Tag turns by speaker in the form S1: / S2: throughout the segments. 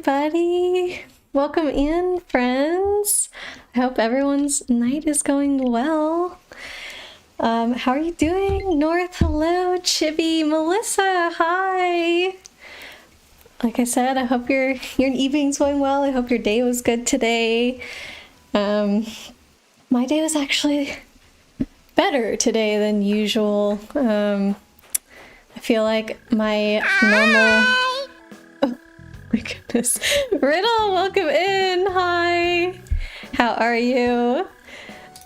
S1: everybody. Welcome in, friends. I hope everyone's night is going well. How are you doing? North, hello. Chibi, Melissa, hi. Like I said, I hope your evening's going well. I hope your day was good today. My day was actually better today than usual. I feel like my normal... My goodness. Riddle, welcome in. Hi. How are you?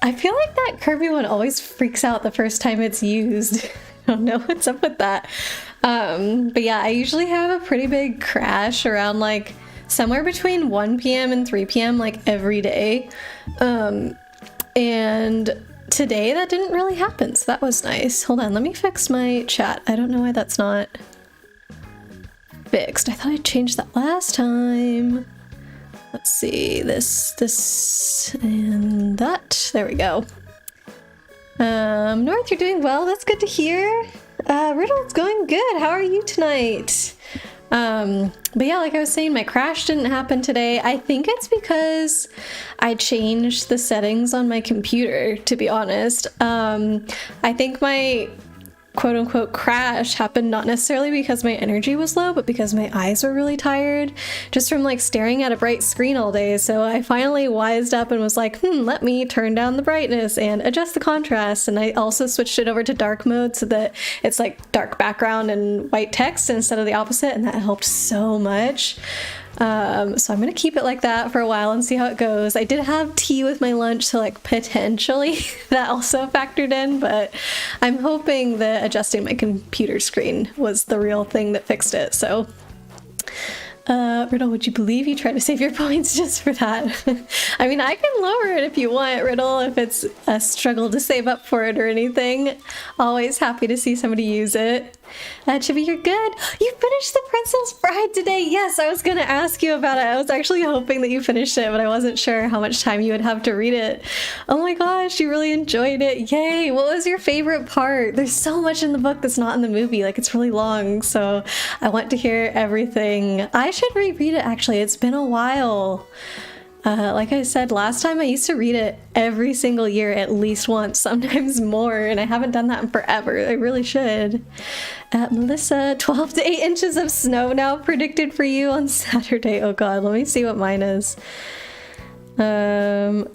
S1: I feel like that Kirby one always freaks out the first time it's used. I don't know what's up with that. But yeah, I usually have a pretty big crash around like somewhere between 1 p.m. and 3 p.m. like every day. And today that didn't really happen, so that was nice. Hold on, let me fix my chat. I don't know why that's not fixed. I thought I changed that last time. Let's see, this, and that. There we go. North, you're doing well. That's good to hear. Riddle, it's going good. How are you tonight? But yeah, like I was saying, my crash didn't happen today. I think it's because I changed the settings on my computer, to be honest. I think my quote-unquote crash happened not necessarily because my energy was low, but because my eyes were really tired just from like staring at a bright screen all day. So I finally wised up and was like, let me turn down the brightness and adjust the contrast. And I also switched it over to dark mode so that it's like dark background and white text instead of the opposite, and that helped so much. So I'm gonna keep it like that for a while and see how it goes. I did have tea with my lunch, so like potentially that also factored in, but I'm hoping that adjusting my computer screen was the real thing that fixed it. So Riddle, would you believe you tried to save your points just for that? I mean, I can lower it if you want, Riddle, if it's a struggle to save up for it or anything. Always happy to see somebody use it. Chibi, you're good. You finished The Princess Bride today. Yes, I was gonna ask you about it. I was actually hoping that you finished it, but I wasn't sure how much time you would have to read it. Oh my gosh, you really enjoyed it. Yay. What was your favorite part? There's so much in the book that's not in the movie. Like, it's really long, so I want to hear everything. I should reread it, actually. It's been a while. Like I said last time, I used to read it every single year at least once, sometimes more, and I haven't done that in forever. I really should. Melissa, 12 to 8 inches of snow now predicted for you on Saturday. Oh god, let me see what mine is. Because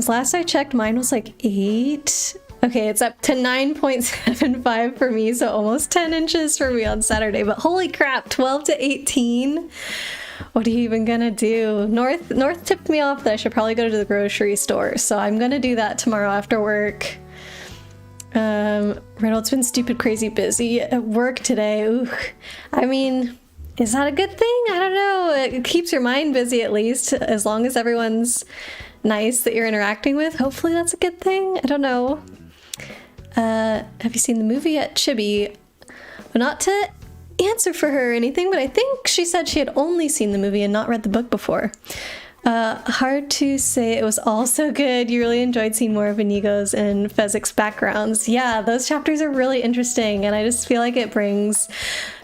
S1: last I checked, mine was like 8. Okay, it's up to 9.75 for me, so almost 10 inches for me on Saturday. But holy crap, 12 to 18? What are you even gonna do? North tipped me off that I should probably go to the grocery store, so I'm gonna do that tomorrow after work. Riddle, it's been stupid crazy busy at work today. Ooh. I mean, is that a good thing? I don't know. It keeps your mind busy at least, as long as everyone's nice that you're interacting with. Hopefully that's a good thing. I don't know. Have you seen the movie yet, Chibi? But not to answer for her or anything, but I think she said she had only seen the movie and not read the book before. Hard to say. It was all so good. You really enjoyed seeing more of Inigo's and Fezzik's backgrounds. Yeah, those chapters are really interesting, and I just feel like it brings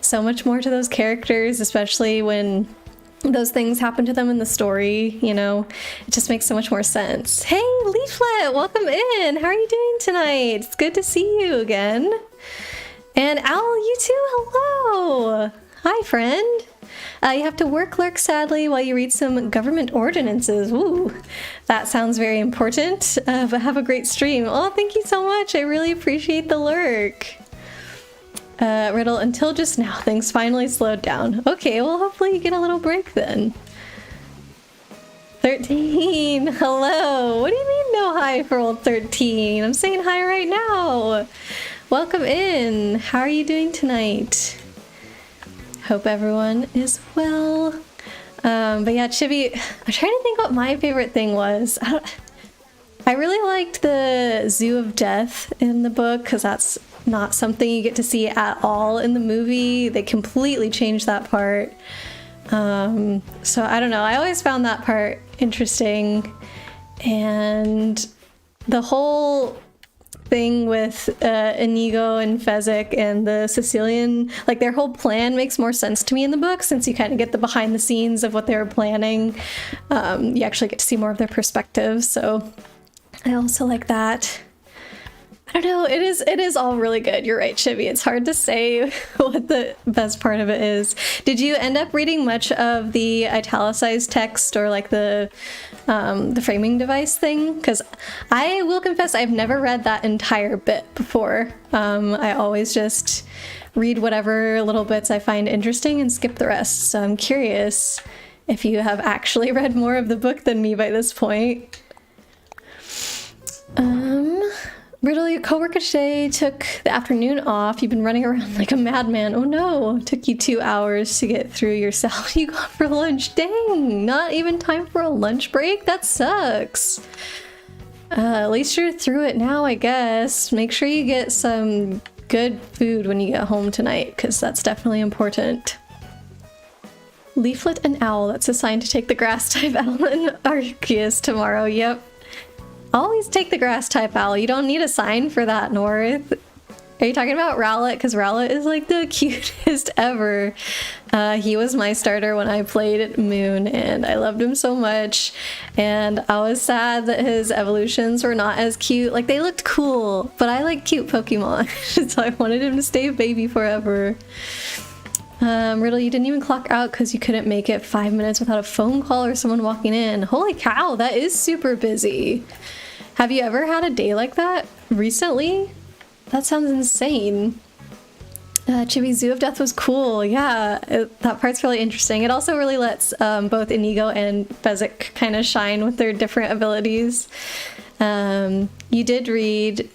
S1: so much more to those characters, especially when those things happen to them in the story, you know? It just makes so much more sense. Hey, Leaflet, welcome in. How are you doing tonight? It's good to see you again. And Owl, you too, hello! Hi, friend. You have to work lurk, sadly, while you read some government ordinances. Ooh, that sounds very important, but have a great stream. Oh, thank you so much. I really appreciate the lurk. Riddle, until just now, things finally slowed down. Okay, well, hopefully you get a little break then. 13, hello. What do you mean no hi for old 13? I'm saying hi right now. Welcome in. How are you doing tonight? Hope everyone is well. But yeah, Chibi, I'm trying to think what my favorite thing was. I really liked the Zoo of Death in the book, because that's not something you get to see at all in the movie. They completely changed that part. So I don't know. I always found that part interesting. And the whole thing with Inigo and Fezzik and the Sicilian, like their whole plan makes more sense to me in the book, since you kind of get the behind the scenes of what they were planning. You actually get to see more of their perspectives, so I also like that. I don't know, it is all really good. You're right, Chibi. It's hard to say what the best part of it is. Did you end up reading much of the italicized text or like the framing device thing? Because I will confess I've never read that entire bit before. I always just read whatever little bits I find interesting and skip the rest. So I'm curious if you have actually read more of the book than me by this point. Riddle, your coworker today took the afternoon off. You've been running around like a madman. Oh no, it took you 2 hours to get through your salad you got for lunch. Dang, not even time for a lunch break? That sucks. At least you're through it now, I guess. Make sure you get some good food when you get home tonight, because that's definitely important. Leaflet and Owl, that's assigned to take the grass type Owl and Arceus tomorrow. Yep. Always take the grass type Owl. You don't need a sign for that, North. Are you talking about Rowlet? Because Rowlet is like the cutest ever. He was my starter when I played Moon, and I loved him so much. And I was sad that his evolutions were not as cute. Like, they looked cool, but I like cute Pokemon. So I wanted him to stay a baby forever. Riddle, you didn't even clock out because you couldn't make it 5 minutes without a phone call or someone walking in. Holy cow, that is super busy. Have you ever had a day like that recently? That sounds insane. Chibi, Zoo of Death was cool. Yeah, that part's really interesting. It also really lets both Inigo and Fezzik kind of shine with their different abilities. You did read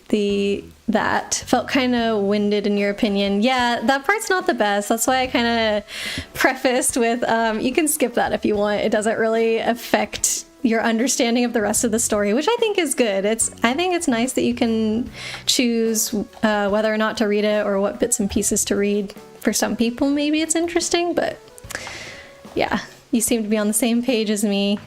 S1: that felt kind of winded in your opinion. Yeah, that part's not the best. That's why I kind of prefaced with you can skip that if you want. It doesn't really affect your understanding of the rest of the story, which I think is good. I think it's nice that you can choose whether or not to read it or what bits and pieces to read. For some people, maybe it's interesting, but yeah, you seem to be on the same page as me.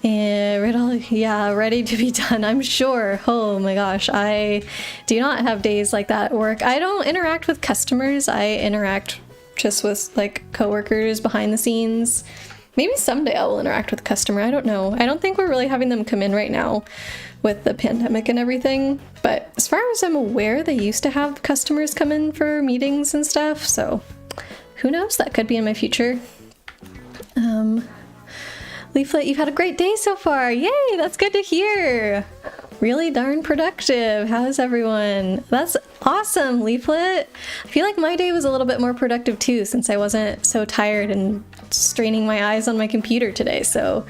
S1: And Riddle, yeah, ready to be done, I'm sure. Oh my gosh, I do not have days like that at work. I don't interact with customers. I interact just with like coworkers behind the scenes. Maybe someday I will interact with a customer. I don't know. I don't think we're really having them come in right now with the pandemic and everything. But as far as I'm aware, they used to have customers come in for meetings and stuff. So who knows? That could be in my future. Leaflet, you've had a great day so far. Yay, that's good to hear. Really darn productive. How's everyone? That's awesome, Leaflet. I feel like my day was a little bit more productive too, since I wasn't so tired and straining my eyes on my computer today, so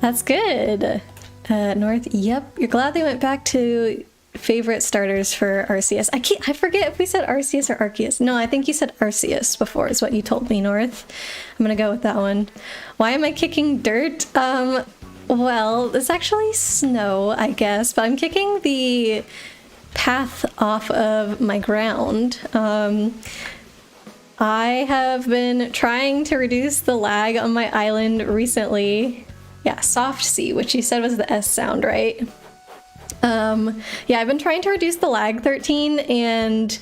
S1: that's good. North, yep, you're glad they went back to favorite starters for Arceus. I forget if we said Arceus or Arceus. No, I think you said Arceus before is what you told me, North. I'm gonna go with that one. Why am I kicking dirt? Well, it's actually snow, I guess, but I'm kicking the path off of my ground. I have been trying to reduce the lag on my island recently. Yeah, soft C, which you said was the S sound, right? Yeah, I've been trying to reduce the lag 13, and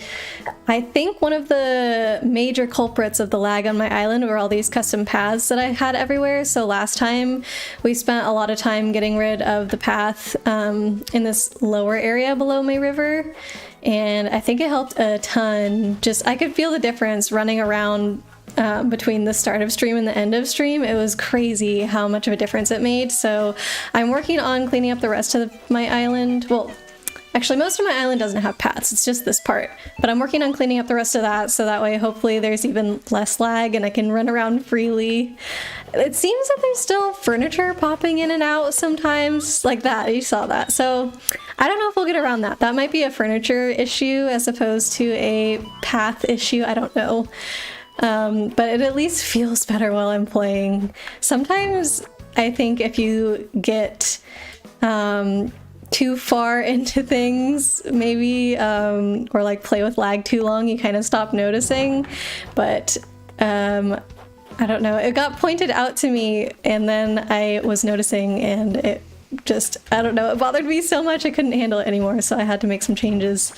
S1: I think one of the major culprits of the lag on my island were all these custom paths that I had everywhere. So last time we spent a lot of time getting rid of the path in this lower area below my river, and I think it helped a ton. Just I could feel the difference running around between the start of stream and the end of stream. It was crazy how much of a difference it made. So I'm working on cleaning up the rest of my island. Well, actually most of my island doesn't have paths, it's just this part, but I'm working on cleaning up the rest of that, so that way hopefully there's even less lag and I can run around freely. It seems that there's still furniture popping in and out sometimes, like that, you saw that. So I don't know if we'll get around that. That might be a furniture issue as opposed to a path issue, I don't know. But it at least feels better while I'm playing. Sometimes I think if you get too far into things, maybe, or like play with lag too long, you kind of stop noticing. But I don't know, it got pointed out to me and then I was noticing and it just, I don't know, it bothered me so much I couldn't handle it anymore, so I had to make some changes.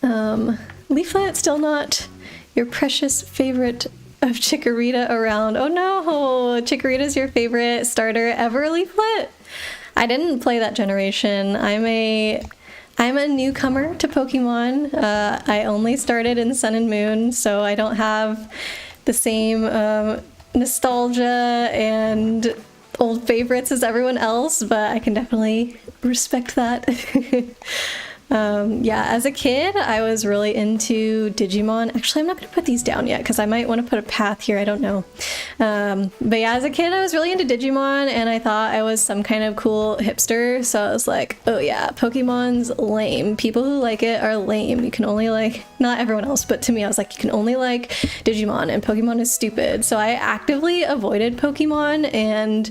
S1: Leaflet, still not your precious favorite of Chikorita around. Oh no, Chikorita's your favorite starter ever, Leaflet? I didn't play that generation. I'm a newcomer to Pokemon. I only started in Sun and Moon, so I don't have the same nostalgia and old favorites as everyone else, but I can definitely respect that. Yeah, as a kid, I was really into Digimon. Actually, I'm not going to put these down yet because I might want to put a path here. I don't know. But yeah, as a kid, I was really into Digimon and I thought I was some kind of cool hipster. So I was like, oh yeah, Pokemon's lame. People who like it are lame. You can only like, not everyone else, but to me, I was like, you can only like Digimon and Pokemon is stupid. So I actively avoided Pokemon, and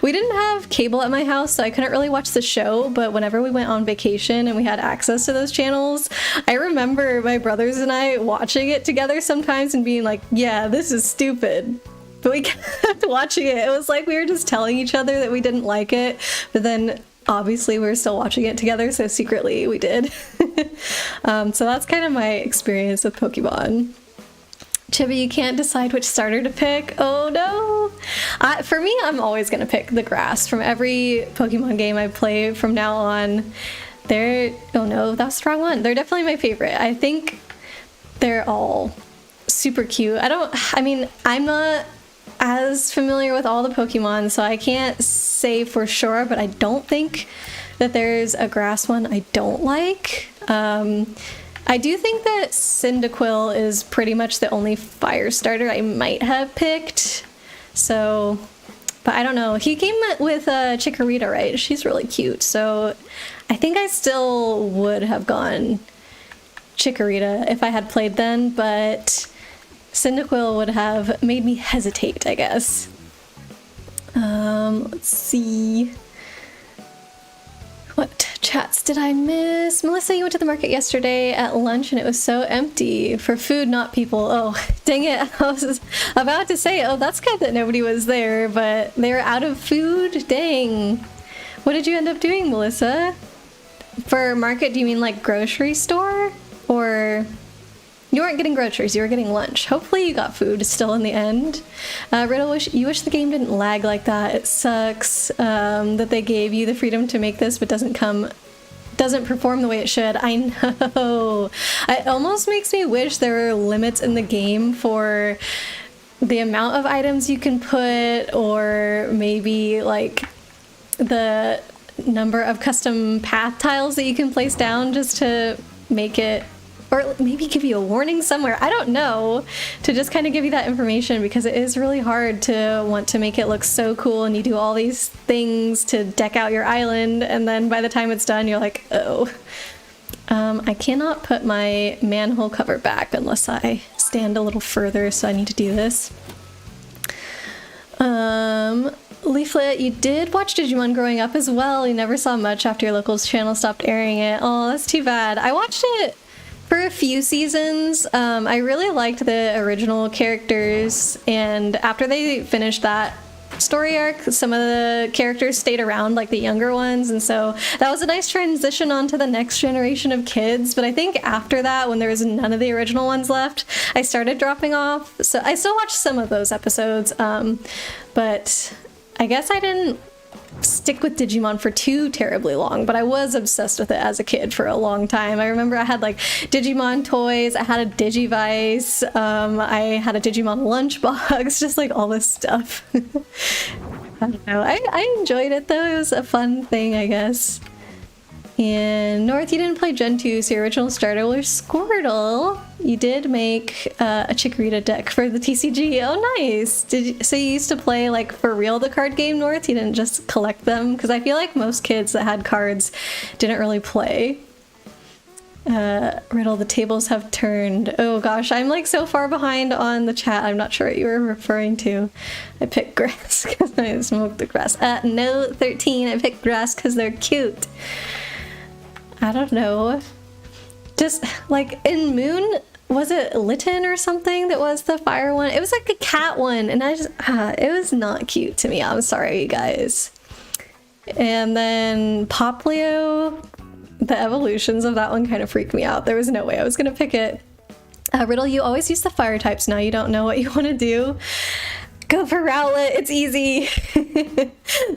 S1: we didn't have cable at my house, so I couldn't really watch the show. But whenever we went on vacation and we had access to those channels, I remember my brothers and I watching it together sometimes and being like, yeah, this is stupid. But we kept watching it. It was like we were just telling each other that we didn't like it, but then obviously we were still watching it together, so secretly we did. So that's kind of my experience with Pokemon. Chibi, you can't decide which starter to pick. Oh no! For me, I'm always gonna pick the grass. From every Pokemon game I play from now on, oh no, that's the wrong one. They're definitely my favorite. I think they're all super cute. I'm not as familiar with all the Pokemon, so I can't say for sure, but I don't think that there's a grass one I don't like. I do think that Cyndaquil is pretty much the only fire starter I might have picked. So, but I don't know. He came with Chikorita, right? She's really cute. So I think I still would have gone Chikorita if I had played then, but Cyndaquil would have made me hesitate, I guess. Let's see. What chats did I miss? Melissa, you went to the market yesterday at lunch and it was so empty. For food, not people. Oh, dang it. I was about to say, oh, that's good that nobody was there, but they were out of food? Dang. What did you end up doing, Melissa? For market, do you mean like grocery store? Or you weren't getting groceries, you were getting lunch. Hopefully you got food still in the end. Riddle, you wish the game didn't lag like that. It sucks that they gave you the freedom to make this, but doesn't perform the way it should. I know. It almost makes me wish there were limits in the game for the amount of items you can put, or maybe like the number of custom path tiles that you can place down just to make it, or maybe give you a warning somewhere, I don't know, to just kind of give you that information, because it is really hard to want to make it look so cool and you do all these things to deck out your island, and then by the time it's done you're like, oh. I cannot put my manhole cover back unless I stand a little further, so I need to do this. Leaflet, you did watch Digimon growing up as well. You never saw much after your locals channel stopped airing it. Oh, that's too bad. I watched it for a few seasons. I really liked the original characters, and after they finished that story arc, some of the characters stayed around, like the younger ones, and so that was a nice transition onto the next generation of kids. But I think after that, when there was none of the original ones left, I started dropping off. So I still watched some of those episodes, but I guess I didn't stick with Digimon for too terribly long, but I was obsessed with it as a kid for a long time. I remember I had like Digimon toys, I had a Digivice, I had a Digimon lunchbox, just like all this stuff. I don't know. I enjoyed it though. It was a fun thing, I guess. And North, you didn't play Gen 2, so your original starter was Squirtle. You did make a Chikorita deck for the TCG. Oh, nice. So you used to play like for real the card game, North? You didn't just collect them? Because I feel like most kids that had cards didn't really play. Riddle, the tables have turned. Oh gosh, I'm like so far behind on the chat. I'm not sure what you were referring to. I picked grass because I smoked the grass. No, 13, I picked grass because they're cute. I don't know. Just like in Moon, was it Litten or something that was the fire one? It was like a cat one, and I just, it was not cute to me. I'm sorry, you guys. And then Poplio, the evolutions of that one kind of freaked me out. There was no way I was gonna pick it. Riddle, you always use the fire types. Now you don't know what you want to do. Go for Rowlet, it's easy.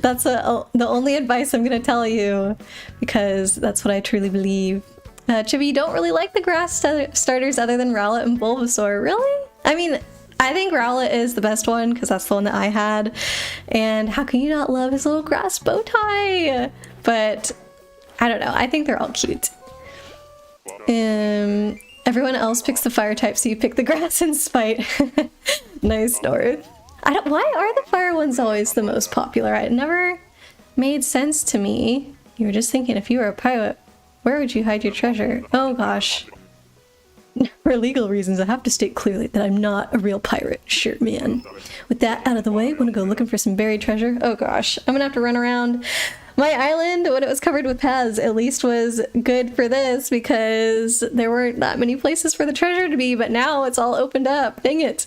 S1: That's the only advice I'm gonna tell you, because that's what I truly believe. Chibi, you don't really like the grass starters other than Rowlet and Bulbasaur, really? I mean, I think Rowlet is the best one because that's the one that I had. And how can you not love his little grass bow tie? But I don't know, I think they're all cute. Everyone else picks the fire type, so you pick the grass in spite. Nice, North. Why are the fire ones always the most popular? It never made sense to me. You were just thinking, if you were a pirate, where would you hide your treasure? Oh gosh. For legal reasons, I have to state clearly that I'm not a real pirate, shirt man. With that out of the way, want to go looking for some buried treasure? Oh gosh, I'm gonna have to run around. My island, when it was covered with paths, at least was good for this because there weren't that many places for the treasure to be, but now it's all opened up. Dang it.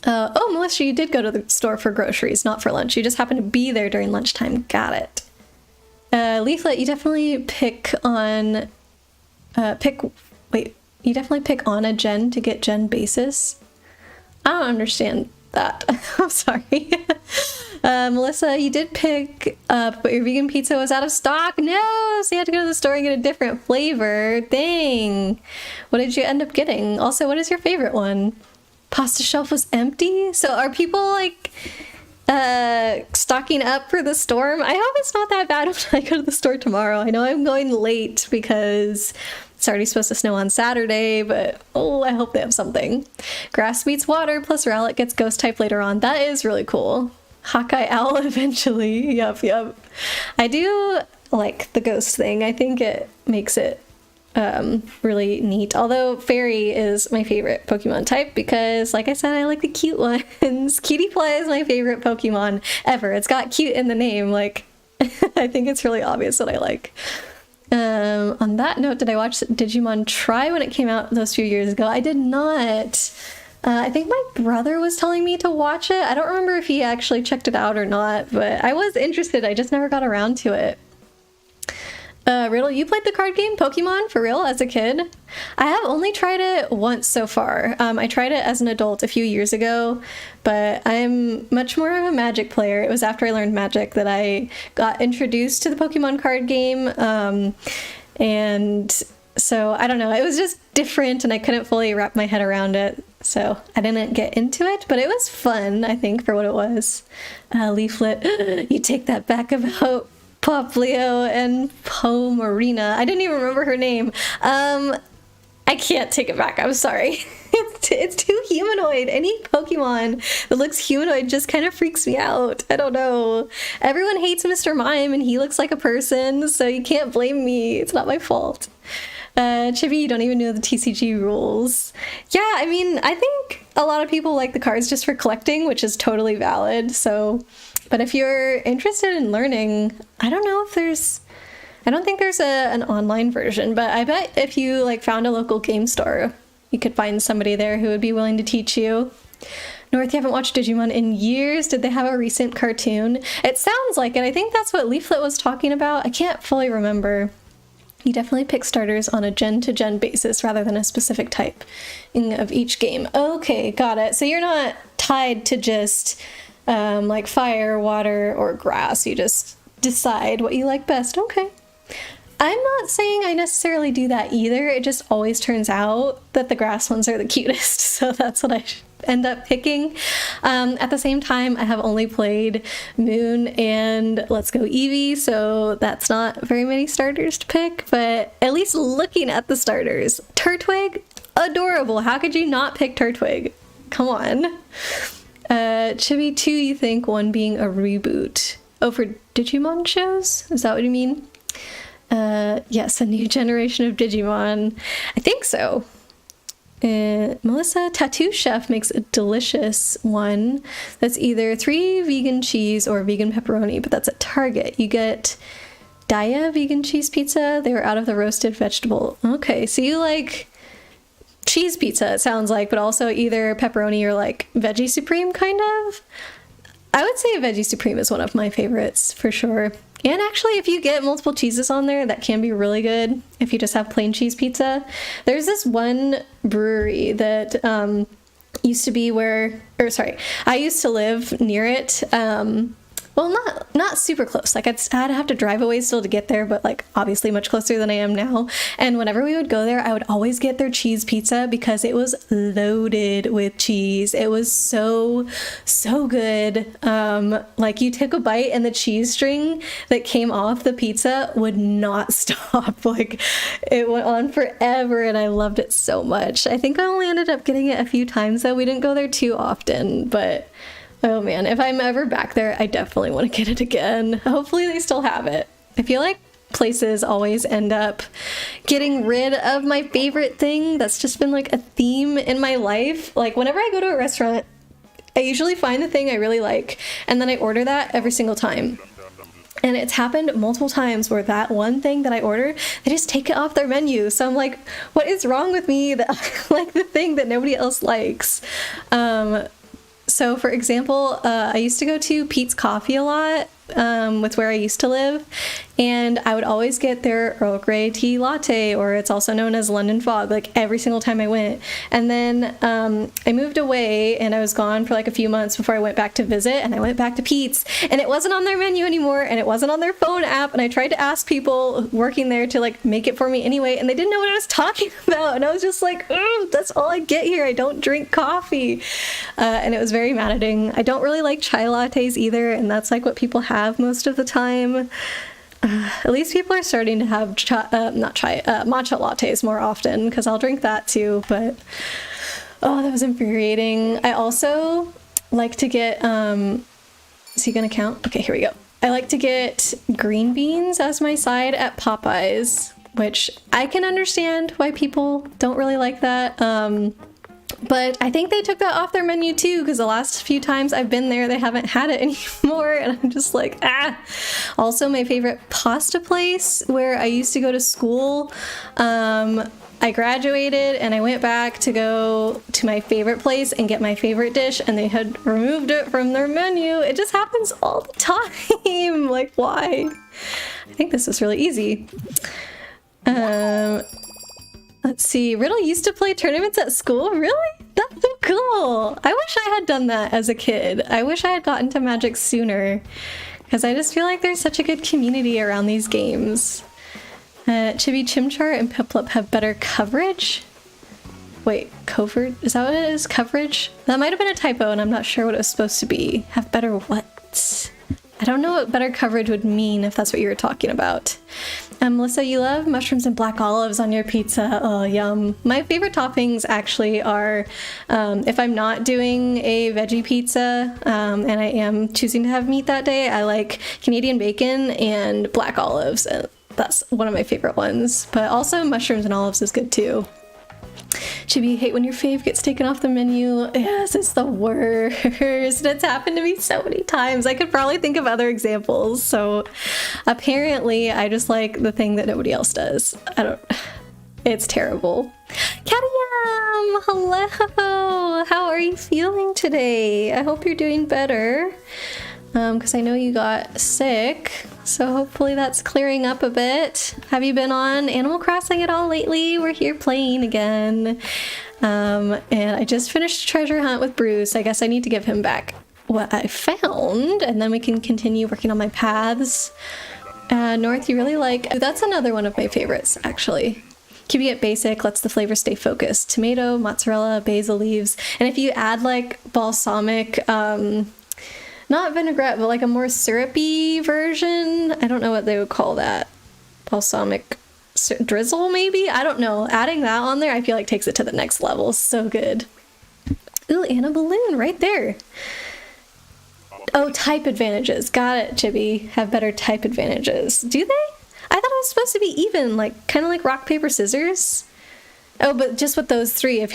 S1: Oh, Melissa, you did go to the store for groceries, not for lunch. You just happened to be there during lunchtime. Got it. Leaflet, you definitely pick on... you definitely pick on a gen to get gen basis? I don't understand that. I'm sorry. Melissa, you did pick up, but your vegan pizza was out of stock. No, so you had to go to the store and get a different flavor. Dang. What did you end up getting? Also, what is your favorite one? Pasta shelf was empty? So are people like stocking up for the storm? I hope it's not that bad when I go to the store tomorrow. I know I'm going late because it's already supposed to snow on Saturday, but oh, I hope they have something. Grass meets water plus Rowlet gets ghost type later on. That is really cool. Hawkeye Owl eventually. Yep. I do like the ghost thing. I think it makes it really neat. Although Fairy is my favorite Pokemon type because, like I said, I like the cute ones. Cutiefly is my favorite Pokemon ever. It's got cute in the name. Like, I think it's really obvious what I like. On that note, did I watch Digimon Try when it came out those few years ago? I did not. I think my brother was telling me to watch it. I don't remember if he actually checked it out or not, but I was interested. I just never got around to it. Riddle, you played the card game Pokemon for real as a kid? I have only tried it once so far. I tried it as an adult a few years ago, but I'm much more of a Magic player. It was after I learned Magic that I got introduced to the Pokemon card game, and so I don't know, it was just different and I couldn't fully wrap my head around it, so I didn't get into it, but it was fun, I think, for what it was. Leaflet, you take that back about Poplio and Pomarina. I didn't even remember her name. I can't take it back. I'm sorry. It's too humanoid. Any Pokemon that looks humanoid just kind of freaks me out. I don't know. Everyone hates Mr. Mime and he looks like a person, so you can't blame me. It's not my fault. Chibi, you don't even know the TCG rules. Yeah, I mean, I think a lot of people like the cards just for collecting, which is totally valid, so... But if you're interested in learning, I don't think there's an online version, but I bet if you like found a local game store, you could find somebody there who would be willing to teach you. North, you haven't watched Digimon in years. Did they have a recent cartoon? It sounds like it. I think that's what Leaflet was talking about. I can't fully remember. You definitely pick starters on a gen-to-gen basis rather than a specific type of each game. Okay, got it. So you're not tied to just... like fire, water, or grass. You just decide what you like best. Okay. I'm not saying I necessarily do that either. It just always turns out that the grass ones are the cutest, so that's what I end up picking. At the same time, I have only played Moon and Let's Go Eevee, so that's not very many starters to pick, but at least looking at the starters. Turtwig, adorable. How could you not pick Turtwig? Come on. Chibi 2, you think, one being a reboot. Oh, for Digimon shows? Is that what you mean? Yes, a new generation of Digimon. I think so. Melissa, Tattoo Chef makes a delicious one that's either 3 vegan cheese or vegan pepperoni, but that's at Target. You get Daya vegan cheese pizza. They were out of the roasted vegetable. Okay, so you like cheese pizza, it sounds like, but also either pepperoni or like veggie supreme, kind of. I would say a veggie supreme is one of my favorites for sure. And actually, if you get multiple cheeses on there, that can be really good if you just have plain cheese pizza. There's this one brewery that used to be I used to live near it. Well, not super close. Like I'd have to drive a ways still to get there, but like obviously much closer than I am now. And whenever we would go there, I would always get their cheese pizza because it was loaded with cheese. It was so good. Like you took a bite and the cheese string that came off the pizza would not stop. Like it went on forever and I loved it so much. I think I only ended up getting it a few times though. We didn't go there too often, but oh man, if I'm ever back there, I definitely want to get it again. Hopefully they still have it. I feel like places always end up getting rid of my favorite thing. That's just been like a theme in my life. Like whenever I go to a restaurant, I usually find the thing I really like, and then I order that every single time. And it's happened multiple times where that one thing that I order, they just take it off their menu. So I'm like, what is wrong with me that I like the thing that nobody else likes? So for example, I used to go to Peet's Coffee a lot with where I used to live, and I would always get their Earl Grey tea latte, or it's also known as London Fog, like every single time I went. And then I moved away and I was gone for like a few months before I went back to visit, and I went back to Peet's and it wasn't on their menu anymore and it wasn't on their phone app, and I tried to ask people working there to like make it for me anyway, and they didn't know what I was talking about, and I was just like, that's all I get here. I don't drink coffee. And it was very maddening. I don't really like chai lattes either, and that's like what people have most of the time. At least people are starting to have matcha lattes more often, because I'll drink that too, but oh, that was infuriating. I also like to get, is he gonna count? Okay, here we go. I like to get green beans as my side at Popeyes, which I can understand why people don't really like that. But I think they took that off their menu too, because the last few times I've been there, they haven't had it anymore, and I'm just like, ah. Also, my favorite pasta place where I used to go to school, I graduated and I went back to go to my favorite place and get my favorite dish, and they had removed it from their menu. It just happens all the time. Like, why? I think this is really easy. Let's see, Riddle used to play tournaments at school? Really? That's so cool! I wish I had done that as a kid. I wish I had gotten to Magic sooner, because I just feel like there's such a good community around these games. Chibi Chimchar and Piplup have better coverage? Wait, covert? Is that what it is? Coverage? That might have been a typo and I'm not sure what it was supposed to be. Have better what? I don't know what better coverage would mean if that's what you were talking about. Melissa, you love mushrooms and black olives on your pizza. Oh, yum. My favorite toppings actually are, if I'm not doing a veggie pizza and I am choosing to have meat that day, I like Canadian bacon and black olives. That's one of my favorite ones. But also mushrooms and olives is good too. Chibi, you hate when your fave gets taken off the menu. Yes, it's the worst. It's happened to me so many times. I could probably think of other examples. So apparently I just like the thing that nobody else does. It's terrible. Katiam, hello. How are you feeling today? I hope you're doing better. Because I know you got sick, so hopefully that's clearing up a bit. Have you been on Animal Crossing at all lately? We're here playing again. And I just finished a treasure hunt with Bruce. I guess I need to give him back what I found, and then we can continue working on my paths. North, you really like... That's another one of my favorites, actually. Keeping it basic lets the flavor stay focused. Tomato, mozzarella, basil leaves, and if you add like balsamic... not vinaigrette, but like a more syrupy version. I don't know what they would call that. Balsamic drizzle, maybe? I don't know. Adding that on there, I feel like takes it to the next level. So good. Ooh, and a balloon right there. Oh, type advantages. Got it, Chibi. Have better type advantages. Do they? I thought it was supposed to be even, like kind of like rock, paper, scissors. Oh, but just with those three.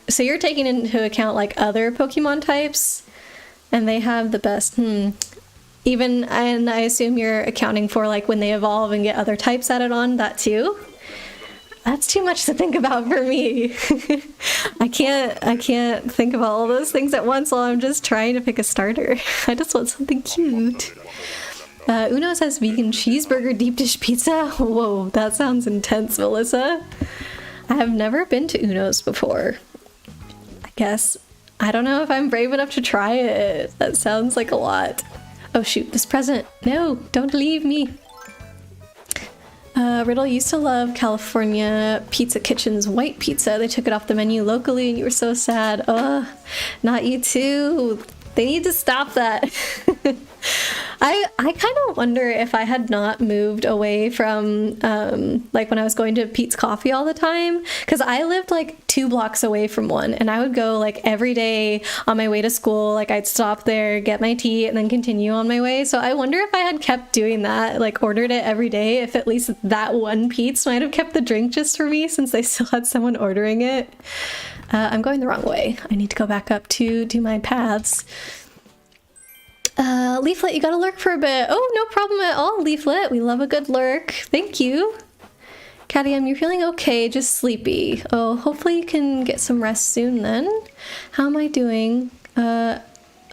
S1: So you're taking into account like other Pokemon types? And they have the best, even, and I assume you're accounting for like when they evolve and get other types added on, that too? That's too much to think about for me. I can't think about all those things at once while I'm just trying to pick a starter. I just want something cute. Uno says vegan cheeseburger deep dish pizza. Whoa, that sounds intense, Melissa. I have never been to Uno's before. I guess I don't know if I'm brave enough to try it. That sounds like a lot. Oh shoot, this present. No, don't leave me. Riddle used to love California Pizza Kitchen's white pizza. They took it off the menu locally and you were so sad. Ugh, not you too. They need to stop that. I kind of wonder if I had not moved away from like when I was going to Pete's Coffee all the time, because I lived like 2 blocks away from one and I would go like every day on my way to school. Like I'd stop there, get my tea, and then continue on my way. So I wonder if I had kept doing that, like ordered it every day, if at least that one Pete's might have kept the drink just for me since they still had someone ordering it. I'm going the wrong way. I need to go back up to do my paths. Leaflet, you gotta lurk for a bit. Oh, no problem at all, Leaflet. We love a good lurk. Thank you. Caddy, you're feeling okay, just sleepy. Oh, hopefully you can get some rest soon then. How am I doing?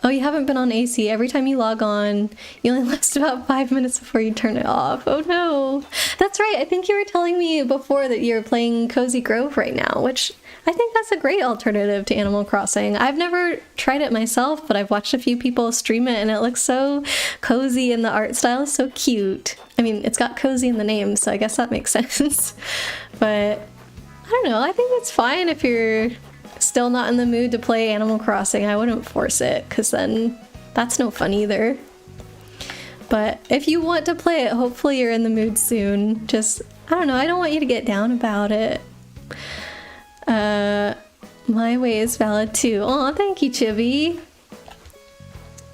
S1: Oh, you haven't been on AC. Every time you log on, you only last about 5 minutes before you turn it off. Oh no. That's right. I think you were telling me before that you're playing Cozy Grove right now, which I think that's a great alternative to Animal Crossing. I've never tried it myself, but I've watched a few people stream it and it looks so cozy and the art style is so cute. I mean, it's got cozy in the name, so I guess that makes sense. But I don't know. I think it's fine if you're still not in the mood to play Animal Crossing. I wouldn't force it, because then that's no fun either. But if you want to play it, hopefully you're in the mood soon. Just, I don't know, I don't want you to get down about it. My way is valid too. Aw, thank you, Chibi.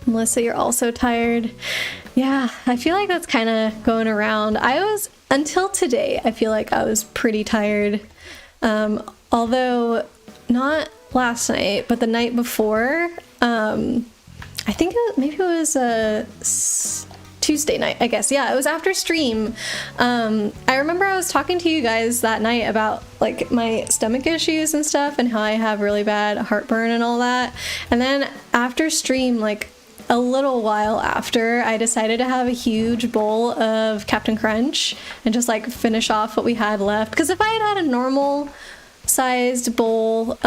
S1: Melissa, you're also tired. Yeah, I feel like that's kind of going around. Until today, I feel like I was pretty tired. Although not last night, but the night before, I think maybe it was a Tuesday night, I guess. Yeah, it was after stream. I remember I was talking to you guys that night about like my stomach issues and stuff and how I have really bad heartburn and all that. And then after stream, like a little while after, I decided to have a huge bowl of Captain Crunch and just like finish off what we had left. Because if I had had a normal sized bowl,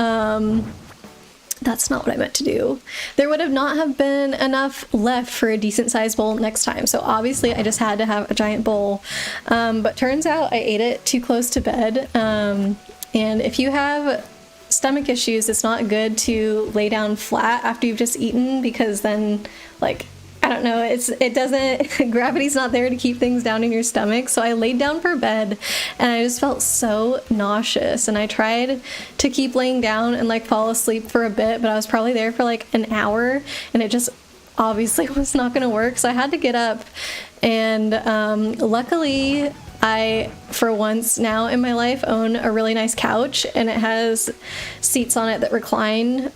S1: that's not what I meant to do. There would have not have been enough left for a decent sized bowl next time. So obviously I just had to have a giant bowl. But turns out I ate it too close to bed. And if you have stomach issues, it's not good to lay down flat after you've just eaten, because then, like, I don't know, it doesn't, gravity's not there to keep things down in your stomach. So I laid down for bed and I just felt so nauseous, and I tried to keep laying down and like fall asleep for a bit, but I was probably there for like an hour and it just obviously was not going to work. So I had to get up, and luckily I, for once now in my life, own a really nice couch and it has seats on it that recline.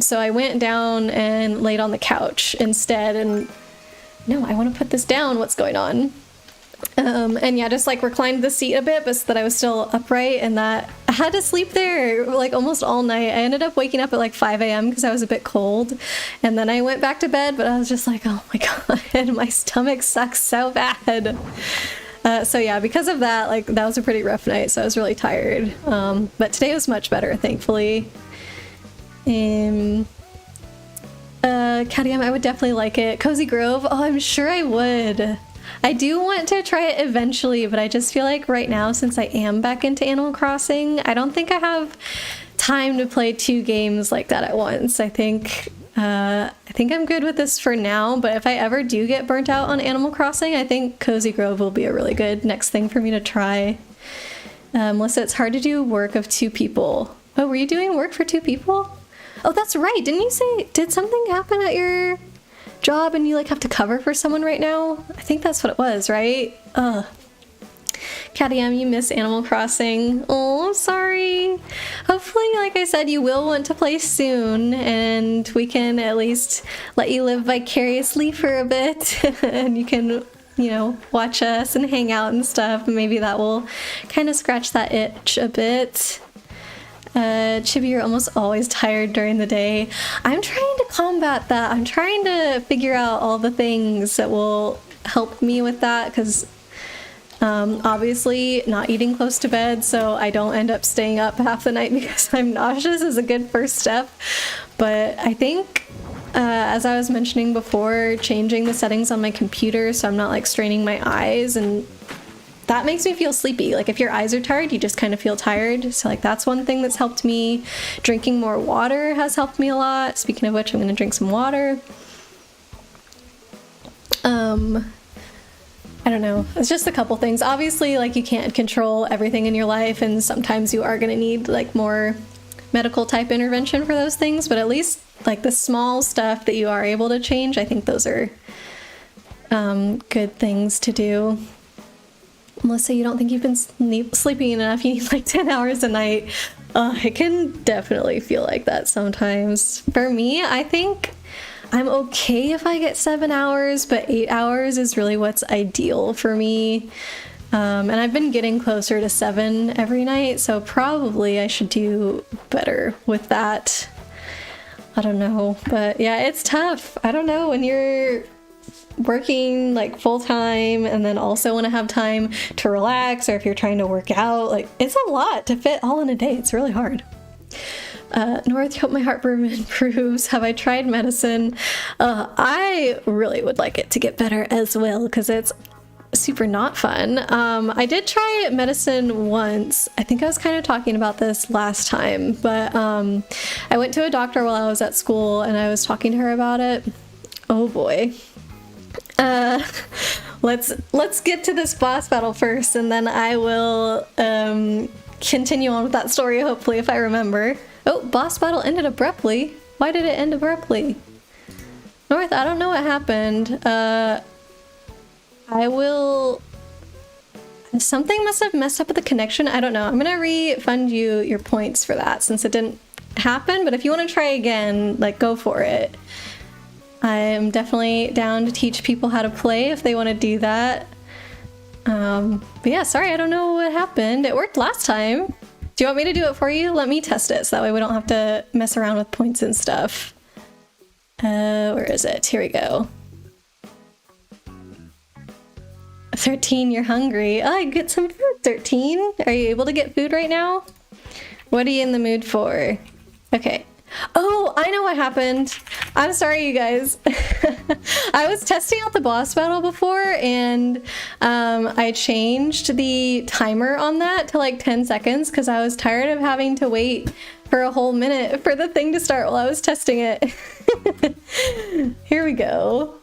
S1: So I went down and laid on the couch instead, and no, I want to put this down. What's going on? And yeah, just like reclined the seat a bit, but so that I was still upright, and that I had to sleep there like almost all night. I ended up waking up at like 5 a.m. because I was a bit cold, and then I went back to bed, but I was just like, oh my god, my stomach sucks so bad. So yeah, because of that, like that was a pretty rough night, so I was really tired. But today was much better, thankfully. Caddy, I would definitely like it. Cozy Grove, oh, I'm sure I would. I do want to try it eventually, but I just feel like right now, since I am back into Animal Crossing, I don't think I have time to play 2 games like that at once. I think I'm good with this for now, but if I ever do get burnt out on Animal Crossing, I think Cozy Grove will be a really good next thing for me to try. Melissa, it's hard to do work of 2 people. Oh, were you doing work for 2 people? Oh, that's right. Didn't you say, did something happen at your job and you like have to cover for someone right now? I think that's what it was, right? Ugh. Caddy M, you miss Animal Crossing. Oh, I'm sorry. Hopefully, like I said, you will want to play soon, and we can at least let you live vicariously for a bit, and you can watch us and hang out and stuff. Maybe that will kind of scratch that itch a bit. Chibi, you're almost always tired during the day. I'm trying to combat that. I'm trying to figure out all the things that will help me with that, because obviously not eating close to bed so I don't end up staying up half the night because I'm nauseous is a good first step. But I think, as I was mentioning before, changing the settings on my computer so I'm not like straining my eyes, and that makes me feel sleepy. Like if your eyes are tired, you just kind of feel tired. So like that's one thing that's helped me. Drinking more water has helped me a lot. Speaking of which, I'm gonna drink some water. I don't know. It's just a couple things. Obviously, like you can't control everything in your life, and sometimes you are gonna need like more medical type intervention for those things, but at least like the small stuff that you are able to change, I think those are good things to do. Melissa, you don't think you've been sleeping enough? You need like 10 hours a night. It can definitely feel like that sometimes. For me, I think I'm okay if I get 7 hours, but 8 hours is really what's ideal for me. And I've been getting closer to 7 every night, so probably I should do better with that. I don't know, but yeah, it's tough. I don't know, when you're working like full-time and then also want to have time to relax, or if you're trying to work out, like it's a lot to fit all in a day. It's really hard. North, hope my heartburn improves. Have I tried medicine? I really would like it to get better as well, because it's super not fun. I did try medicine once. I think I was kind of talking about this last time, but I went to a doctor while I was at school and I was talking to her about it. Oh boy. Let's get to this boss battle first, and then I will continue on with that story, hopefully, if I remember. Oh, boss battle ended abruptly. Why did it end abruptly? North, I don't know what happened. Something must have messed up with the connection. I don't know. I'm gonna refund you your points for that since it didn't happen, but if you want to try again, like, go for it. I'm definitely down to teach people how to play if they want to do that. But yeah, sorry, I don't know what happened. It worked last time. Do you want me to do it for you? Let me test it so that way we don't have to mess around with points and stuff. Where is it? Here we go. 13, you're hungry. Oh, I get some food, 13. Are you able to get food right now? What are you in the mood for? Okay. Oh, I know what happened. I'm sorry, you guys. I was testing out the boss battle before, and I changed the timer on that to like 10 seconds because I was tired of having to wait for a whole minute for the thing to start while I was testing it. Here we go.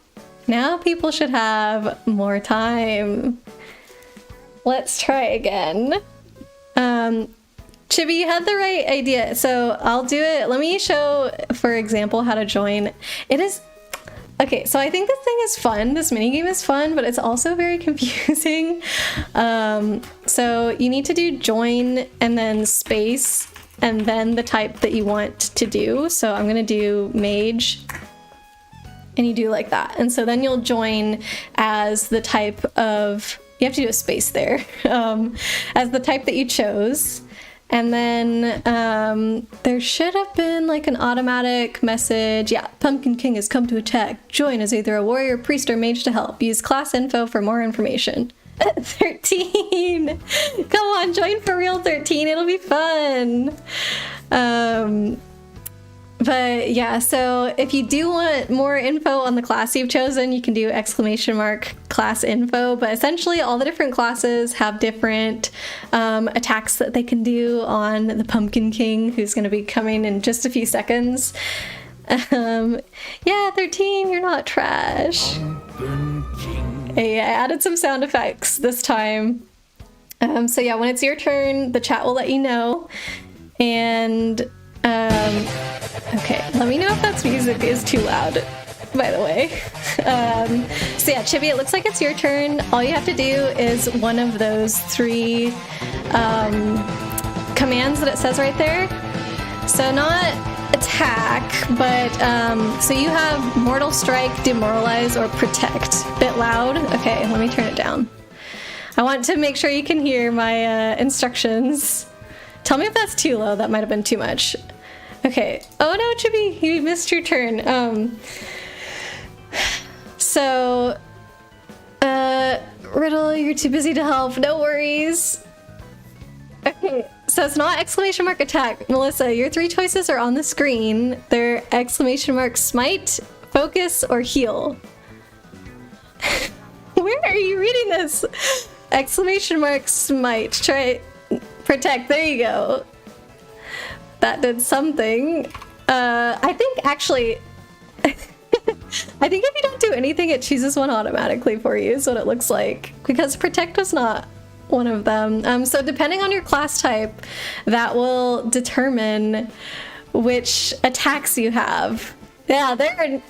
S1: Now people should have more time. Let's try again. Chibi, you had the right idea, so I'll do it. Let me show, for example, how to join. It is... Okay, so I think this thing is fun. This minigame is fun, but it's also very confusing. So you need to do join and then space and then the type that you want to do. So I'm gonna do mage. And you do like that. And so then you'll join as the type of... You have to do a space there. As the type that you chose. And then there should have been like an automatic message. Yeah, Pumpkin King has come to attack. Join as either a warrior, priest, or mage to help. Use class info for more information. 13! Come on, join for real, 13. It'll be fun. But yeah, so if you do want more info on the class you've chosen, you can do ! class info, but essentially all the different classes have different attacks that they can do on the Pumpkin King, who's going to be coming in just a few seconds. Yeah, 13, you're not trash. Hey, I added some sound effects this time. So yeah, when it's your turn, the chat will let you know. And okay, let me know if that music is too loud, by the way. So yeah, Chibi, it looks like it's your turn. All you have to do is one of those 3 commands that it says right there. So attack, but so you have Mortal Strike, Demoralize, or Protect. Bit loud? Okay, let me turn it down. I want to make sure you can hear my instructions. Tell me if that's too low. That might have been too much. Okay. Oh no, Chibi, you missed your turn. So, Riddle, you're too busy to help. No worries. Okay, so it's not exclamation mark attack. Melissa, your 3 choices are on the screen. They're exclamation mark smite, focus, or heal. Where are you reading this? Exclamation mark smite. Try protect. There you go. That did something. I think actually, I think if you don't do anything, it chooses one automatically for you, is what it looks like. Because protect was not one of them. So depending on your class type, that will determine which attacks you have. Yeah, there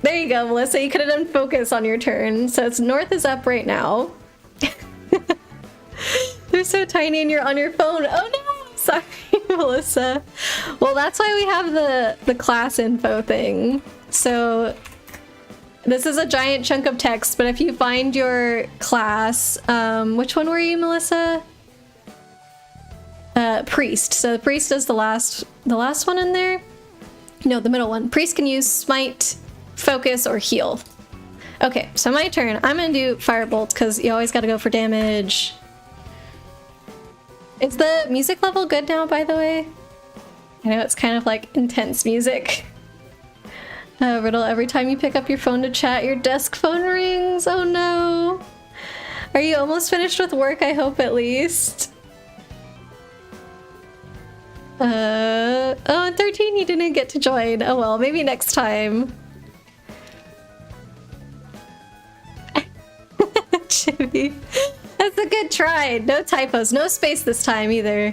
S1: you go, Melissa. You could have done focus on your turn. So it's North is up right now. They're so tiny and you're on your phone. Oh no, sorry, Melissa. Well, that's why we have the class info thing. So this is a giant chunk of text, but if you find your class, which one were you, Melissa? Priest. So the priest is the last one in there. No, the middle one. Priest can use smite, focus, or heal. Okay, so my turn. I'm gonna do firebolt because you always gotta go for damage. Is the music level good now, by the way? I know it's kind of like intense music. Riddle, every time you pick up your phone to chat, your desk phone rings. Oh no. Are you almost finished with work? I hope at least. Oh, and 13, you didn't get to join. Oh well, maybe next time. Chibi. That's a good try. No typos, no space this time either.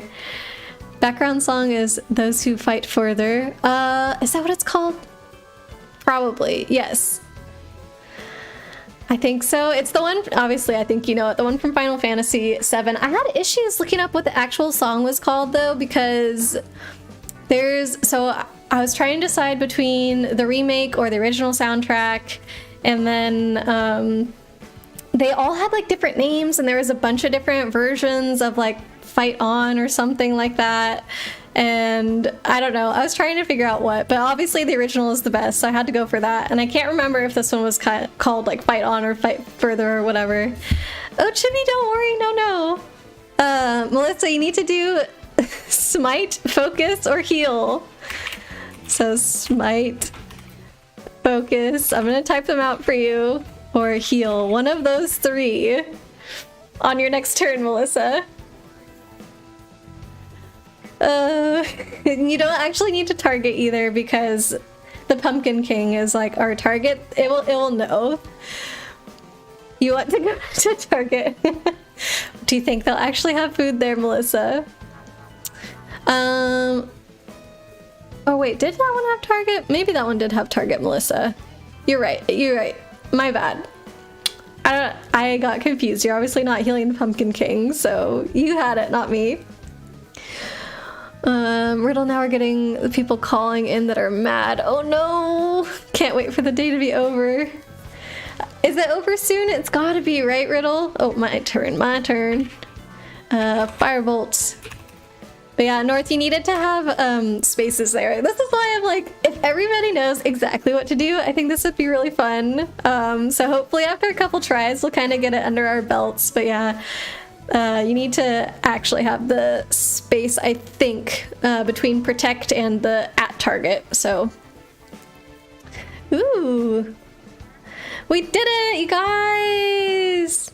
S1: Background song is Those Who Fight Further. Is that what it's called? Probably, yes. I think so. It's the one, obviously, I think you know it, the one from Final Fantasy VII. I had issues looking up what the actual song was called though, because so I was trying to decide between the remake or the original soundtrack, and then they all had like different names, and there was a bunch of different versions of like Fight On or something like that. And I don't know, I was trying to figure out what, but obviously the original is the best, so I had to go for that. And I can't remember if this one was called like Fight On or Fight Further or whatever. Oh, Chibi, don't worry, no. Melissa, you need to do smite, focus, or heal. So smite, focus, I'm gonna type them out for you, or heal. One of those 3 on your next turn, Melissa. You don't actually need to target either, because the Pumpkin King is like our target. It will know. You want to go to Target. Do you think they'll actually have food there, Melissa? Oh wait, did that one have Target? Maybe that one did have Target, Melissa. You're right, my bad. I got confused. You're obviously not healing the Pumpkin King, so you had it, not me. Riddle, now we're getting the people calling in that are mad. Oh no! Can't wait for the day to be over. Is it over soon? It's gotta be, right, Riddle? Oh, my turn. Firebolt. But yeah, North, you needed to have spaces there. This is why I'm like, if everybody knows exactly what to do, I think this would be really fun. So hopefully after a couple tries, we'll kind of get it under our belts. But yeah, you need to actually have the space, I think, between protect and the at target. So, ooh, we did it, you guys!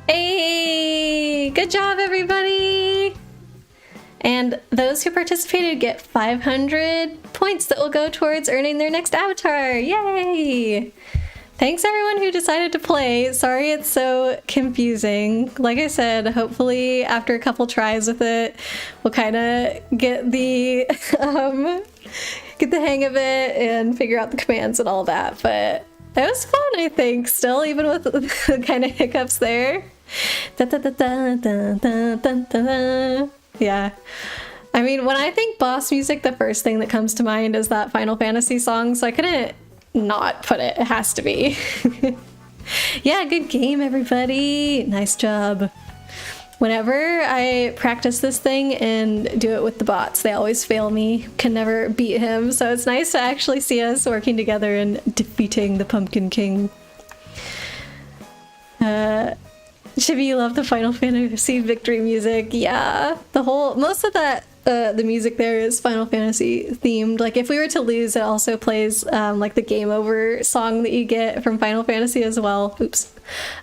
S1: Hey, good job, everybody! And those who participated get 500 points that will go towards earning their next avatar. Yay! Thanks everyone who decided to play. Sorry it's so confusing. Like I said, hopefully after a couple tries with it, we'll kind of get the hang of it and figure out the commands and all that. But it was fun, I think, still, even with the kind of hiccups there. Da, da, da, da, da, da, da, da. Yeah. I mean, when I think boss music, the first thing that comes to mind is that Final Fantasy song, so I couldn't not put it. It has to be. Yeah, good game, everybody. Nice job. Whenever I practice this thing and do it with the bots, they always fail me. Can never beat him, so it's nice to actually see us working together and defeating the Pumpkin King. Chibi, you love the Final Fantasy victory music. Yeah, most of that, the music there is Final Fantasy themed. Like if we were to lose, it also plays like the game over song that you get from Final Fantasy as well. Oops.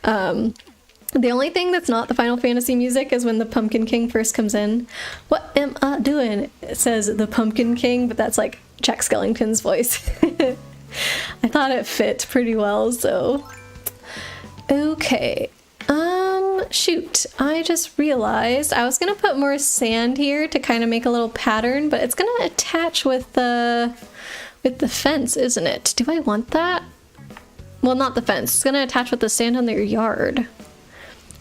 S1: The only thing that's not the Final Fantasy music is when the Pumpkin King first comes in. What am I doing? It says the Pumpkin King, but that's like Jack Skellington's voice. I thought it fit pretty well, so. Okay. Shoot. I just realized I was gonna put more sand here to kind of make a little pattern, but it's gonna attach with the fence, isn't it? Do I want that? Well, not the fence. It's gonna attach with the sand on their yard.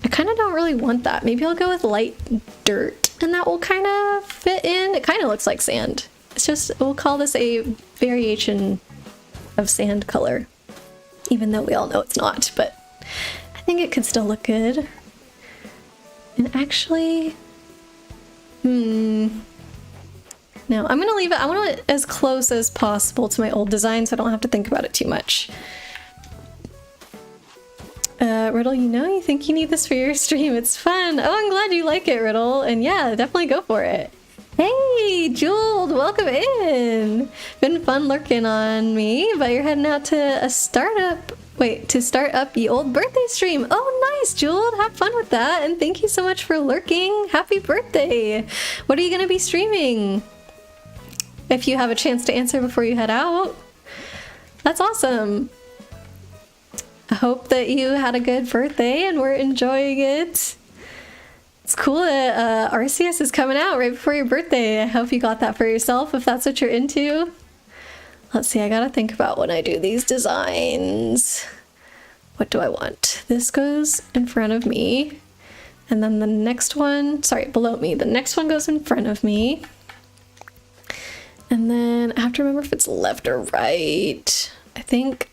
S1: I kind of don't really want that. Maybe I'll go with light dirt and that will kind of fit in. It kind of looks like sand. It's just, we'll call this a variation of sand color, even though we all know it's not, but I think it could still look good. And actually, no, I'm gonna leave it. I want it as close as possible to my old design so I don't have to think about it too much. Riddle, you think you need this for your stream. It's fun. Oh, I'm glad you like it, Riddle. And yeah, definitely go for it. Hey, Jewel, welcome in. Been fun lurking on me, but you're heading out to start up the old birthday stream. Oh, nice, Jewel. Have fun with that. And thank you so much for lurking. Happy birthday. What are you going to be streaming? If you have a chance to answer before you head out. That's awesome. I hope that you had a good birthday and we're enjoying it. It's cool that Arceus is coming out right before your birthday. I hope you got that for yourself if that's what you're into. Let's see, I gotta think about when I do these designs. What do I want? This goes in front of me. And then the next one, sorry, below me. The next one goes in front of me. And then I have to remember if it's left or right. I think...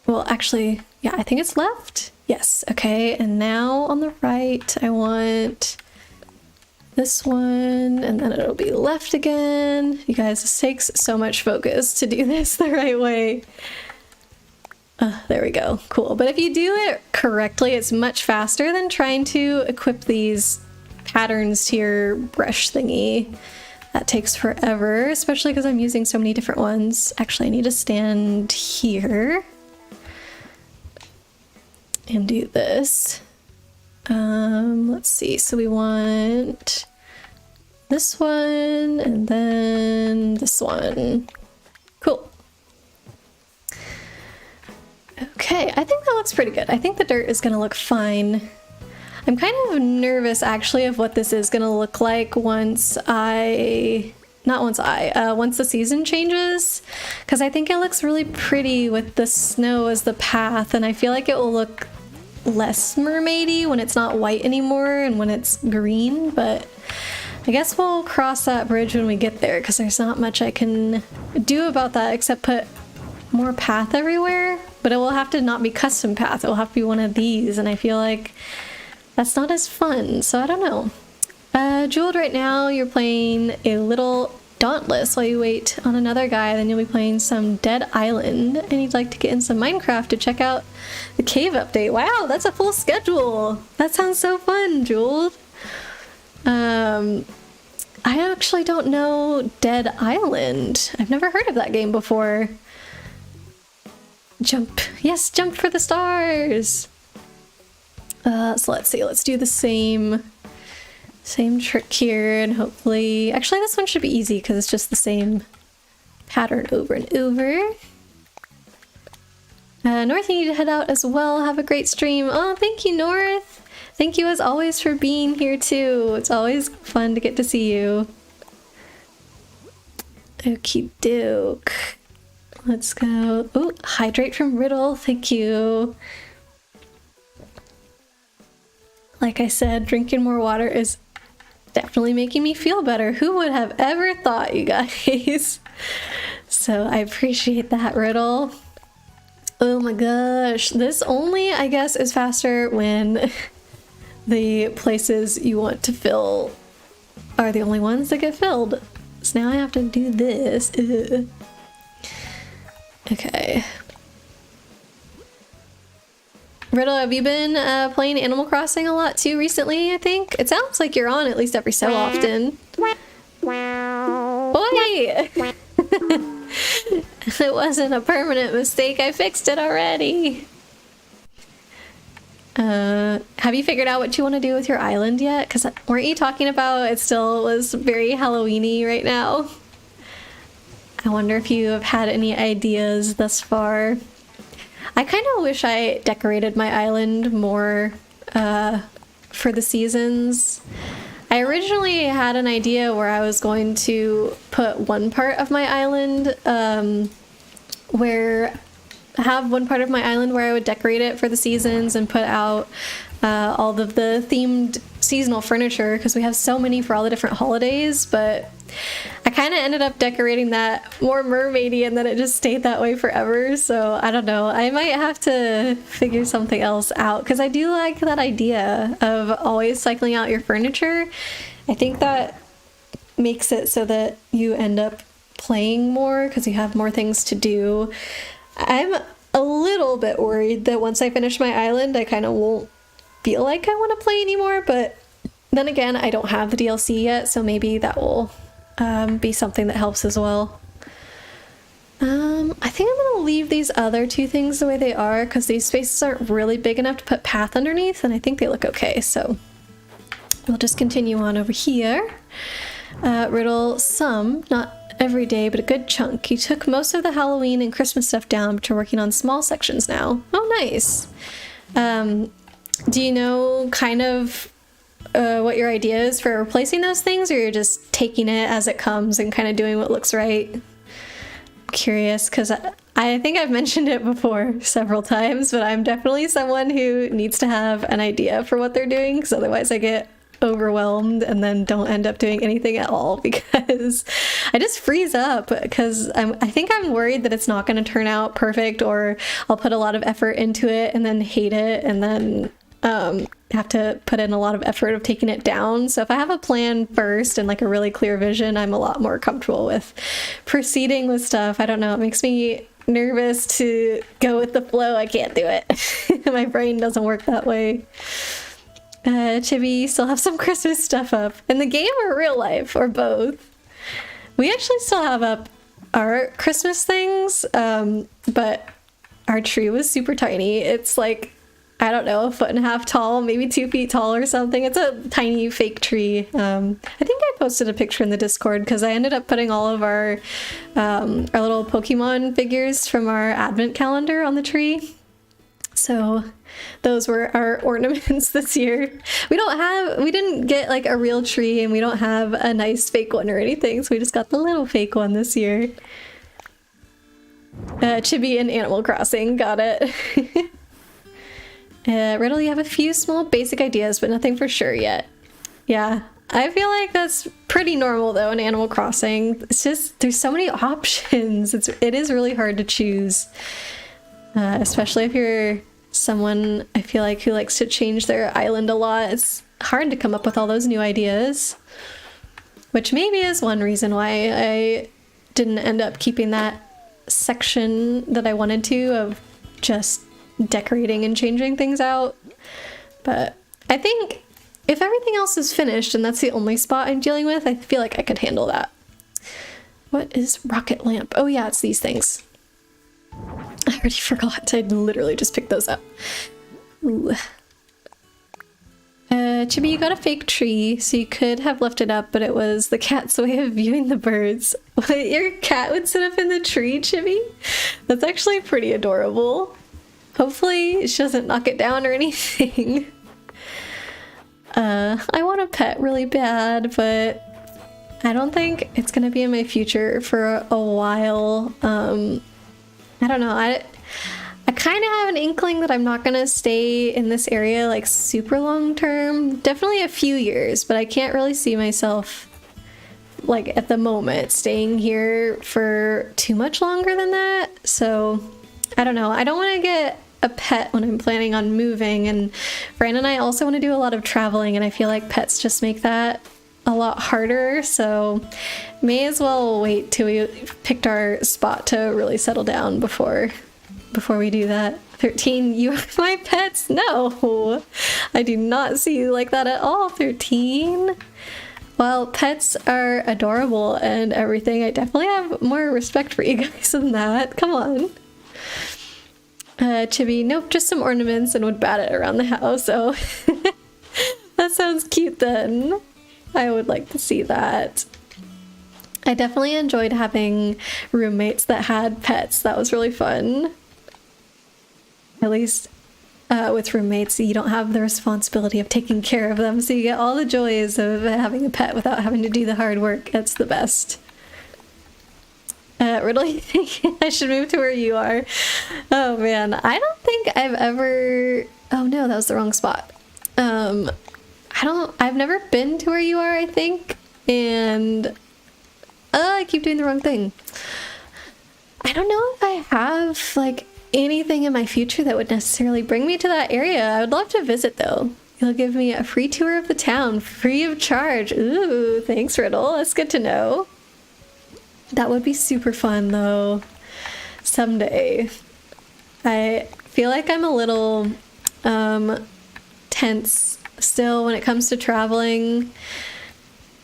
S1: Well, actually, yeah, I think it's left. Yes, okay, and now on the right, I want this one, and then it'll be left again. You guys, this takes so much focus to do this the right way. There we go, cool. But if you do it correctly, it's much faster than trying to equip these patterns to your brush thingy. That takes forever, especially because I'm using so many different ones. Actually, I need to stand here and do this. Let's see, so we want this one and then this one. Cool. Okay, I think that looks pretty good. I think the dirt is gonna look fine. I'm kind of nervous actually of what this is gonna look like once the season changes, because I think it looks really pretty with the snow as the path, and I feel like it will look less mermaidy when it's not white anymore and when it's green, but I guess we'll cross that bridge when we get there, because there's not much I can do about that except put more path everywhere, but it will have to not be custom path. It will have to be one of these, and I feel like that's not as fun, so I don't know. Jeweled, right now you're playing a little Dauntless while you wait on another guy, then you'll be playing some Dead Island, and you'd like to get in some Minecraft to check out the cave update. Wow, that's a full schedule! That sounds so fun, Jeweled. I actually don't know Dead Island. I've never heard of that game before. Jump. Yes, jump for the stars! So let's see, let's do the same trick here, and hopefully... Actually, this one should be easy because it's just the same pattern over and over. North, you need to head out as well. Have a great stream. Oh, thank you, North! Thank you as always for being here too. It's always fun to get to see you. Okie doke. Let's go. Oh, hydrate from Riddle. Thank you. Like I said, drinking more water is definitely making me feel better. Who would have ever thought, you guys? So I appreciate that, Riddle. Oh my gosh. This only, I guess, is faster when the places you want to fill are the only ones that get filled. So now I have to do this. Ugh. Okay. Riddle, have you been playing Animal Crossing a lot too recently, I think? It sounds like you're on at least every so often. Boy! It wasn't a permanent mistake. I fixed it already. Have you figured out what you want to do with your island yet? Because weren't you talking about it still was very Halloween-y right now? I wonder if you have had any ideas thus far. I kind of wish I decorated my island more for the seasons. I originally had an idea where I was going to put one part of my island where I would decorate it for the seasons and put out all of the themed seasonal furniture because we have so many for all the different holidays, but I kind of ended up decorating that more mermaidy and then it just stayed that way forever. So I don't know, I might have to figure something else out because I do like that idea of always cycling out your furniture. I think that makes it so that you end up playing more because you have more things to do. I'm a little bit worried that once I finish my island, I kind of won't feel like I want to play anymore, but then again, I don't have the DLC yet, so maybe that will be something that helps as well. I think I'm gonna leave these other two things the way they are because these spaces aren't really big enough to put path underneath, and I think they look okay, so we'll just continue on over here. Riddle, not every day, but a good chunk. You took most of the Halloween and Christmas stuff down, but you're working on small sections now. Oh, nice. Do you know kind of what your idea is for replacing those things, or you're just taking it as it comes and kind of doing what looks right? I'm curious, because I think I've mentioned it before several times, but I'm definitely someone who needs to have an idea for what they're doing, because otherwise I get overwhelmed and then don't end up doing anything at all because I just freeze up because I think I'm worried that it's not going to turn out perfect, or I'll put a lot of effort into it and then hate it and then have to put in a lot of effort of taking it down. So if I have a plan first and like a really clear vision, I'm a lot more comfortable with proceeding with stuff. I don't know, it makes me nervous to go with the flow. I can't do it. My brain doesn't work that way. Chibi, you still have some Christmas stuff up in the game or real life, or both? We actually still have up our Christmas things, but our tree was super tiny. It's like, I don't know, 1.5 feet tall, maybe 2 feet tall or something. It's a tiny fake tree. I think I posted a picture in the Discord because I ended up putting all of our little Pokemon figures from our advent calendar on the tree. So those were our ornaments this year. We didn't get like a real tree, and we don't have a nice fake one or anything, so we just got the little fake one this year. Chibi and Animal Crossing, got it. Riddle, you have a few small basic ideas, but nothing for sure yet. Yeah, I feel like that's pretty normal though in Animal Crossing. It's just, there's so many options. It is really hard to choose. Especially if you're someone, I feel like, who likes to change their island a lot. It's hard to come up with all those new ideas. Which maybe is one reason why I didn't end up keeping that section that I wanted to of just decorating and changing things out. But I think if everything else is finished and that's the only spot I'm dealing with, I feel like I could handle that. What is rocket lamp? Oh yeah, it's these things. I already forgot. I literally just picked those up. Ooh. Chibi, you got a fake tree, so you could have left it up, but it was the cat's way of viewing the birds. What, your cat would sit up in the tree, Chibi? That's actually pretty adorable. Hopefully she doesn't knock it down or anything. I want a pet really bad, but I don't think it's gonna be in my future for a while. I don't know, I kind kind of have an inkling that I'm not gonna stay in this area like super long term. Definitely a few years, but I can't really see myself like at the moment staying here for too much longer than that. So I don't know. I don't want to get a pet when I'm planning on moving, and Fran and I also want to do a lot of traveling, and I feel like pets just make that a lot harder, so may as well wait till we picked our spot to really settle down before we do that. 13, you are my pets? No, I do not see you like that at all, 13. Well, pets are adorable and everything. I definitely have more respect for you guys than that. Come on. Chibi, nope, just some ornaments and would bat it around the house. So that sounds cute then. I would like to see that. I definitely enjoyed having roommates that had pets. That was really fun. At least with roommates, you don't have the responsibility of taking care of them, so you get all the joys of having a pet without having to do the hard work. That's the best. Riddle, you think I should move to where you are? Oh man, I don't think I've ever... Oh no, that was the wrong spot. I've never been to where you are, I think, and I keep doing the wrong thing. I don't know if I have like anything in my future that would necessarily bring me to that area. I would love to visit though. You'll give me a free tour of the town, free of charge. Ooh, thanks, Riddle. That's good to know. That would be super fun though. Someday. I feel like I'm a little tense still when it comes to traveling.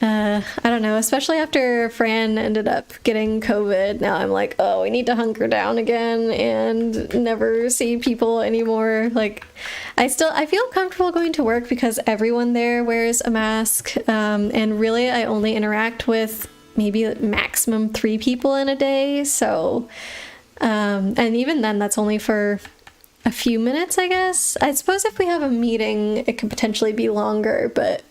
S1: I don't know, especially after Fran ended up getting COVID. Now I'm like, oh, we need to hunker down again and never see people anymore. Like, I feel comfortable going to work because everyone there wears a mask, and really I only interact with maybe maximum 3 people in a day. So, and even then that's only for a few minutes, I guess. I suppose if we have a meeting, it could potentially be longer, but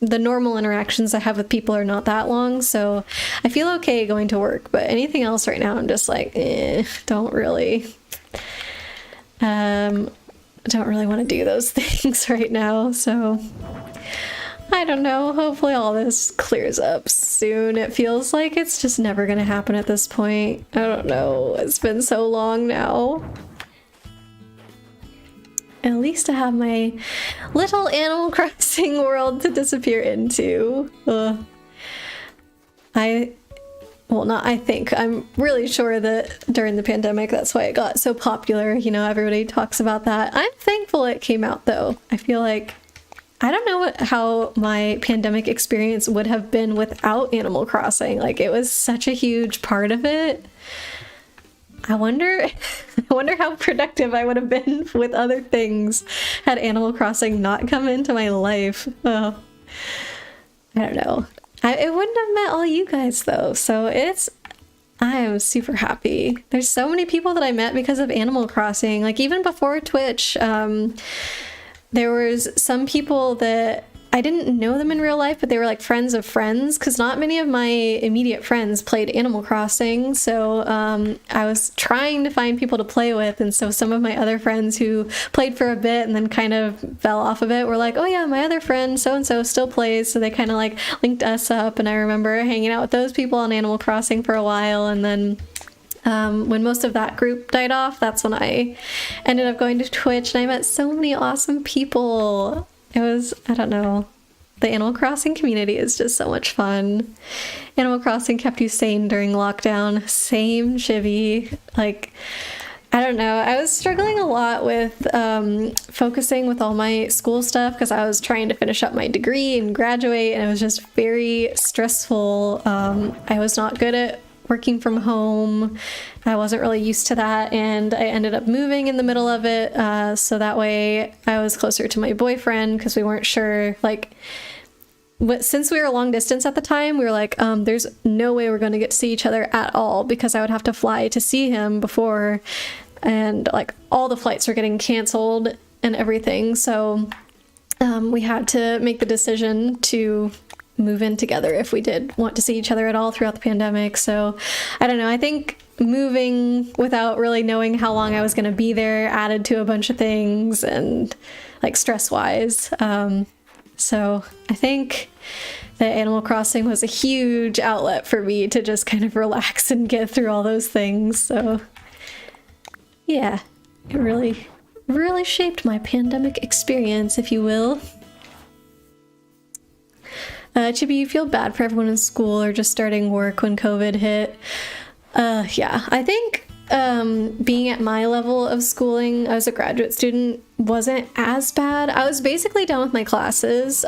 S1: the normal interactions I have with people are not that long, so I feel okay going to work. But anything else right now, I'm just like, don't really want to do those things right now. So I don't know. Hopefully all this clears up soon. It feels like it's just never going to happen at this point. I don't know. It's been so long now. At least I have my little Animal Crossing world to disappear into. I'm really sure that during the pandemic, that's why it got so popular. You know, everybody talks about that. I'm thankful it came out though. I feel like, I don't know how my pandemic experience would have been without Animal Crossing. Like, it was such a huge part of it. I wonder how productive I would have been with other things had Animal Crossing not come into my life. Oh, I don't know. It wouldn't have met all you guys though, so I am super happy. There's so many people that I met because of Animal Crossing. Like, even before Twitch, there was some people that I didn't know them in real life, but they were like friends of friends, because not many of my immediate friends played Animal Crossing. So I was trying to find people to play with, and so some of my other friends who played for a bit and then kind of fell off of it were like, oh yeah, my other friend so-and-so still plays, so they kind of like linked us up, and I remember hanging out with those people on Animal Crossing for a while, and then when most of that group died off, that's when I ended up going to Twitch, and I met so many awesome people. It was, I don't know, the Animal Crossing community is just so much fun. Animal Crossing kept you sane during lockdown. Same, Chibi. Like, I don't know. I was struggling a lot with focusing with all my school stuff because I was trying to finish up my degree and graduate, and it was just very stressful. I was not good at working from home. I wasn't really used to that, and I ended up moving in the middle of it, so that way I was closer to my boyfriend, because we weren't sure, like, since we were long distance at the time, we were like, there's no way we're going to get to see each other at all, because I would have to fly to see him before, and like all the flights were getting canceled and everything, so we had to make the decision to move in together if we did want to see each other at all throughout the pandemic. So I don't know, I think moving without really knowing how long I was going to be there added to a bunch of things, and like stress wise. So I think that Animal Crossing was a huge outlet for me to just kind of relax and get through all those things. So yeah, it really, really shaped my pandemic experience, if you will. Chibi, you feel bad for everyone in school or just starting work when COVID hit? Yeah, I think being at my level of schooling as a graduate student wasn't as bad. I was basically done with my classes.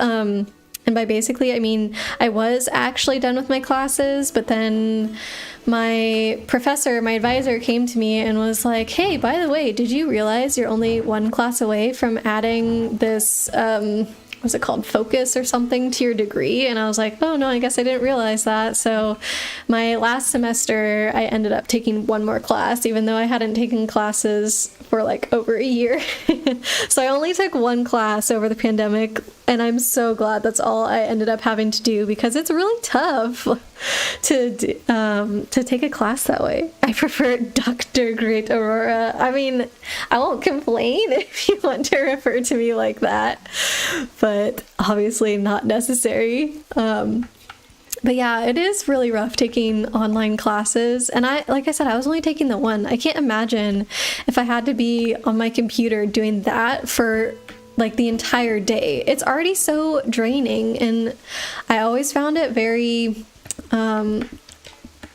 S1: And by basically, I mean I was actually done with my classes, but then my professor, my advisor, came to me and was like, hey, by the way, did you realize you're only one class away from adding this what's it called, focus or something to your degree? And I was like, oh no, I guess I didn't realize that. So my last semester I ended up taking one more class, even though I hadn't taken classes for like over a year. So I only took one class over the pandemic, and I'm so glad that's all I ended up having to do, because it's really tough to take a class that way. I prefer Dr. Great Aurora. I mean, I won't complain if you want to refer to me like that, but obviously not necessary. But yeah, it is really rough taking online classes. And like I said, I was only taking the one. I can't imagine if I had to be on my computer doing that for like the entire day. It's already so draining, and I always found it very, I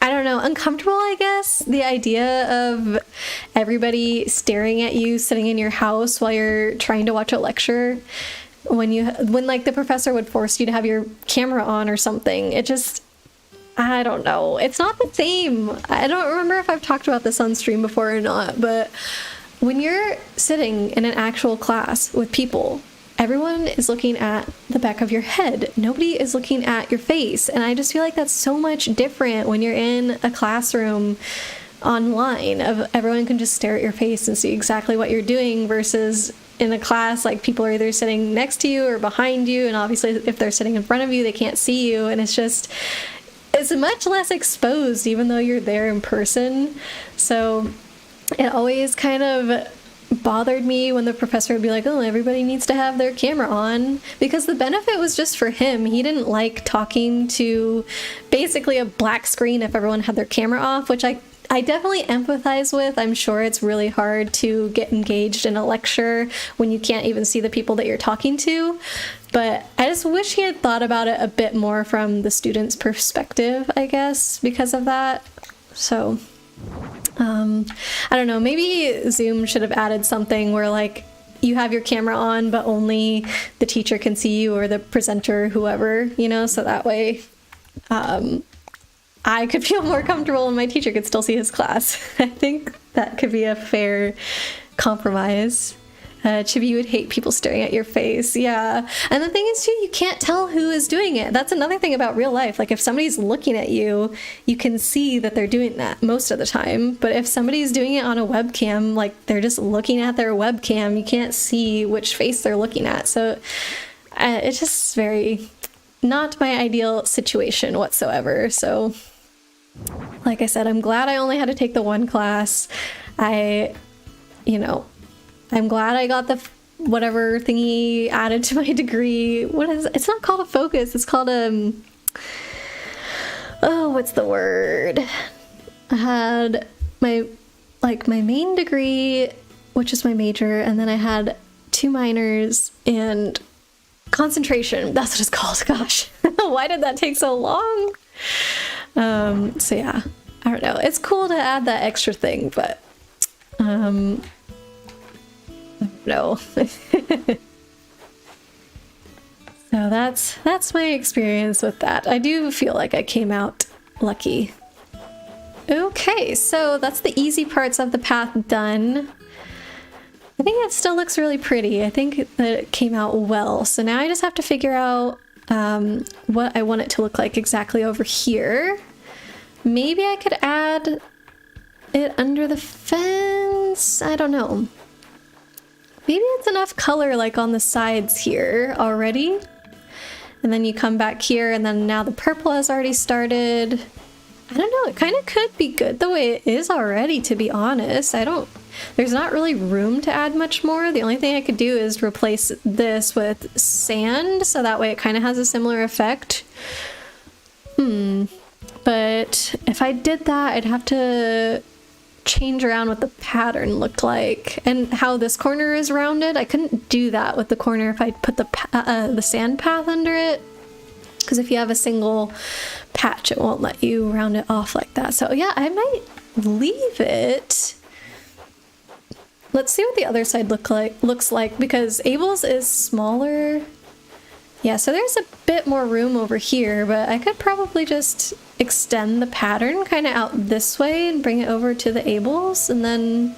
S1: don't know, uncomfortable, I guess. The idea of everybody staring at you sitting in your house while you're trying to watch a lecture. When like the professor would force you to have your camera on or something, it just, I don't know. It's not the same. I don't remember if I've talked about this on stream before or not, but when you're sitting in an actual class with people, everyone is looking at the back of your head. Nobody is looking at your face. And I just feel like that's so much different when you're in a classroom online, of everyone can just stare at your face and see exactly what you're doing, versus in a class, like people are either sitting next to you or behind you, and obviously if they're sitting in front of you, they can't see you, and it's much less exposed even though you're there in person. So it always kind of bothered me when the professor would be like, oh, everybody needs to have their camera on, because the benefit was just for him. He didn't like talking to basically a black screen if everyone had their camera off, which I definitely empathize with. I'm sure it's really hard to get engaged in a lecture when you can't even see the people that you're talking to. But I just wish he had thought about it a bit more from the student's perspective, I guess, because of that. So, I don't know, maybe Zoom should have added something where like you have your camera on, but only the teacher can see you, or the presenter, whoever, you know, so that way, I could feel more comfortable and my teacher could still see his class. I think that could be a fair compromise. Chibi, you would hate people staring at your face. Yeah. And the thing is, too, you can't tell who is doing it. That's another thing about real life. Like, if somebody's looking at you, you can see that they're doing that most of the time. But if somebody's doing it on a webcam, like, they're just looking at their webcam, you can't see which face they're looking at. So it's just very not my ideal situation whatsoever. So, like I said, I'm glad I only had to take the one class. I'm glad I got the whatever thingy added to my degree. It's not called a focus. It's called what's the word? I had my main degree, which is my major, and then I had 2 minors and concentration. That's what it's called. Gosh, why did that take so long? So yeah, I don't know. It's cool to add that extra thing, but no. So that's my experience with that. I do feel like I came out lucky. Okay, so that's the easy parts of the path done. I think it still looks really pretty. I think that it came out well. So now I just have to figure out what I want it to look like exactly over here. Maybe I could add it under the fence. I don't know. Maybe it's enough color like on the sides here already. And then you come back here, and then now the purple has already started. I don't know, it kind of could be good the way it is already, to be honest. There's not really room to add much more. The only thing I could do is replace this with sand, so that way it kind of has a similar effect. But if I did that, I'd have to change around what the pattern looked like and how this corner is rounded. I couldn't do that with the corner if I put the sand path under it, because if you have a single patch, it won't let you round it off like that. So yeah, I might leave it. Let's see what the other side looks like, because Abel's is smaller. Yeah, so there's a bit more room over here, but I could probably just extend the pattern kind of out this way and bring it over to the Abel's, and then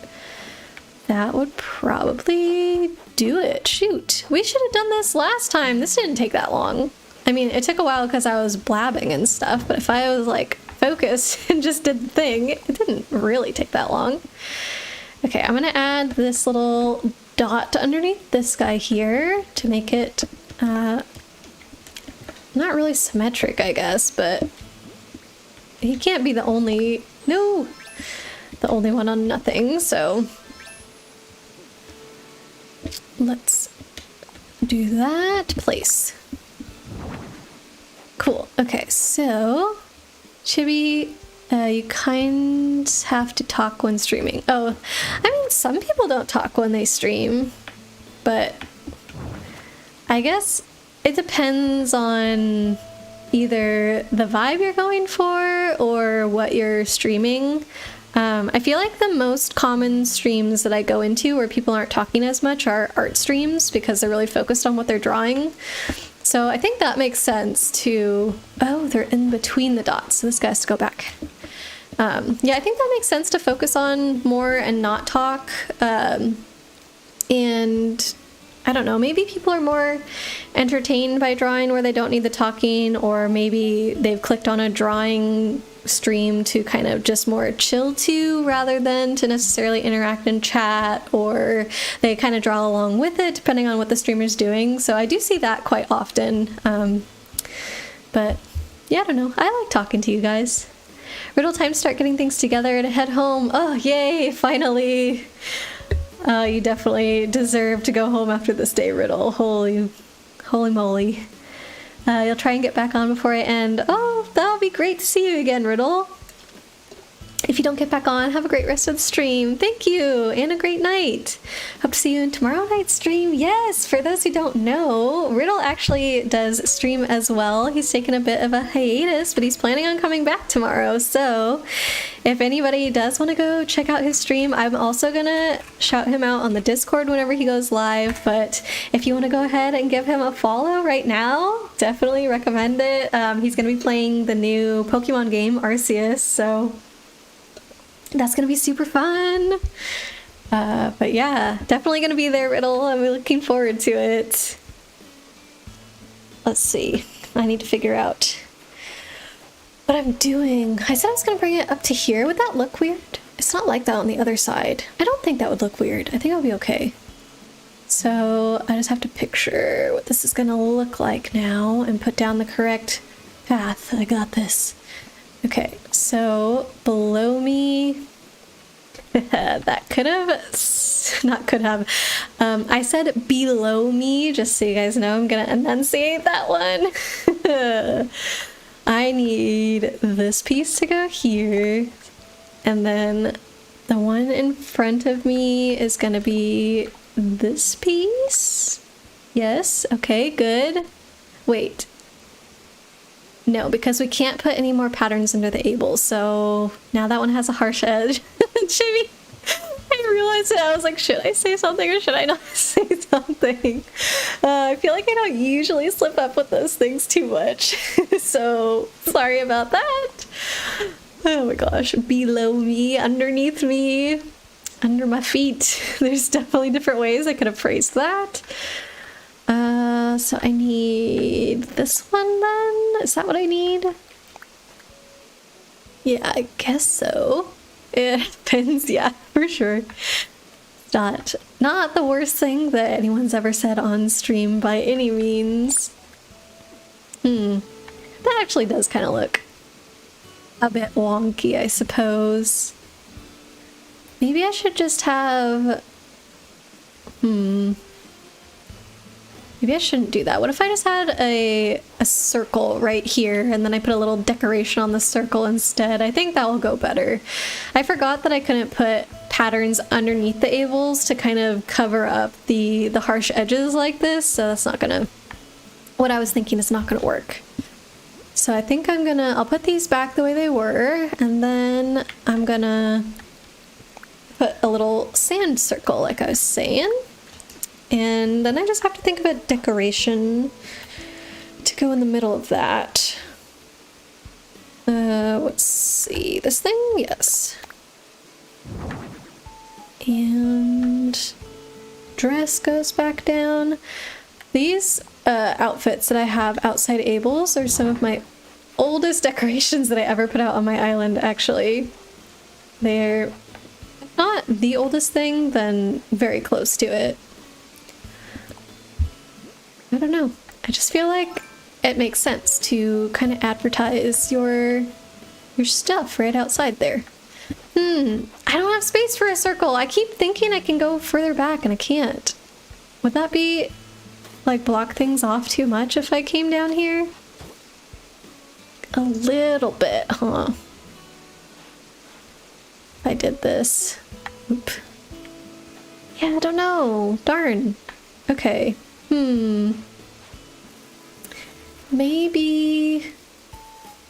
S1: that would probably do it. Shoot, we should have done this last time. This didn't take that long. I mean, it took a while because I was blabbing and stuff, but if I was like focused and just did the thing, it didn't really take that long. Okay, I'm gonna add this little dot underneath this guy here to make it not really symmetric, I guess, but he can't be the only one on nothing, so let's do that. Place. Cool. Okay, so Chibi, you kind have to talk when streaming. Oh, I mean, some people don't talk when they stream, but I guess it depends on either the vibe you're going for or what you're streaming. I feel like the most common streams that I go into where people aren't talking as much are art streams, because they're really focused on what they're drawing. So I think that makes sense to... Oh, they're in between the dots, so this guy has to go back. Yeah, I think that makes sense to focus on more and not talk. And I don't know, maybe people are more entertained by drawing where they don't need the talking, or maybe they've clicked on a drawing stream to kind of just more chill to rather than to necessarily interact in chat, or they kind of draw along with it depending on what the streamer's doing. So I do see that quite often. But yeah, I don't know. I like talking to you guys. Riddle time to start getting things together to head home. Oh, yay, finally. You definitely deserve to go home after this day, Riddle. Holy moly. You'll try and get back on before I end. Oh, that'll be great to see you again, Riddle. If you don't get back on, have a great rest of the stream. Thank you, and a great night. Hope to see you in tomorrow night's stream. Yes, for those who don't know, Riddle actually does stream as well. He's taken a bit of a hiatus, but he's planning on coming back tomorrow. So if anybody does want to go check out his stream, I'm also gonna shout him out on the Discord whenever he goes live. But if you want to go ahead and give him a follow right now, definitely recommend it. He's gonna be playing the new Pokemon game, Arceus, so that's gonna be super fun. But yeah, definitely gonna be there, Riddle. I'm looking forward to it. Let's see. I need to figure out what I'm doing. I said I was gonna bring it up to here. Would that look weird? It's not like that on the other side. I don't think that would look weird. I think it'll be okay. So I just have to picture what this is gonna look like now and put down the correct path. I got this. Okay, so below me, that could have, not could have, I said below me, just so you guys know, I'm gonna enunciate that one. I need this piece to go here, and then the one in front of me is gonna be this piece. Yes, okay, good. Wait. No, because we can't put any more patterns under the able, so now that one has a harsh edge. Jimmy, I realized it. I was like, should I say something or should I not say something? I feel like I don't usually slip up with those things too much, so sorry about that. Oh my gosh, below me, underneath me, under my feet. There's definitely different ways I could have phrased that. So I need this one then? Is that what I need? Yeah, I guess so. It happens, yeah, for sure. It's not the worst thing that anyone's ever said on stream by any means. That actually does kind of look a bit wonky, I suppose. Maybe I should just have... Maybe I shouldn't do that. What if I just had a circle right here and then I put a little decoration on the circle instead? I think that will go better. I forgot that I couldn't put patterns underneath the avels to kind of cover up the harsh edges like this, so that's not gonna... What I was thinking is not gonna work. So I think I'll put these back the way they were, and then I'm gonna put a little sand circle like I was saying. And then I just have to think of a decoration to go in the middle of that. Let's see, this thing? Yes. And dress goes back down. These outfits that I have outside Abel's are some of my oldest decorations that I ever put out on my island, actually. They're not the oldest thing, then very close to it. I don't know. I just feel like it makes sense to kind of advertise your stuff right outside there. I don't have space for a circle. I keep thinking I can go further back and I can't. Would that be like block things off too much if I came down here? A little bit, huh? If I did this. Oop. Yeah, I don't know. Darn. Okay. Maybe...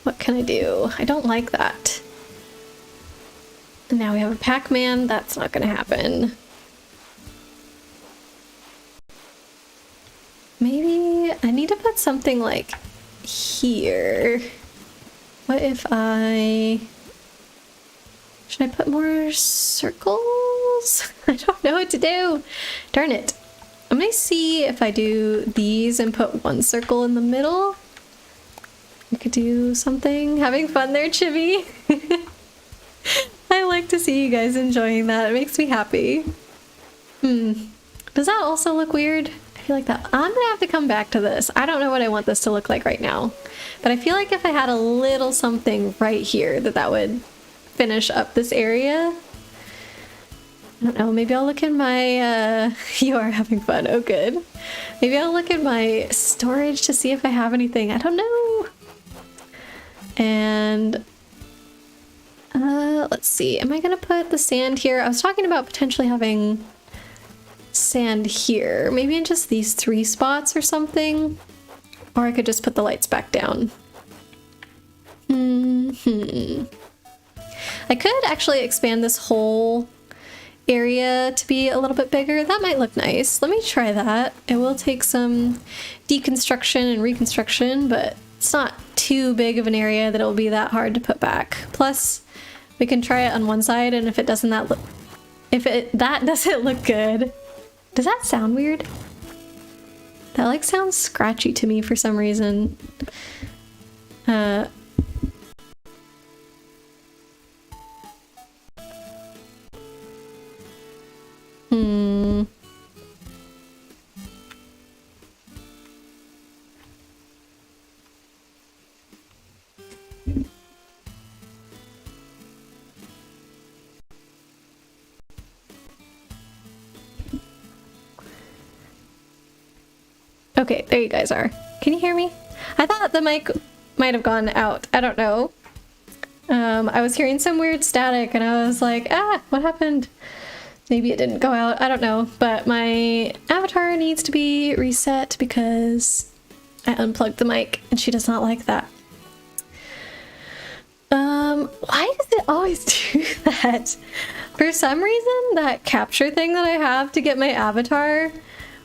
S1: What can I do? I don't like that. And now we have a Pac-Man. That's not gonna happen. Maybe I need to put something like here. What if should I put more circles? I don't know what to do. Darn it. I'm gonna see if I do these and put one circle in the middle. I could do something. Having fun there, Chibi. I like to see you guys enjoying that. It makes me happy. Does that also look weird? I feel like that. I'm gonna have to come back to this. I don't know what I want this to look like right now. But I feel like if I had a little something right here that would finish up this area. I don't know, maybe I'll look in my, you are having fun, oh good. Maybe I'll look in my storage to see if I have anything, I don't know. And, let's see, am I gonna put the sand here? I was talking about potentially having sand here, maybe in just these 3 spots or something. Or I could just put the lights back down. I could actually expand this whole area to be a little bit bigger. That might look nice. Let me try that. It will take some deconstruction and reconstruction, but it's not too big of an area that it will be that hard to put back. Plus, we can try it on one side, and if it doesn't that doesn't look good. Does that sound weird? That like sounds scratchy to me for some reason. Okay, there you guys are. Can you hear me? I thought the mic might have gone out. I don't know. I was hearing some weird static and I was like, what happened? Maybe it didn't go out. I don't know. But my avatar needs to be reset because I unplugged the mic and she does not like that. Why does it always do that? For some reason, that capture thing that I have to get my avatar,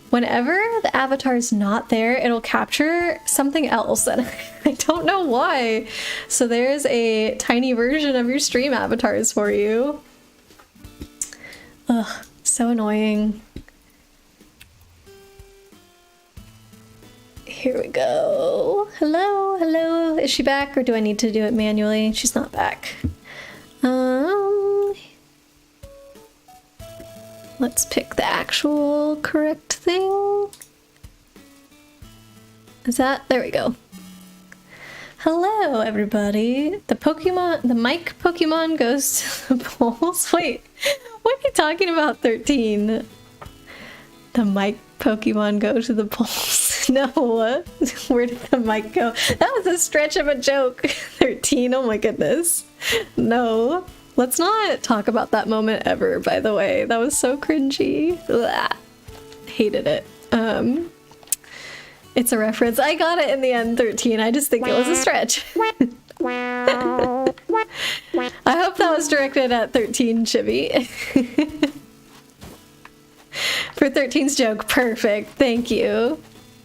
S1: whenever the avatar is not there, it'll capture something else, and I don't know why. So there's a tiny version of your stream avatars for you. Ugh, so annoying. Here we go. Hello, hello. Is she back, or do I need to do it manually? She's not back. Let's pick the actual correct thing. Is that? There we go. Hello, everybody. The mic Pokemon goes to the polls. Wait, what are you talking about, 13? The mic Pokemon go to the polls. No, where did the mic go? That was a stretch of a joke, 13. Oh my goodness. No, let's not talk about that moment ever, by the way. That was so cringy. Blah. Hated it. It's a reference. I got it in the end, 13. I just think it was a stretch. I hope that was directed at 13, Chibi. For 13's joke, perfect. Thank you.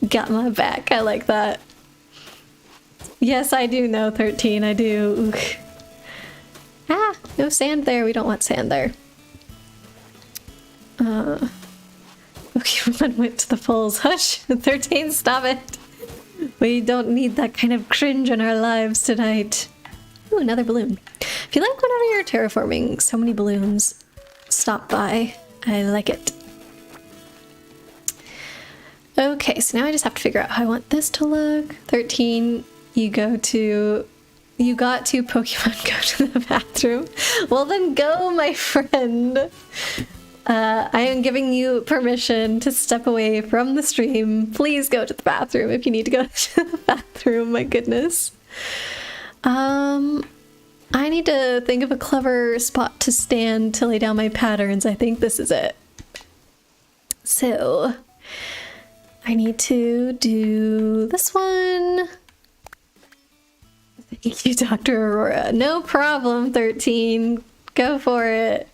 S1: Got my back. I like that. Yes, I do know 13. I do. Ah, no sand there. We don't want sand there. Pokemon went to the polls. Hush! 13, stop it! We don't need that kind of cringe in our lives tonight. Ooh, another balloon. If you like whenever you're terraforming, so many balloons stop by. I like it. Okay, so now I just have to figure out how I want this to look. 13, you got to Pokemon go to the bathroom. Well then go, my friend! I am giving you permission to step away from the stream. Please go to the bathroom if you need to go to the bathroom, my goodness. I need to think of a clever spot to stand to lay down my patterns. I think this is it. So, I need to do this one. Thank you, Dr. Aurora. No problem, 13. Go for it.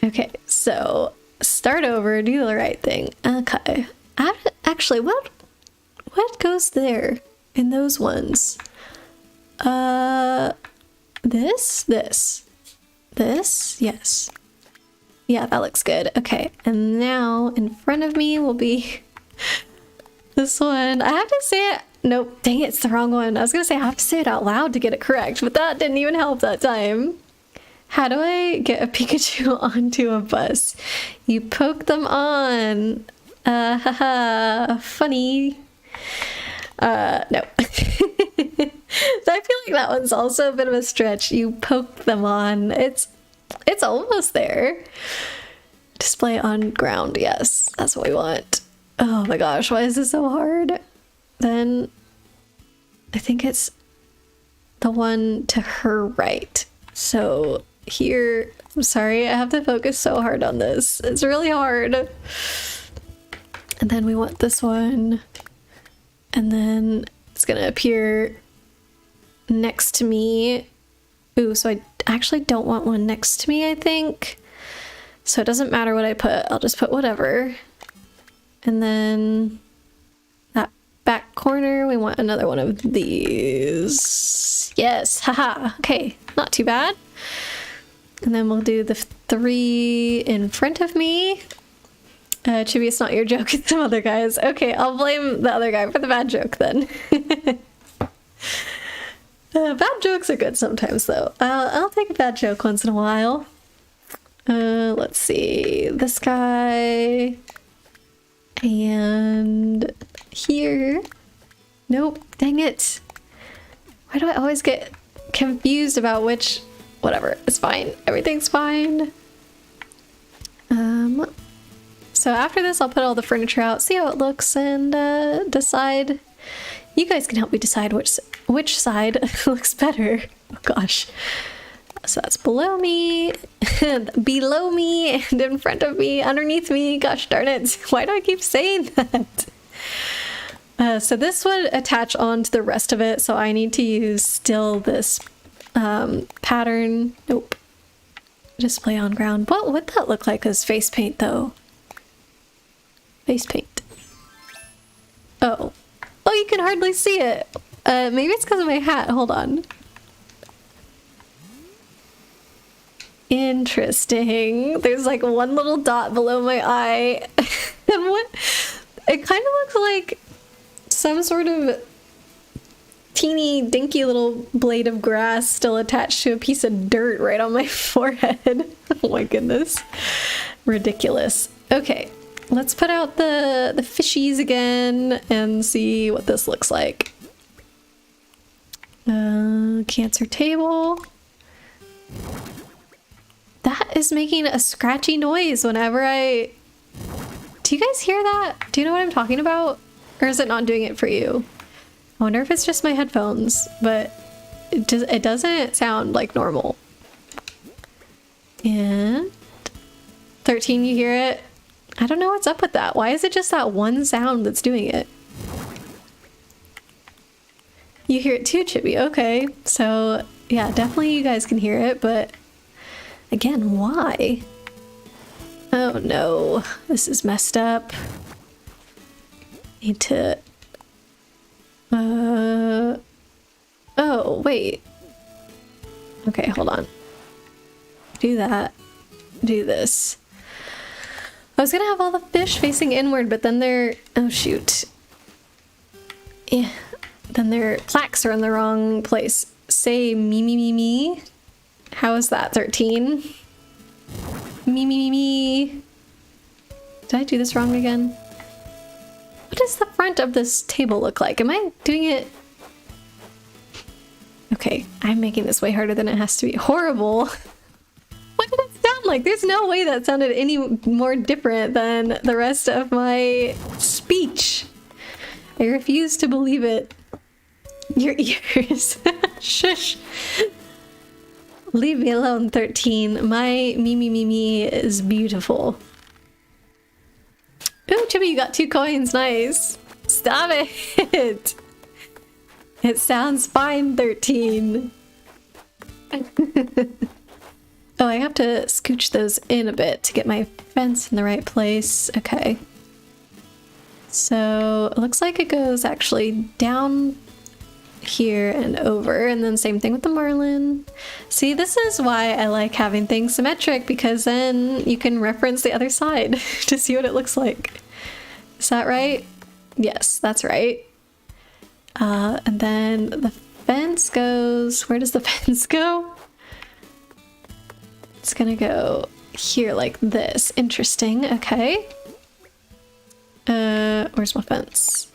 S1: Okay, so start over, do the right thing. Okay. Actually, what goes there in those ones? This? Yes. Yeah, that looks good. Okay, and now in front of me will be this one. I have to say it. Nope, dang it, it's the wrong one. I was gonna say I have to say it out loud to get it correct, but that didn't even help that time. How do I get a Pikachu onto a bus? You poke them on. Haha, funny. No. I feel like that one's also a bit of a stretch. You poke them on. It's almost there. Display on ground. Yes, that's what we want. Oh my gosh, why is this so hard? Then I think it's the one to her right. So here, I'm sorry, I have to focus so hard on this. It's really hard. And then we want this one. And then it's gonna appear next to me. Ooh, so I actually don't want one next to me, I think. So it doesn't matter what I put, I'll just put whatever. And then that back corner, we want another one of these. Yes, haha, okay, not too bad. And then we'll do the 3 in front of me. Chibi, it's not your joke, it's some other guys. Okay, I'll blame the other guy for the bad joke then. Bad jokes are good sometimes though. I'll take a bad joke once in a while. Let's see, this guy. And here. Nope, dang it. Why do I always get confused about which... Whatever, it's fine. Everything's fine. So after this, I'll put all the furniture out, see how it looks, and decide. You guys can help me decide which side looks better. Oh gosh. So that's below me, below me, and in front of me, underneath me. Gosh darn it! Why do I keep saying that? So this would attach on to the rest of it, so I need to use still this pattern. Nope. Display on ground. What would that look like as face paint though? Face paint. Oh. Oh, you can hardly see it. Maybe it's because of my hat. Hold on. Interesting. There's like one little dot below my eye. And what? It kind of looks like some sort of teeny dinky little blade of grass still attached to a piece of dirt right on my forehead. Oh my goodness. Ridiculous. Okay. let's put out the fishies again and see what this looks like. Cancer table. That is making a scratchy noise whenever I... Do you guys hear that? Do you know what I'm talking about? Or is it not doing it for you? I wonder if it's just my headphones, but it doesn't sound like normal. And 13, you hear it? I don't know what's up with that. Why is it just that one sound that's doing it? You hear it too, Chibi. Okay, so yeah, definitely you guys can hear it, but again, why? Oh no, this is messed up. Need to... Oh, wait. Okay, hold on. Do that. Do this. I was gonna have all the fish facing inward, but then they're... Oh, shoot. Yeah. Then their plaques are in the wrong place. Say me, me, me, me. How is that, 13? Me, me, me, me. Did I do this wrong again? What does the front of this table look like? Am I doing it? Okay, I'm making this way harder than it has to be. Horrible. What did it sound like? There's no way that sounded any more different than the rest of my speech. I refuse to believe it. Your ears. Shush. Leave me alone, 13. My me is beautiful. Ooh, Chibi, you got 2 coins. Nice. Stop it. It sounds fine, 13. Oh, I have to scooch those in a bit to get my fence in the right place. Okay. So it looks like it goes actually down here and over, and then same thing with the marlin. See, this is why I like having things symmetric, because then you can reference the other side to see what it looks like. Is that right? Yes, that's right. And then the fence goes... Where does the fence go? It's gonna go here like this. Interesting. Okay. Where's my fence?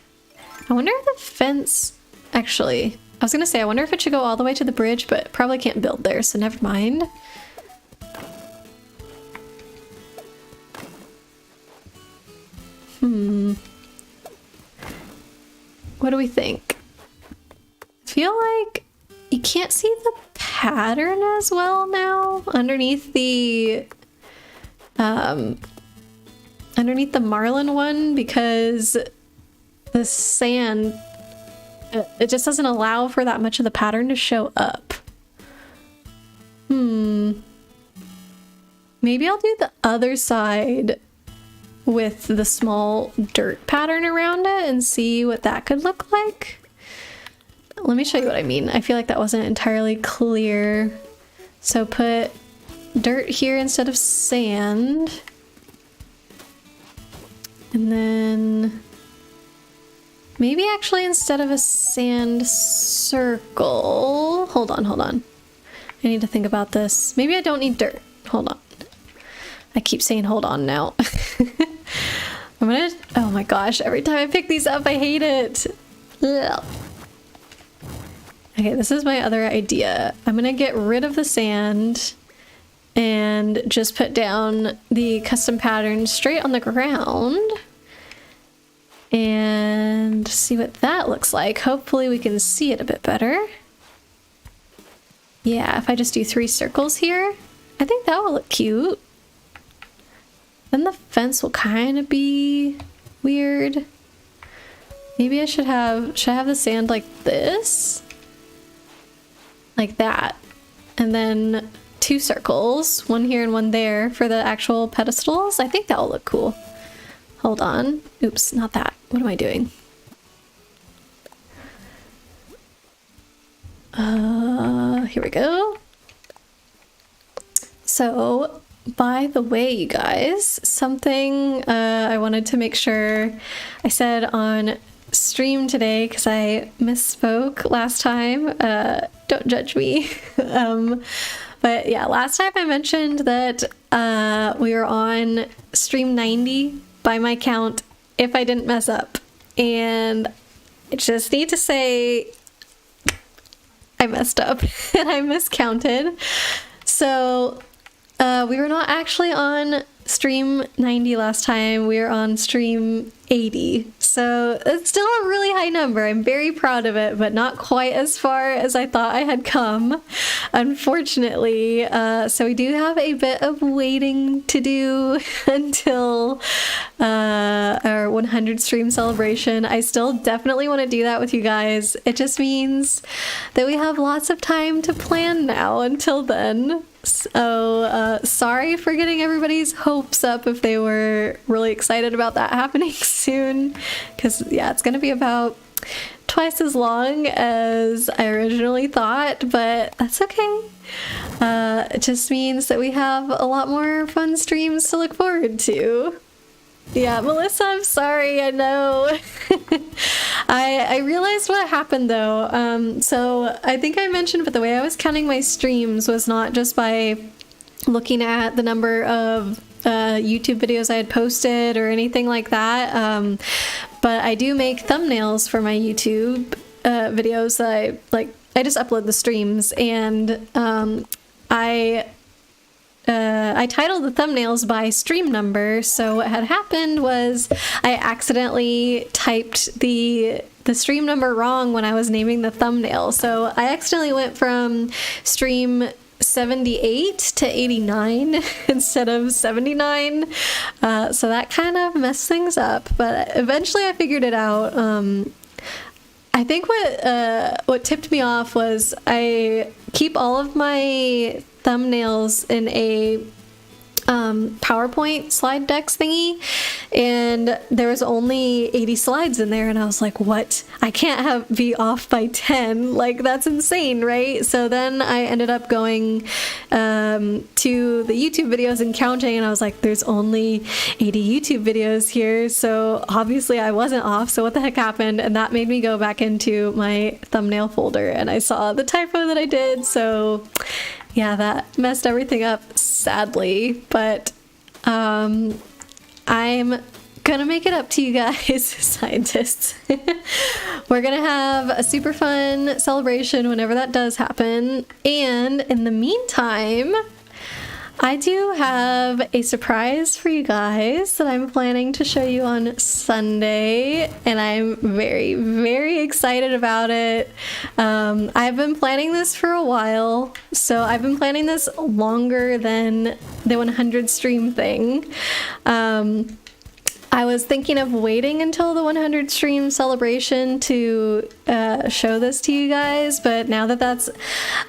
S1: I wonder if the fence... Actually, I was gonna say, I wonder if it should go all the way to the bridge, but probably can't build there, so never mind. What do we think? I feel like you can't see the pattern as well now underneath the marlin one, because the sand, it just doesn't allow for that much of the pattern to show up. Maybe I'll do the other side with the small dirt pattern around it and see what that could look like. Let me show you what I mean. I feel like that wasn't entirely clear. So put dirt here instead of sand. And then maybe actually instead of a sand circle. Hold on. I need to think about this. Maybe I don't need dirt. Hold on. I keep saying hold on now. Oh my gosh, every time I pick these up, I hate it. Ugh. Okay, this is my other idea. I'm gonna get rid of the sand and just put down the custom pattern straight on the ground and see what that looks like. Hopefully we can see it a bit better. Yeah, if I just do 3 circles here, I think that will look cute. Then the fence will kind of be weird. Maybe I should have the sand like this? Like that. And then 2 circles, one here and one there for the actual pedestals. I think that will look cool. Hold on. Oops, not that. What am I doing? Here we go. So, by the way, you guys, something I wanted to make sure I said on stream today, because I misspoke last time. Don't judge me. But yeah, last time I mentioned that we were on stream 90 by my count if I didn't mess up. And I just need to say I messed up and I miscounted. So we were not actually on stream 90 last time, we were on stream 80. So it's still a really high number. I'm very proud of it, but not quite as far as I thought I had come, unfortunately. So we do have a bit of waiting to do until our 100 stream celebration. I still definitely want to do that with you guys. It just means that we have lots of time to plan now until then. So sorry for getting everybody's hopes up if they were really excited about that happening soon, because yeah, it's gonna be about twice as long as I originally thought, but that's okay. It just means that we have a lot more fun streams to look forward to. Yeah, Melissa, I'm sorry, I know. I realized what happened though. So I think I mentioned, but the way I was counting my streams was not just by looking at the number of YouTube videos I had posted or anything like that. But I do make thumbnails for my YouTube videos that I just upload the streams, and I titled the thumbnails by stream number. So what had happened was I accidentally typed the stream number wrong when I was naming the thumbnail. So I accidentally went from stream 78 to 89 instead of 79. So that kind of messed things up, but eventually I figured it out. I think what tipped me off was I keep all of my thumbnails in a PowerPoint slide decks thingy, and there was only 80 slides in there, and I was like, what? I can't be off by 10, like that's insane, right? So then I ended up going to the YouTube videos and counting, and I was like, there's only 80 YouTube videos here, so obviously I wasn't off, so what the heck happened? And that made me go back into my thumbnail folder, and I saw the typo that I did. So yeah, that messed everything up, sadly, but I'm gonna make it up to you guys, scientists. We're gonna have a super fun celebration whenever that does happen, and in the meantime, I do have a surprise for you guys that I'm planning to show you on Sunday, and I'm very, very excited about it. I've been planning this for a while, so I've been planning this longer than the 100 stream thing. I was thinking of waiting until the 100 stream celebration to show this to you guys, but now that that's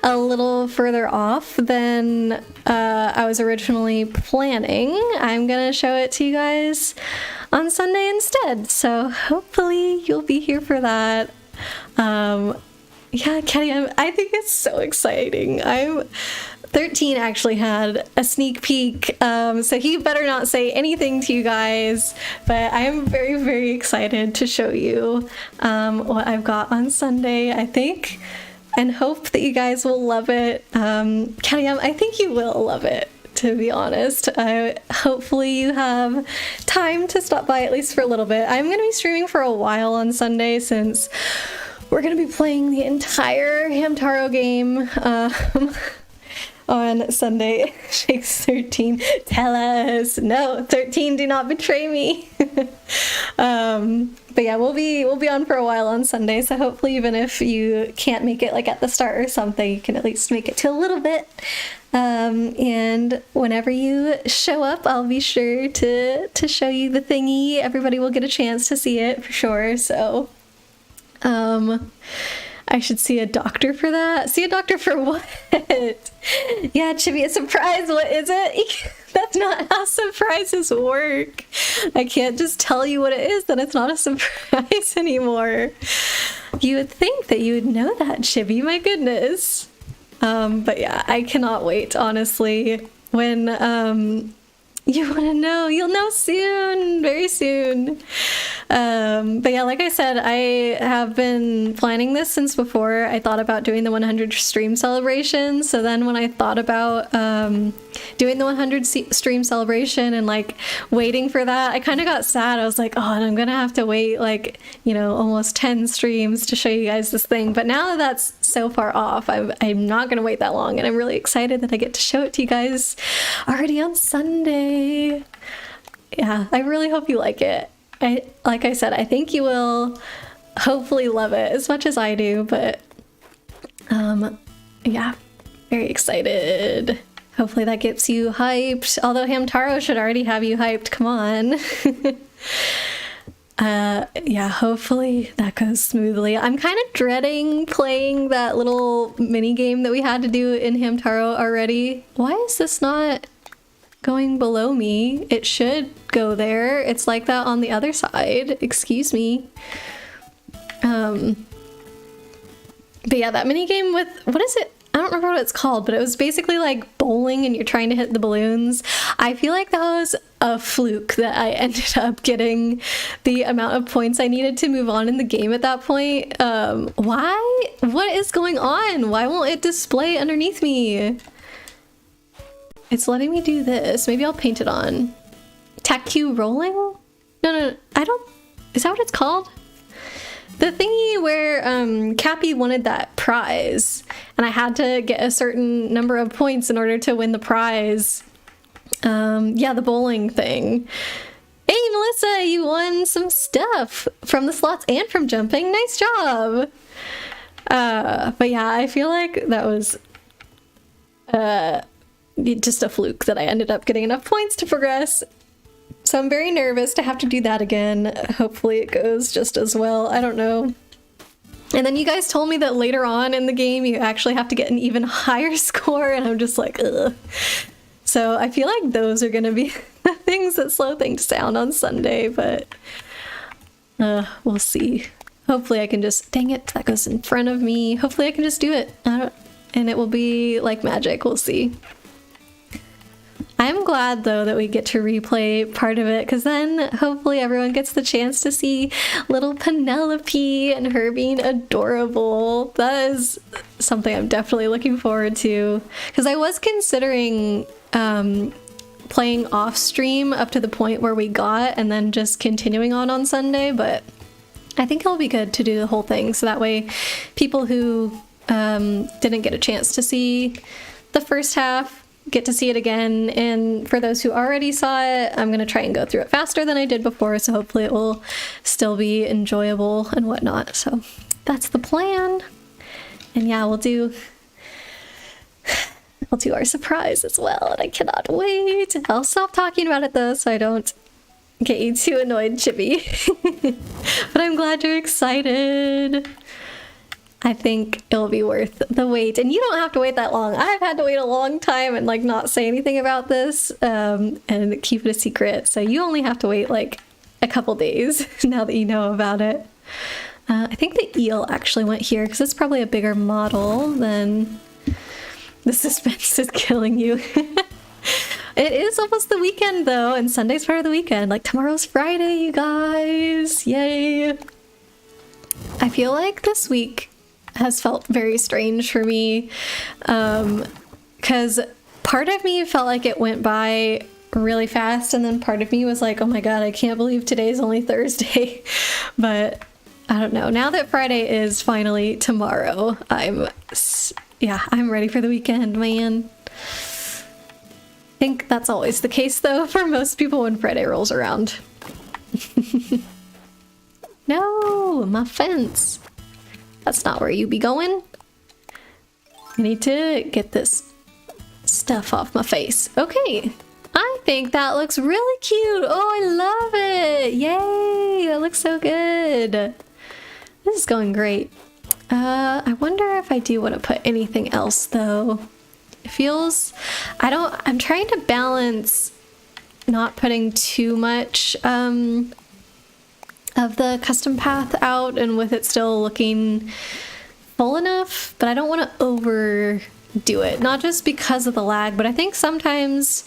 S1: a little further off than I was originally planning, I'm gonna show it to you guys on Sunday instead. So hopefully you'll be here for that. Yeah, Kenny, I think it's so exciting. 13 actually had a sneak peek, so he better not say anything to you guys, but I am very, very excited to show you what I've got on Sunday, I think, and hope that you guys will love it. Kenny, I think you will love it, to be honest. Hopefully you have time to stop by at least for a little bit. I'm going to be streaming for a while on Sunday since we're going to be playing the entire Hamtaro game on Sunday. Shakes 13, tell us. No, 13, do not betray me. But yeah, we'll be on for a while on Sunday, so hopefully even if you can't make it like at the start or something, you can at least make it to a little bit. And whenever you show up, I'll be sure to show you the thingy. Everybody will get a chance to see it for sure. So I should see a doctor for that. See a doctor for what? Yeah, it should be a surprise. What is it? That's not how surprises work. I can't just tell you what it is, then it's not a surprise anymore. You would think that you would know that, Chibi. My goodness. But yeah, I cannot wait, honestly. When you want to know, you'll know soon, very soon. But yeah, like I said, I have been planning this since before I thought about doing the 100 stream celebration. So then when I thought about doing the 100 stream celebration and like waiting for that, I kind of got sad. I was like, oh, and I'm gonna have to wait like, you know, almost 10 streams to show you guys this thing. But now that that's so far off, I'm not gonna wait that long, and I'm really excited that I get to show it to you guys already on Sunday. Yeah, I really hope you like it. Like I said, I think you will hopefully love it as much as I do, but yeah, very excited. Hopefully that gets you hyped, although Hamtaro should already have you hyped, come on. Yeah, hopefully that goes smoothly. I'm kind of dreading playing that little mini game that we had to do in Hamtaro already. Why is this not going below me? It should go there. It's like that on the other side. Excuse me. But yeah, that mini game with, what is it? I don't remember what it's called, but it was basically like bowling and you're trying to hit the balloons. I feel like that was a fluke that I ended up getting the amount of points I needed to move on in the game at that point. Why? What is going on? Why won't it display underneath me? It's letting me do this. Maybe I'll paint it on. Taku rolling? No, I don't... Is that what it's called? The thingy where Cappy wanted that prize, and I had to get a certain number of points in order to win the prize. Yeah, the bowling thing. Hey, Melissa, you won some stuff from the slots and from jumping. Nice job! But yeah, I feel like that was just a fluke that I ended up getting enough points to progress. So I'm very nervous to have to do that again. Hopefully it goes just as well. I don't know. And then you guys told me that later on in the game you actually have to get an even higher score, and I'm just like, ugh. So I feel like those are gonna be the things that slow things down on Sunday, but we'll see. Hopefully I can just, dang it, that goes in front of me. Hopefully I can just do it. And it will be like magic, we'll see. I'm glad though that we get to replay part of it, because then hopefully everyone gets the chance to see little Penelope and her being adorable. That is something I'm definitely looking forward to, because I was considering playing off stream up to the point where we got and then just continuing on Sunday, but I think it'll be good to do the whole thing, so that way people who didn't get a chance to see the first half get to see it again, and for those who already saw it, I'm gonna try and go through it faster than I did before, so hopefully it will still be enjoyable and whatnot. So that's the plan. And yeah, we'll do our surprise as well, and I cannot wait. I'll stop talking about it though so I don't get you too annoyed, Chippy. But I'm glad you're excited. I think it'll be worth the wait, and you don't have to wait that long. I've had to wait a long time and like not say anything about this and keep it a secret, so you only have to wait like a couple days now that you know about it. I think the eel actually went here because it's probably a bigger model than... The suspense is killing you. It is almost the weekend though, and Sunday's part of the weekend. Like tomorrow's Friday, you guys. Yay! I feel like this week has felt very strange for me, because part of me felt like it went by really fast, and then part of me was like, oh my god, I can't believe today's only Thursday. But I don't know, now that Friday is finally tomorrow, I'm ready for the weekend, man. I think that's always the case though for most people when Friday rolls around. No, my fence. That's not where you be going. I need to get this stuff off my face. Okay, I think that looks really cute. Oh, I love it. Yay, that looks so good. This is going great. I wonder if I do want to put anything else though. It feels, I'm trying to balance not putting too much of the custom path out and with it still looking full enough, but I don't want to overdo it. Not just because of the lag, but I think sometimes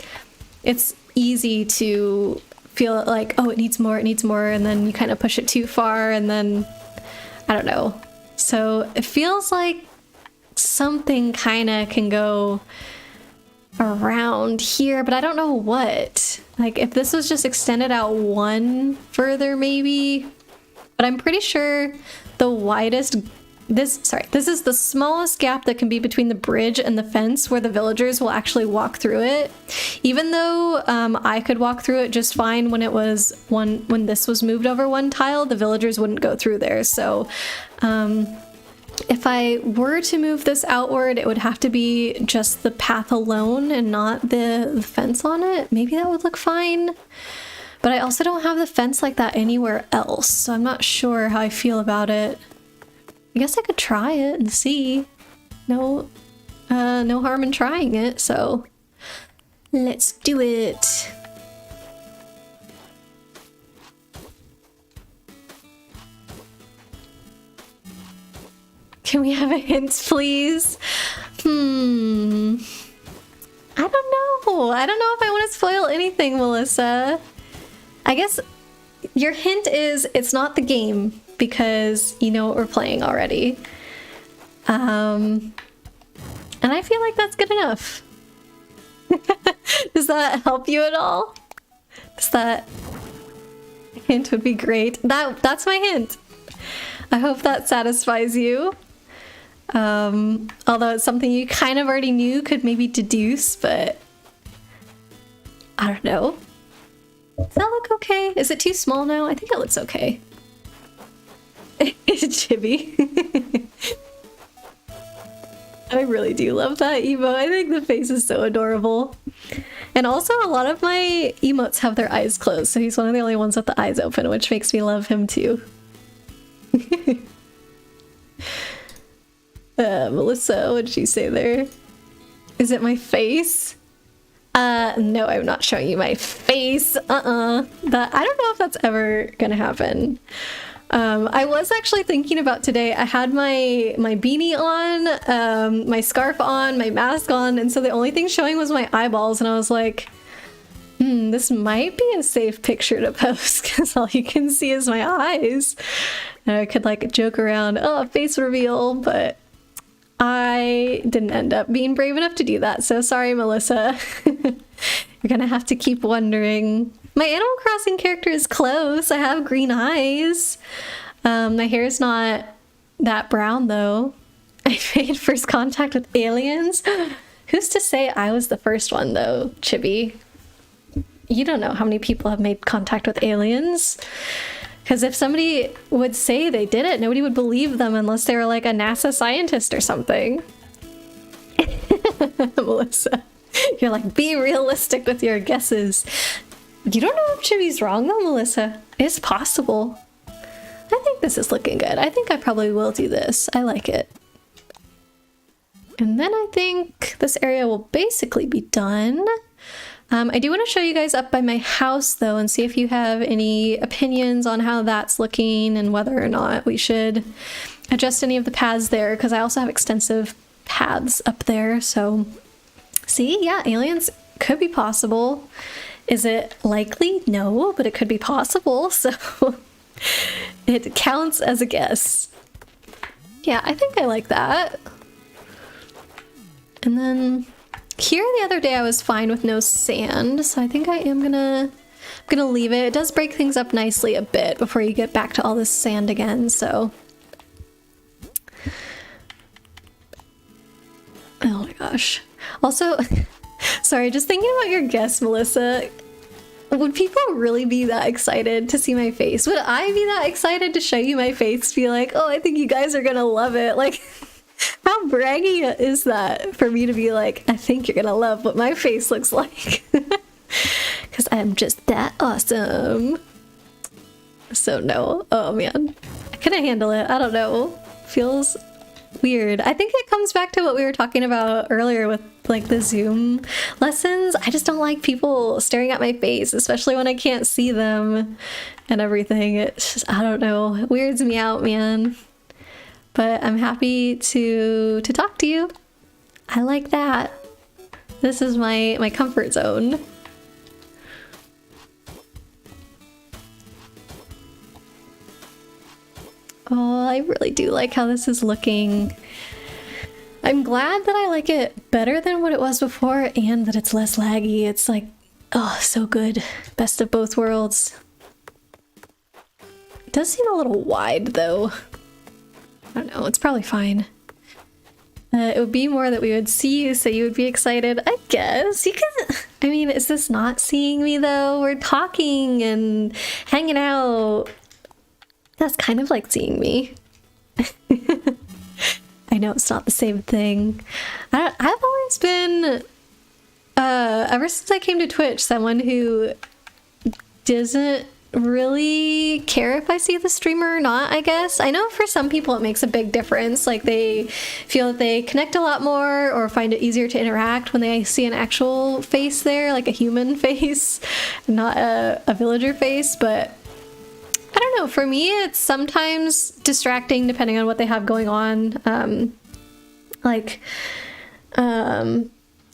S1: it's easy to feel like, oh, it needs more, and then you kind of push it too far, and then I don't know. So it feels like something kind of can go around here, but I don't know what. Like if this was just extended out one further maybe, but I'm pretty sure the widest, this is the smallest gap that can be between the bridge and the fence where the villagers will actually walk through it. Even though I could walk through it just fine when when this was moved over one tile, the villagers wouldn't go through there. So if I were to move this outward, it would have to be just the path alone and not the fence on it. Maybe that would look fine. But I also don't have the fence like that anywhere else, so I'm not sure how I feel about it. I guess I could try it and see. No harm in trying it, so let's do it. Can we have a hint, please? I don't know. I don't know if I want to spoil anything, Melissa. I guess your hint is it's not the game because you know what we're playing already. And I feel like that's good enough. Does that help you at all? Does that hint would be great. That's my hint. I hope that satisfies you. Although it's something you kind of already knew, could maybe deduce, but I don't know. Does that look okay? Is it too small now? I think it looks okay. Chibi. I really do love that emote. I think the face is so adorable. And also a lot of my emotes have their eyes closed, so he's one of the only ones with the eyes open, which makes me love him too. Melissa, what did you say there? Is it my face? No, I'm not showing you my face. That I don't know if that's ever gonna happen. I was actually thinking about today. I had my beanie on, my scarf on, my mask on, and so the only thing showing was my eyeballs, and I was like, this might be a safe picture to post because all you can see is my eyes. And I could like joke around, oh, face reveal, but I didn't end up being brave enough to do that, so sorry, Melissa. You're gonna have to keep wondering. My Animal Crossing character is close. I have green eyes. My hair is not that brown, though. I made first contact with aliens. Who's to say I was the first one, though, Chibi? You don't know how many people have made contact with aliens. Because if somebody would say they did it, nobody would believe them unless they were like a NASA scientist or something. Melissa, you're like, be realistic with your guesses. You don't know if Chibi's wrong though, Melissa. It's possible. I think this is looking good. I think I probably will do this. I like it. And then I think this area will basically be done. I do want to show you guys up by my house though and see if you have any opinions on how that's looking and whether or not we should adjust any of the paths there, because I also have extensive paths up there. So see, yeah, aliens could be possible. Is it likely? No, but it could be possible, so it counts as a guess. Yeah, I think I like that. And then here the other day I was fine with no sand, so I think I am gonna leave it. It does break things up nicely a bit before you get back to all this sand again, so. Oh my gosh. Also, sorry, just thinking about your guess, Melissa. Would people really be that excited to see my face? Would I be that excited to show you my face? Be like, oh, I think you guys are gonna love it. Like, how braggy is that for me to be like, I think you're gonna love what my face looks like? Because I'm just that awesome. So no. Oh man. I couldn't handle it. I don't know. Feels weird. I think it comes back to what we were talking about earlier with like the Zoom lessons. I just don't like people staring at my face, especially when I can't see them and everything. It's just, I don't know, it weirds me out, man. But I'm happy to talk to you. I like that. This is my comfort zone. Oh, I really do like how this is looking. I'm glad that I like it better than what it was before and that it's less laggy. It's like, oh, so good. Best of both worlds. It does seem a little wide though. I don't know, it's probably fine. It would be more that we would see you so you would be excited. I guess you can. I mean, is this not seeing me though? We're talking and hanging out. That's kind of like seeing me. I know it's not the same thing. I've always been, ever since I came to Twitch, someone who doesn't really care if I see the streamer or not, I guess. I know for some people it makes a big difference. Like they feel that they connect a lot more or find it easier to interact when they see an actual face there, like a human face, not a villager face. But I don't know, for me it's sometimes distracting depending on what they have going on.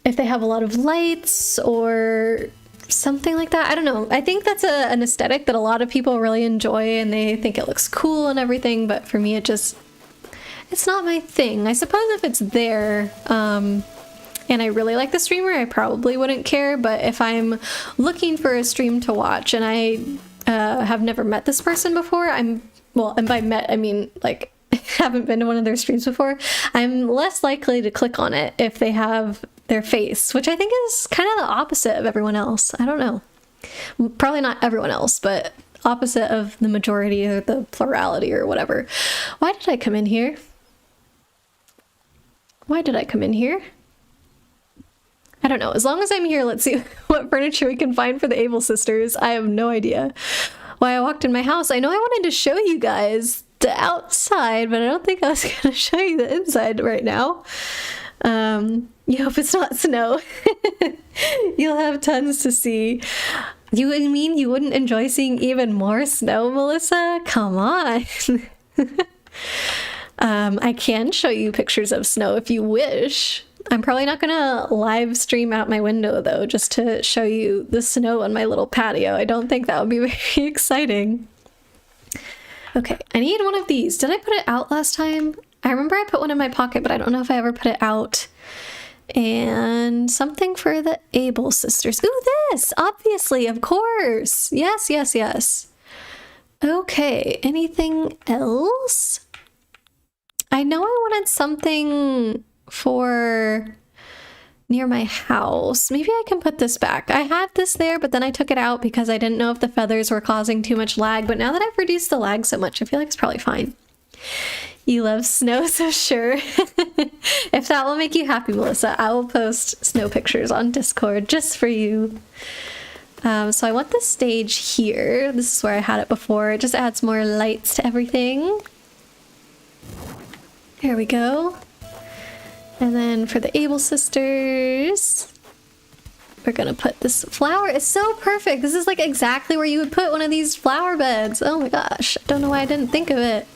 S1: If they have a lot of lights or something like that. I don't know. I think that's an aesthetic that a lot of people really enjoy and they think it looks cool and everything, but for me it's not my thing. I suppose if it's there and I really like the streamer, I probably wouldn't care, but if I'm looking for a stream to watch and I have never met this person before, and by met I mean like haven't been to one of their streams before, I'm less likely to click on it if they have their face, which I think is kind of the opposite of everyone else. I don't know. Probably not everyone else, but opposite of the majority or the plurality or whatever. Why did I come in here? Why did I come in here? I don't know. As long as I'm here, let's see what furniture we can find for the Able sisters. I have no idea why I walked in my house. I know I wanted to show you guys the outside, but I don't think I was going to show you the inside right now. You hope it's not snow. You'll have tons to see. You mean you wouldn't enjoy seeing even more snow, Melissa? Come on. I can show you pictures of snow if you wish. I'm probably not gonna live stream out my window though, just to show you the snow on my little patio. I don't think that would be very exciting. Okay, I need one of these. Did I put it out last time? I remember I put one in my pocket, but I don't know if I ever put it out. And something for the Able sisters. Ooh, this! Obviously, of course! Yes, yes, yes. Okay, anything else? I know I wanted something for near my house. Maybe I can put this back. I had this there, but then I took it out because I didn't know if the feathers were causing too much lag. But now that I've reduced the lag so much, I feel like it's probably fine. You love snow, so sure. If that will make you happy, Melissa, I will post snow pictures on Discord just for you. So I want this stage here. This is where I had it before. It just adds more lights to everything. There we go. And then for the Able sisters, we're gonna put this flower. It's so perfect. This is like exactly where you would put one of these flower beds. Oh my gosh. I don't know why I didn't think of it.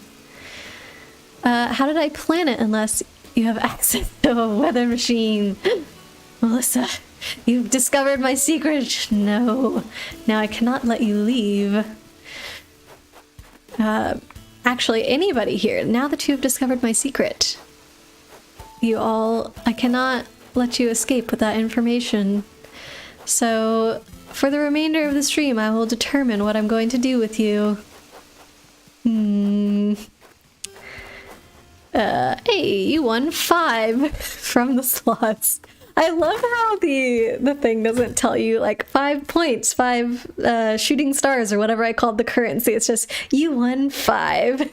S1: How did I plan it unless you have access to a weather machine? Melissa, you've discovered my secret. No. Now I cannot let you leave. Actually, anybody here, now that you've discovered my secret, I cannot let you escape with that information. So, for the remainder of the stream, I will determine what I'm going to do with you. Hey, you won 5 from the slots. I love how the thing doesn't tell you like 5 points, 5 shooting stars or whatever I called the currency. It's just, you won 5.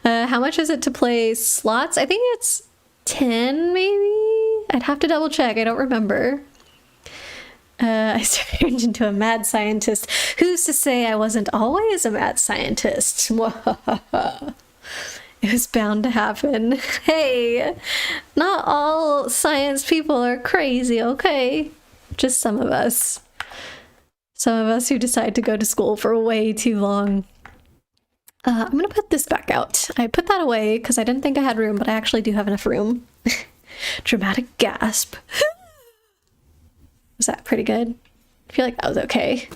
S1: How much is it to play slots? I think it's 10 maybe? I'd have to double check, I don't remember. I turned into a mad scientist. Who's to say I wasn't always a mad scientist? It was bound to happen. Hey, not all science people are crazy, okay? Just some of us. Some of us who decide to go to school for way too long. I'm gonna put this back out. I put that away because I didn't think I had room, but I actually do have enough room. Dramatic gasp. Was that pretty good? I feel like that was okay.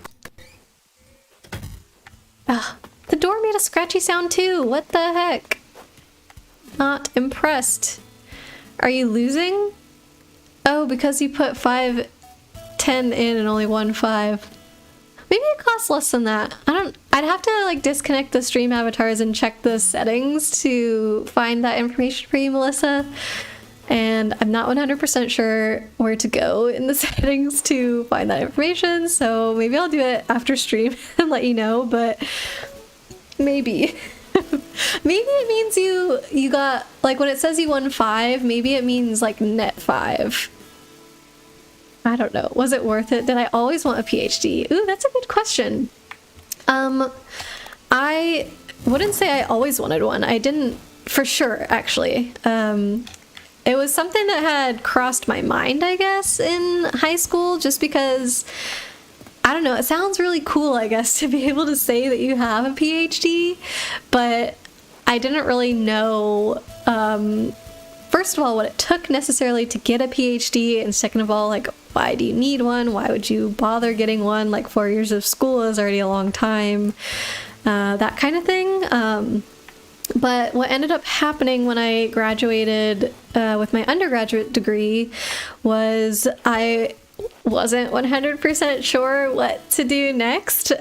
S1: Ah, the door door made a scratchy sound too. What the heck? Not impressed. Are you losing? Oh, because you put 5, 10 in and only 1, 5. Maybe it costs less than that. I'd have to like disconnect the stream avatars and check the settings to find that information for you, Melissa. And I'm not 100% sure where to go in the settings to find that information. So maybe I'll do it after stream and let you know, but maybe. Maybe it means you got, like when it says you won 5, maybe it means like net 5. I don't know. Was it worth it? Did I always want a PhD? Ooh, that's a good question. I wouldn't say I always wanted one. I didn't, for sure, actually. It was something that had crossed my mind, I guess, in high school, just because, I don't know, it sounds really cool, I guess, to be able to say that you have a PhD, but I didn't really know, first of all, what it took necessarily to get a PhD, and second of all, like, why do you need one? Why would you bother getting one? Like, 4 years of school is already a long time, that kind of thing. But what ended up happening when I graduated with my undergraduate degree was I wasn't 100% sure what to do next.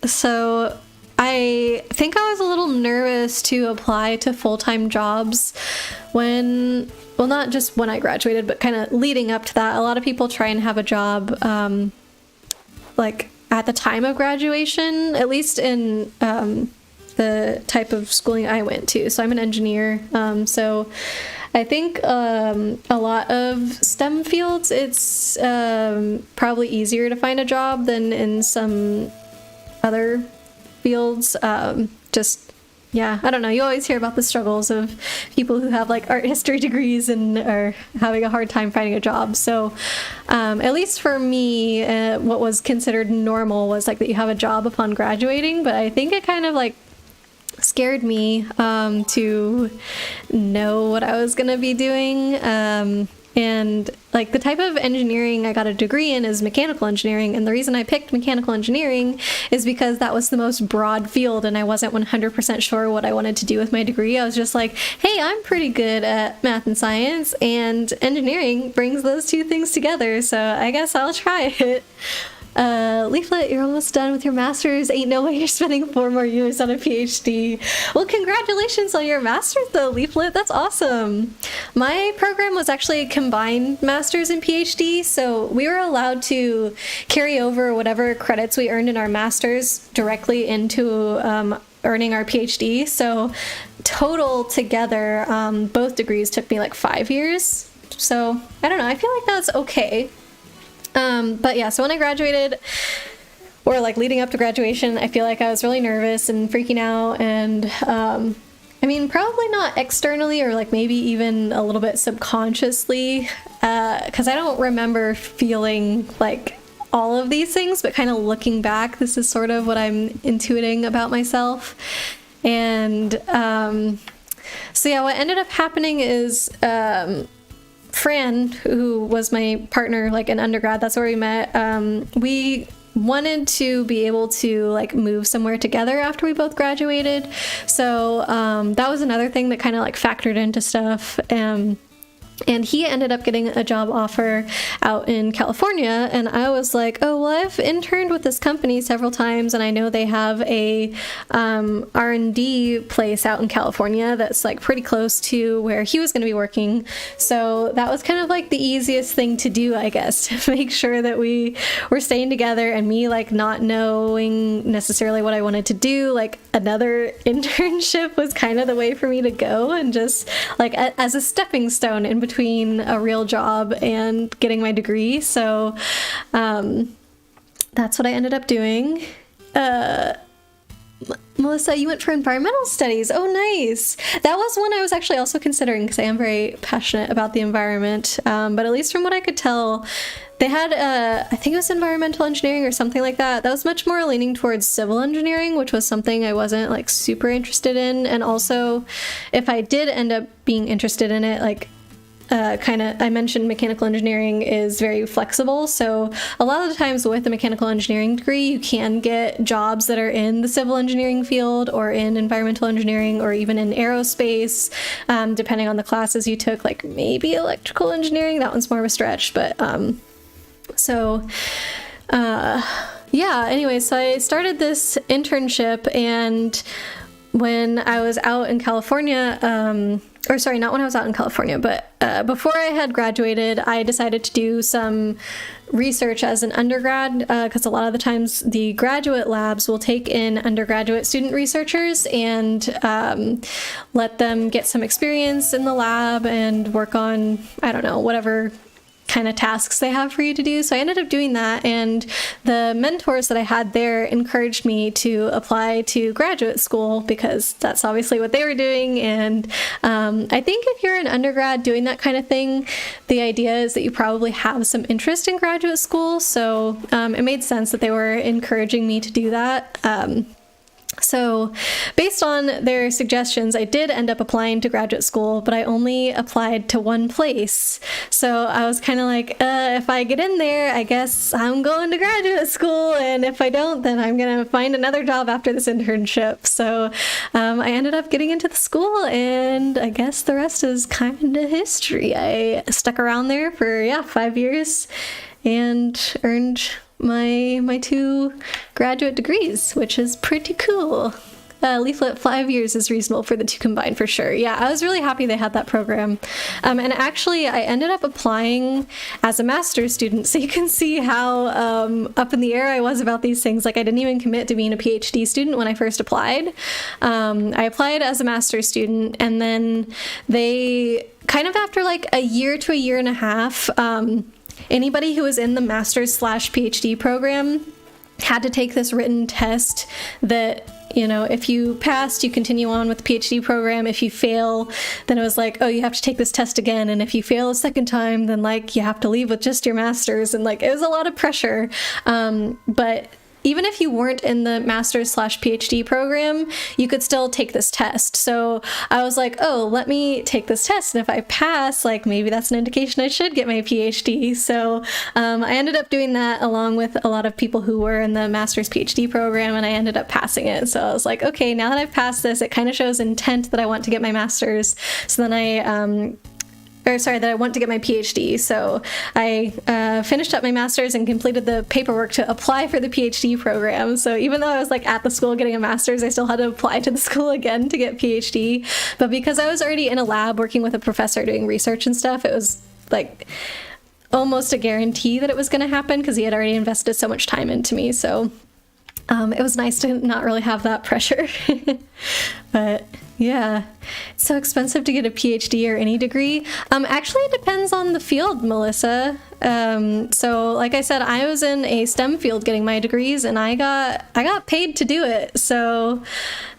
S1: So I think I was a little nervous to apply to full-time jobs when, well, not just when I graduated, but kind of leading up to that. A lot of people try and have a job like at the time of graduation, at least in the type of schooling I went to. So I'm an engineer. So I think a lot of STEM fields, it's probably easier to find a job than in some other fields. Just, yeah, I don't know. You always hear about the struggles of people who have like art history degrees and are having a hard time finding a job. So at least for me, what was considered normal was like that you have a job upon graduating. But I think it kind of like scared me to know what I was gonna be doing, and like the type of engineering I got a degree in is mechanical engineering, and the reason I picked mechanical engineering is because that was the most broad field and I wasn't 100% sure what I wanted to do with my degree. I was just like, hey, I'm pretty good at math and science, and engineering brings those two things together, so I guess I'll try it. Leaflet, you're almost done with your master's. Ain't no way you're spending 4 more years on a PhD. Well, congratulations on your master's though, Leaflet. That's awesome. My program was actually a combined master's and PhD, so we were allowed to carry over whatever credits we earned in our master's directly into earning our PhD. So total together, both degrees took me like 5 years. So I don't know, I feel like that's okay. But yeah, so when I graduated, or like leading up to graduation, I feel like I was really nervous and freaking out, and I mean, probably not externally or like maybe even a little bit subconsciously, because I don't remember feeling like all of these things, but kind of looking back, this is sort of what I'm intuiting about myself. And so yeah, what ended up happening is Fran, who was my partner like in undergrad, that's where we met, we wanted to be able to like move somewhere together after we both graduated. So that was another thing that kind of like factored into stuff. And he ended up getting a job offer out in California, and I was like, oh, well, I've interned with this company several times, and I know they have a R&D place out in California that's like pretty close to where he was going to be working. So that was kind of like the easiest thing to do, I guess, to make sure that we were staying together, and me like not knowing necessarily what I wanted to do, like another internship was kind of the way for me to go, and just like as a stepping stone in between a real job and getting my degree. So that's what I ended up doing. Melissa, you went for environmental studies. Oh, nice. That was one I was actually also considering because I am very passionate about the environment. But at least from what I could tell, they had, I think it was environmental engineering or something like that. That was much more leaning towards civil engineering, which was something I wasn't like super interested in. And also, if I did end up being interested in it, like I mentioned mechanical engineering is very flexible. So a lot of the times with a mechanical engineering degree, you can get jobs that are in the civil engineering field or in environmental engineering or even in aerospace, depending on the classes you took, like maybe electrical engineering. That one's more of a stretch, but yeah, anyway, so I started this internship, and when I was out in California, or sorry, not when I was out in California, but before I had graduated, I decided to do some research as an undergrad, because a lot of the times the graduate labs will take in undergraduate student researchers and let them get some experience in the lab and work on, I don't know, whatever kind of tasks they have for you to do. So I ended up doing that, and the mentors that I had there encouraged me to apply to graduate school because that's obviously what they were doing. And I think if you're an undergrad doing that kind of thing, the idea is that you probably have some interest in graduate school. So it made sense that they were encouraging me to do that. So based on their suggestions, I did end up applying to graduate school, but I only applied to one place. So I was kind of like, if I get in there, I guess I'm going to graduate school. And if I don't, then I'm going to find another job after this internship. So I ended up getting into the school, and I guess the rest is kind of history. I stuck around there for, 5 years and earned my 2 graduate degrees, which is pretty cool. Leaflet 5 years is reasonable for the 2 combined for sure. Yeah, I was really happy they had that program. And actually, I ended up applying as a master's student, so you can see how up in the air I was about these things. Like, I didn't even commit to being a PhD student when I first applied. I applied as a master's student, and then they kind of after like a year to a year and a half, anybody who was in the master's/PhD program had to take this written test that, if you passed, you continue on with the PhD program. If you fail, then it was like, oh, you have to take this test again. And if you fail a second time, then like you have to leave with just your master's. And like, it was a lot of pressure. But even if you weren't in the master's/PhD program, you could still take this test. So I was like, oh, let me take this test. And if I pass, like maybe that's an indication I should get my PhD. So I ended up doing that along with a lot of people who were in the master's PhD program, and I ended up passing it. So I was like, okay, now that I've passed this, it kind of shows intent that I want to get my master's. So then that I want to get my PhD. So I finished up my master's and completed the paperwork to apply for the PhD program. So even though I was like at the school getting a master's, I still had to apply to the school again to get PhD. But because I was already in a lab working with a professor doing research and stuff, it was like almost a guarantee that it was going to happen because he had already invested so much time into me. So it was nice to not really have that pressure. But yeah, it's so expensive to get a PhD or any degree. Actually, it depends on the field, Melissa. So like I said, I was in a STEM field getting my degrees, and I got paid to do it. So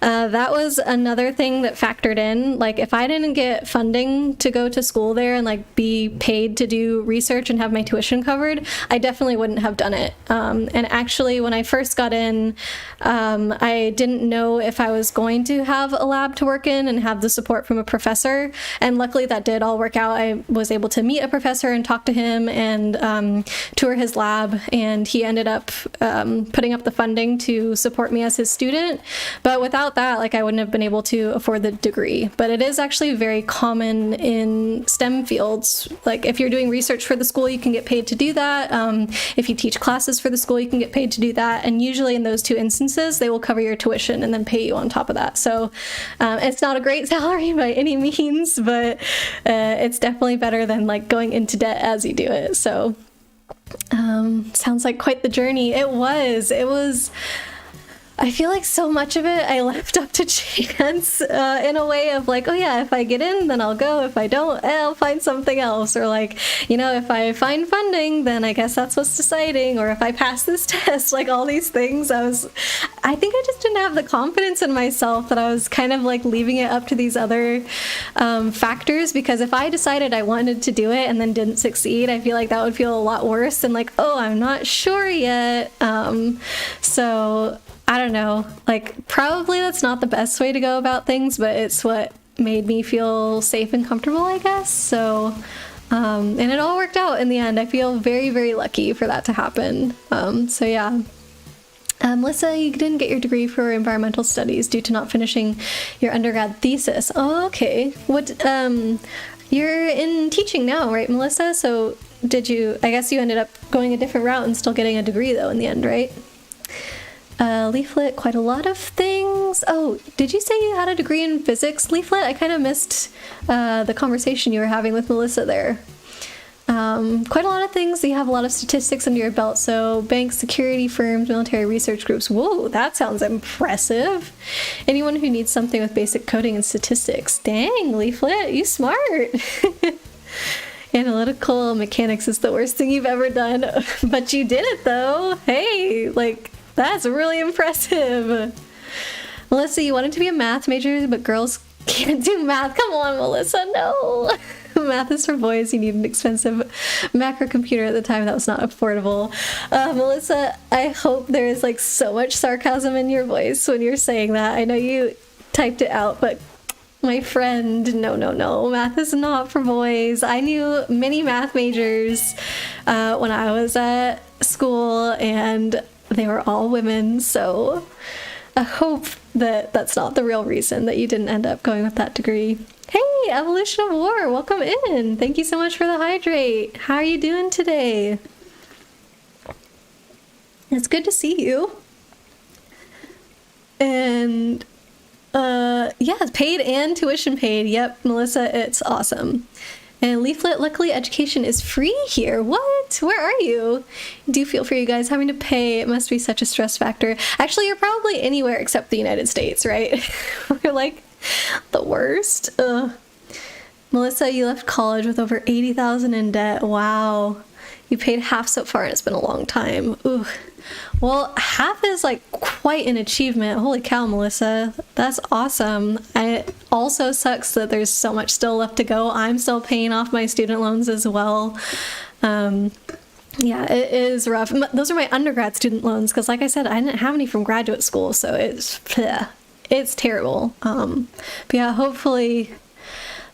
S1: that was another thing that factored in. Like, if I didn't get funding to go to school there and like be paid to do research and have my tuition covered, I definitely wouldn't have done it. And actually, when I first got in, I didn't know if I was going to have a lab to work in and have the support from a professor. And luckily that did all work out. I was able to meet a professor and talk to him and tour his lab, and he ended up putting up the funding to support me as his student. But without that, like, I wouldn't have been able to afford the degree. But it is actually very common in STEM fields. Like, if you're doing research for the school, you can get paid to do that. If you teach classes for the school, you can get paid to do that. And usually in those 2 instances, they will cover your tuition and then pay you on top of that. So it's not a great salary by any means, but it's definitely better than like going into debt as you do it. So sounds like quite the journey. It was I feel like so much of it I left up to chance in a way of like, oh yeah, if I get in, then I'll go. If I don't, I'll find something else. Or like, if I find funding, then I guess that's what's deciding. Or if I pass this test, like all these things, I think I just didn't have the confidence in myself that I was kind of like leaving it up to these other factors. Because if I decided I wanted to do it and then didn't succeed, I feel like that would feel a lot worse than like, oh, I'm not sure yet. So I don't know, like, probably that's not the best way to go about things, but it's what made me feel safe and comfortable, I guess. So, and it all worked out in the end. I feel very, very lucky for that to happen. So yeah. Melissa, you didn't get your degree for environmental studies due to not finishing your undergrad thesis. Oh, okay. What, you're in teaching now, right, Melissa? So I guess you ended up going a different route and still getting a degree though in the end, right? Leaflet, quite a lot of things. Oh, did you say you had a degree in physics, Leaflet? I kind of missed the conversation you were having with Melissa there. Quite a lot of things. You have a lot of statistics under your belt. So banks, security firms, military research groups. Whoa, that sounds impressive. Anyone who needs something with basic coding and statistics. Dang, Leaflet, you smart. Analytical mechanics is the worst thing you've ever done, but you did it though. Hey, like, that's really impressive. Melissa, you wanted to be a math major, but girls can't do math. Come on, Melissa, no. Math is for boys. You need an expensive macro computer at the time that was not affordable. Melissa, I hope there is like so much sarcasm in your voice when you're saying that. I know you typed it out, but my friend, no. Math is not for boys. I knew many math majors when I was at school, and they were all women, so I hope that that's not the real reason that you didn't end up going with that degree. Hey, Evolution of War, welcome in. Thank you so much for the hydrate. How are you doing today? It's good to see you. And yeah, paid and tuition paid. Yep, Melissa, it's awesome. And Leaflet, luckily education is free here. What? Where are you? Do feel for you guys having to pay. It must be such a stress factor. Actually, you're probably anywhere except the United States, right? We're like the worst. Ugh. Melissa, you left college with over $80,000 in debt. Wow. You paid half so far and it's been a long time. Ooh. Well, half is like quite an achievement. Holy cow, Melissa. That's awesome. It also sucks that there's so much still left to go. I'm still paying off my student loans as well. Yeah, it is rough. Those are my undergrad student loans because, like I said, I didn't have any from graduate school, so it's terrible. But yeah, hopefully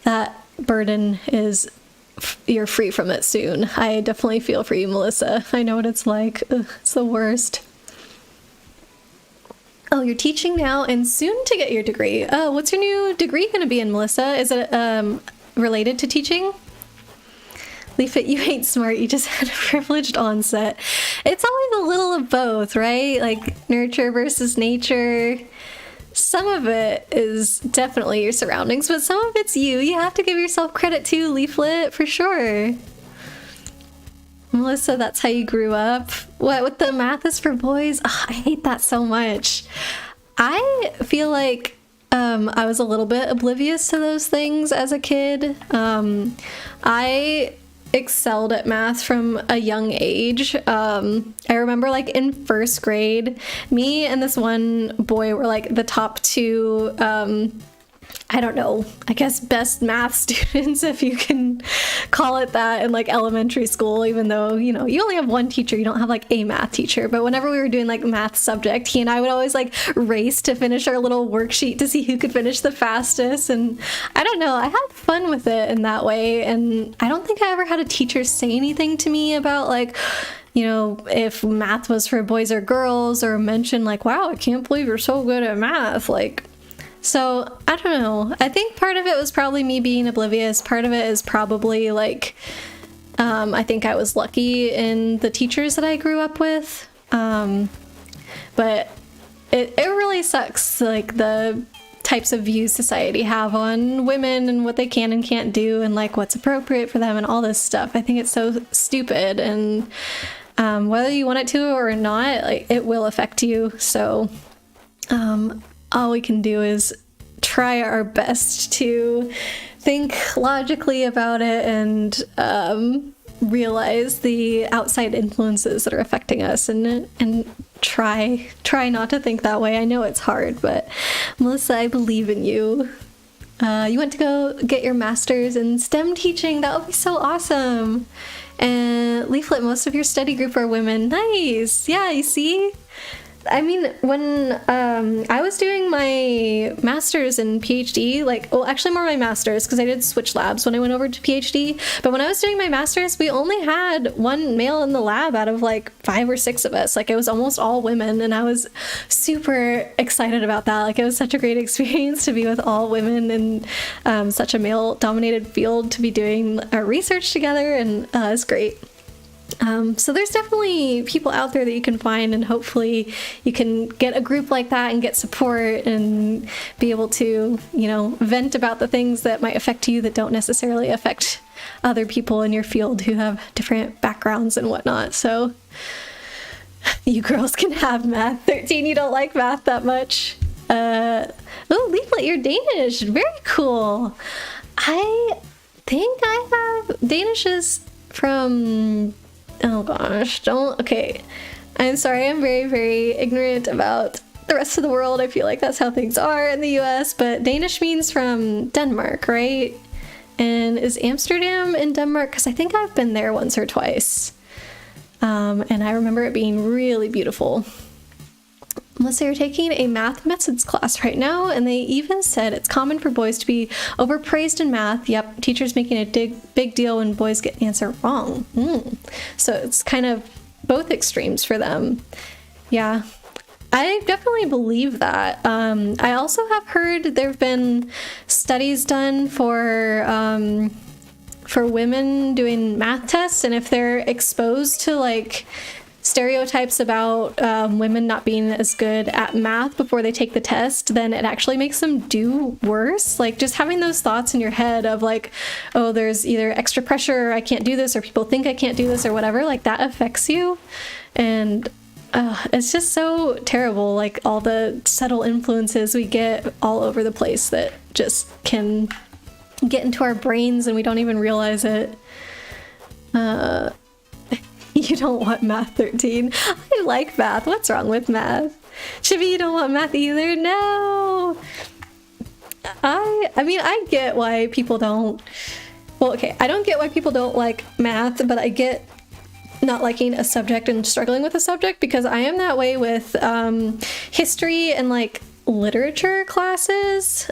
S1: that burden is you're free from it soon. I definitely feel for you, Melissa. I know what it's like. Ugh, it's the worst. Oh, you're teaching now and soon to get your degree. Oh, what's your new degree going to be in, Melissa? Is it related to teaching? Leaflet, you ain't smart. You just had a privileged onset. It's always a little of both, right? Like nurture versus nature. Some of it is definitely your surroundings, but some of it's you. You have to give yourself credit too, Leaflet, for sure. Melissa, that's how you grew up. What, with the math is for boys? Ugh, I hate that so much. I feel like I was a little bit oblivious to those things as a kid. I excelled at math from a young age. I remember like in first grade, me and this one boy were like the top two, I don't know, I guess best math students, if you can call it that, in like elementary school, even though, you know, you only have one teacher, you don't have like a math teacher. But whenever we were doing like math subject, he and I would always like race to finish our little worksheet to see who could finish the fastest. And I don't know, I had fun with it in that way. And I don't think I ever had a teacher say anything to me about like, you know, if math was for boys or girls, or mention like, wow, I can't believe you're so good at math. Like, so I don't know. I think part of it was probably me being oblivious. Part of it is probably like, I think I was lucky in the teachers that I grew up with. But it really sucks, like the types of views society have on women and what they can and can't do and like what's appropriate for them and all this stuff. I think it's so stupid, and whether you want it to or not, like it will affect you. So all we can do is try our best to think logically about it and realize the outside influences that are affecting us, and try not to think that way. I know it's hard, but Melissa, I believe in you. You went to go get your master's in STEM teaching. That would be so awesome. And Leaflet, most of your study group are women. Nice. Yeah, you see? I mean, when I was doing my master's and PhD, actually more my master's, because I did switch labs when I went over to PhD. But when I was doing my master's, we only had one male in the lab out of like 5 or 6 of us. Like, it was almost all women, and I was super excited about that. Like, it was such a great experience to be with all women in such a male-dominated field, to be doing our research together, and it's great. So there's definitely people out there that you can find, and hopefully you can get a group like that and get support and be able to, vent about the things that might affect you that don't necessarily affect other people in your field who have different backgrounds and whatnot. So you girls can have math. 13, you don't like math that much. Leaflet, you're Danish. Very cool. I think I have Danishes from... Oh gosh, okay. I'm sorry, I'm very, very ignorant about the rest of the world. I feel like that's how things are in the US, but Danish means from Denmark, right? And is Amsterdam in Denmark? Because I think I've been there once or twice. And I remember it being really beautiful. Unless they're taking a math methods class right now, and they even said it's common for boys to be overpraised in math. Yep, teachers making a big deal when boys get an answer wrong. So it's kind of both extremes for them. Yeah, I definitely believe that. I also have heard there have been studies done for women doing math tests, and if they're exposed to like stereotypes about women not being as good at math before they take the test, then it actually makes them do worse. Like, just having those thoughts in your head of like, oh, there's either extra pressure, or I can't do this, or people think I can't do this, or whatever, like that affects you. And it's just so terrible, like all the subtle influences we get all over the place that just can get into our brains and we don't even realize it. You don't want math, 13. I like math. What's wrong with math? Chibi, you don't want math either? No! I mean, I get why people don't... Well, okay, I don't get why people don't like math, but I get not liking a subject and struggling with a subject, because I am that way with history and, like, literature classes.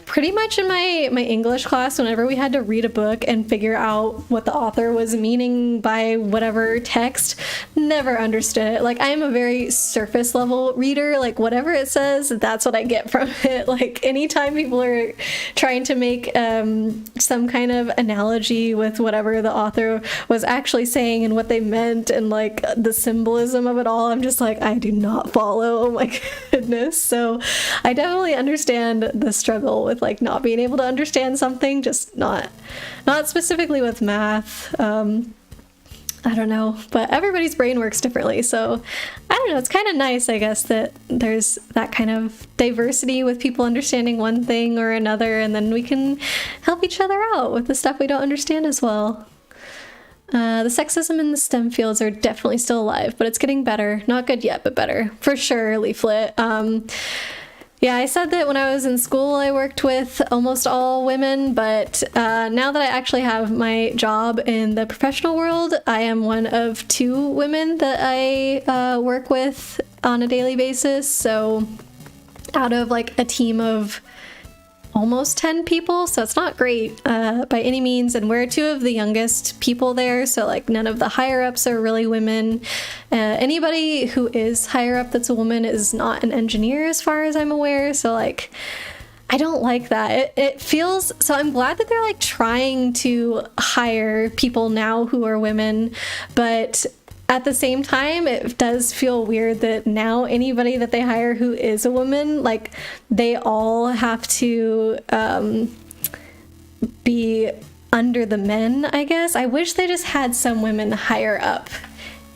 S1: Pretty much in my English class, whenever we had to read a book and figure out what the author was meaning by whatever text, never understood it. Like, I am a very surface level reader. Like, whatever it says, that's what I get from it. Like, anytime people are trying to make some kind of analogy with whatever the author was actually saying and what they meant and like the symbolism of it all, I'm just like, I do not follow. Oh my goodness. So I definitely understand the struggle with like not being able to understand something, just not specifically with math. I don't know, but everybody's brain works differently, so I don't know, it's kind of nice, I guess, that there's that kind of diversity with people understanding one thing or another, and then we can help each other out with the stuff we don't understand as well. The sexism in the STEM fields are definitely still alive, but it's getting better. Not good yet, but better. For sure, Leaflet. Yeah, I said that when I was in school I worked with almost all women, but now that I actually have my job in the professional world, I am one of 2 women that I work with on a daily basis. So out of like a team of almost 10 people, so it's not great by any means, and we're 2 of the youngest people there, so like none of the higher ups are really women. Anybody who is higher up that's a woman is not an engineer as far as I'm aware, so like I don't like that. It feels, so I'm glad that they're like trying to hire people now who are women, but at the same time, it does feel weird that now anybody that they hire who is a woman, like, they all have to be under the men, I guess. I wish they just had some women higher up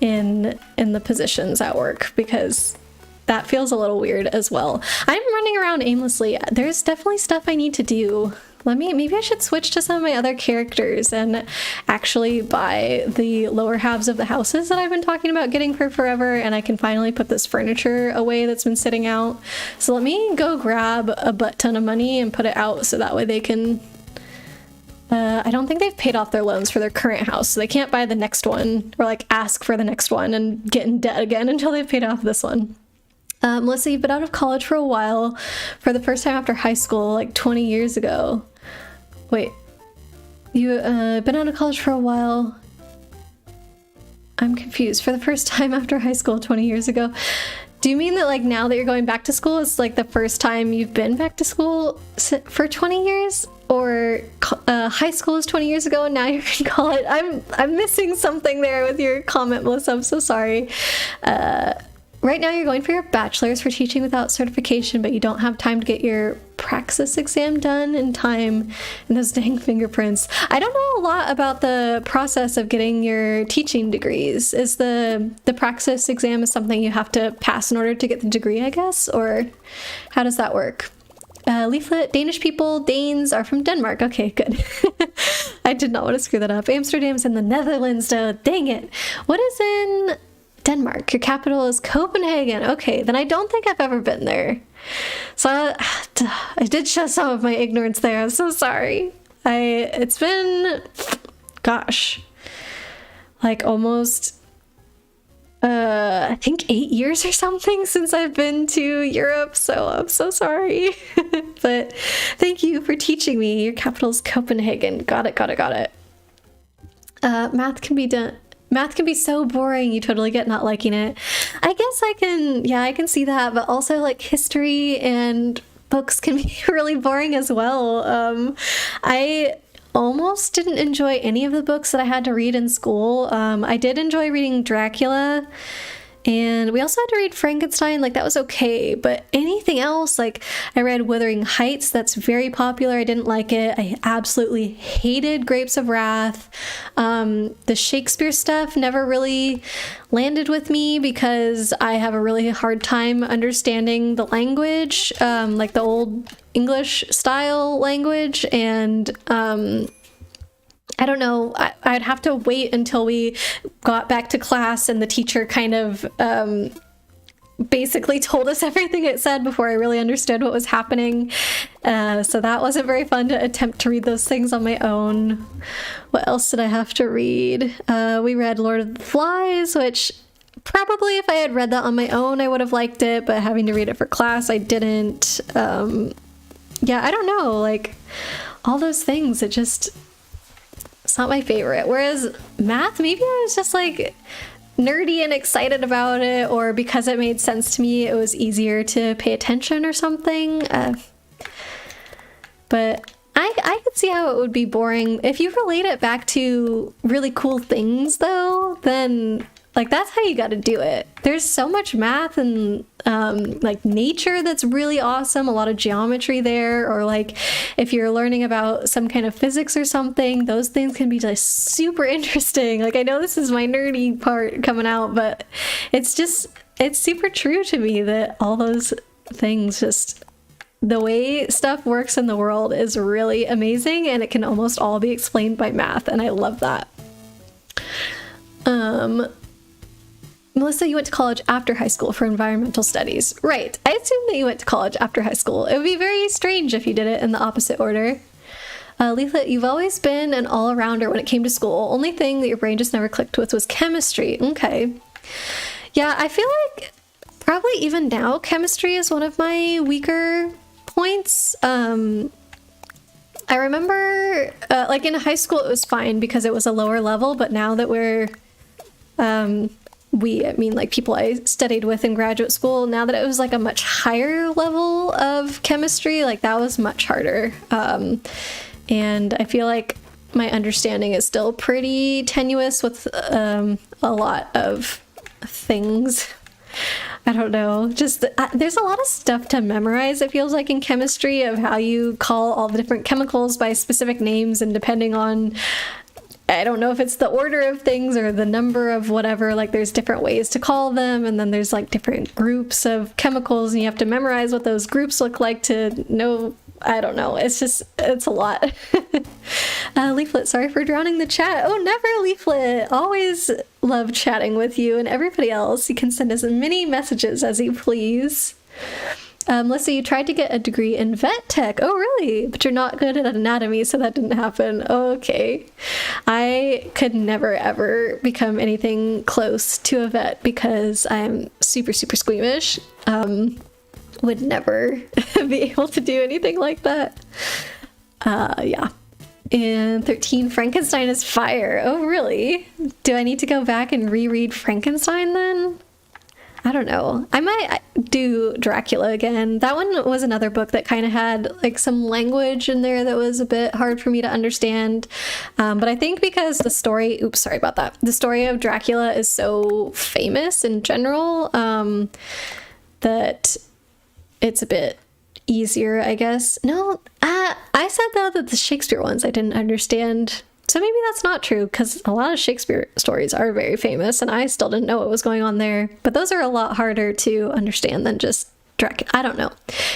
S1: in the positions at work, because that feels a little weird as well. I'm running around aimlessly. There's definitely stuff I need to do. Maybe I should switch to some of my other characters and actually buy the lower halves of the houses that I've been talking about getting for forever, and I can finally put this furniture away that's been sitting out. So let me go grab a butt ton of money and put it out so that way they can I don't think they've paid off their loans for their current house, so they can't buy the next one or like ask for the next one and get in debt again until they've paid off this one. Melissa, you've been out of college for a while, for the first time after high school, like 20 years ago. Wait, you been out of college for a while. I'm confused. For the first time after high school 20 years ago. Do you mean that like now that you're going back to school, it's like the first time you've been back to school for 20 years? Or high school is 20 years ago and now you're in college? I'm missing something there with your comment, Melissa. I'm so sorry. Right now you're going for your bachelor's for teaching without certification, but you don't have time to get your praxis exam done in time, and those dang fingerprints. I don't know a lot about the process of getting your teaching degrees. Is the praxis exam is something you have to pass in order to get the degree, I guess? Or how does that work? Leaflet, Danish people, Danes are from Denmark. Okay, good. I did not want to screw that up. Amsterdam's in the Netherlands, though. Dang it. What is in Denmark? Your capital is Copenhagen. Okay, then I don't think I've ever been there. So I did show some of my ignorance there. I'm so sorry. It's been, gosh, like almost, I think 8 years or something since I've been to Europe. So I'm so sorry. But thank you for teaching me. Your capital is Copenhagen. Got it. Math can be so boring. You totally get not liking it. I guess I can see that, but also like history and books can be really boring as well. I almost didn't enjoy any of the books that I had to read in school. I did enjoy reading Dracula, and we also had to read Frankenstein. Like that was okay, but anything else, like I read Wuthering Heights, that's very popular. I didn't like it. I absolutely hated Grapes of Wrath. The Shakespeare stuff never really landed with me because I have a really hard time understanding the language, like the old English style language, and I don't know, I'd have to wait until we got back to class and the teacher kind of basically told us everything it said before I really understood what was happening. So that wasn't very fun to attempt to read those things on my own. What else did I have to read? We read Lord of the Flies, which probably if I had read that on my own, I would have liked it, but having to read it for class, I didn't. Yeah, I don't know, like all those things, it's not my favorite. Whereas math, maybe I was just like nerdy and excited about it, or because it made sense to me, it was easier to pay attention or something. But I could see how it would be boring. If you relate it back to really cool things though, then like that's how you got to do it. There's so much math and like nature that's really awesome, a lot of geometry there, or like if you're learning about some kind of physics or something, those things can be just super interesting. Like I know this is my nerdy part coming out, but it's super true to me that all those things, just the way stuff works in the world is really amazing, and it can almost all be explained by math, and I love that. Melissa, you went to college after high school for environmental studies. Right. I assume that you went to college after high school. It would be very strange if you did it in the opposite order. Leaflet, you've always been an all-arounder when it came to school. Only thing that your brain just never clicked with was chemistry. Okay. Yeah, I feel like probably even now chemistry is one of my weaker points. I remember like in high school it was fine because it was a lower level, but now that we're I mean like people I studied with in graduate school, now that it was like a much higher level of chemistry, like that was much harder. And I feel like my understanding is still pretty tenuous with a lot of things. I don't know, just there's a lot of stuff to memorize, it feels like, in chemistry, of how you call all the different chemicals by specific names, and depending on, I don't know if it's the order of things or the number of whatever, like there's different ways to call them, and then there's like different groups of chemicals and you have to memorize what those groups look like to know. I don't know, it's a lot. Leaflet, sorry for drowning the chat. Oh, never, Leaflet. Always love chatting with you and everybody else. You can send us as many messages as you please. Melissa, you tried to get a degree in vet tech. Oh, really? But you're not good at anatomy, so that didn't happen. Okay. I could never, ever become anything close to a vet because I'm super, super squeamish. Would never be able to do anything like that. Yeah. And 13, Frankenstein is fire. Oh, really? Do I need to go back and reread Frankenstein then? I don't know. I might do Dracula again. That one was another book that kind of had like some language in there that was a bit hard for me to understand. But I think because the story, oops, sorry about that. The story of Dracula is so famous in general, that it's a bit easier, I guess. No, I said though that the Shakespeare ones I didn't understand. So maybe that's not true, because a lot of Shakespeare stories are very famous, and I still didn't know what was going on there. But those are a lot harder to understand than just Dracula. I don't know.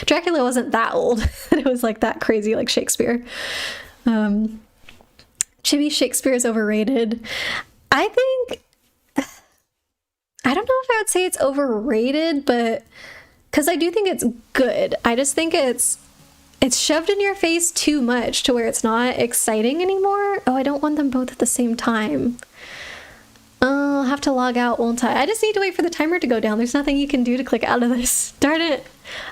S1: Dracula wasn't that old. It was like that crazy like Shakespeare. Chibi, Shakespeare is overrated. I think... I don't know if I would say it's overrated, but... because I do think it's good. I just think it's shoved in your face too much to where it's not exciting anymore. Oh, I don't want them both at the same time. I'll have to log out, won't I? I just need to wait for the timer to go down. There's nothing you can do to click out of this. Darn it.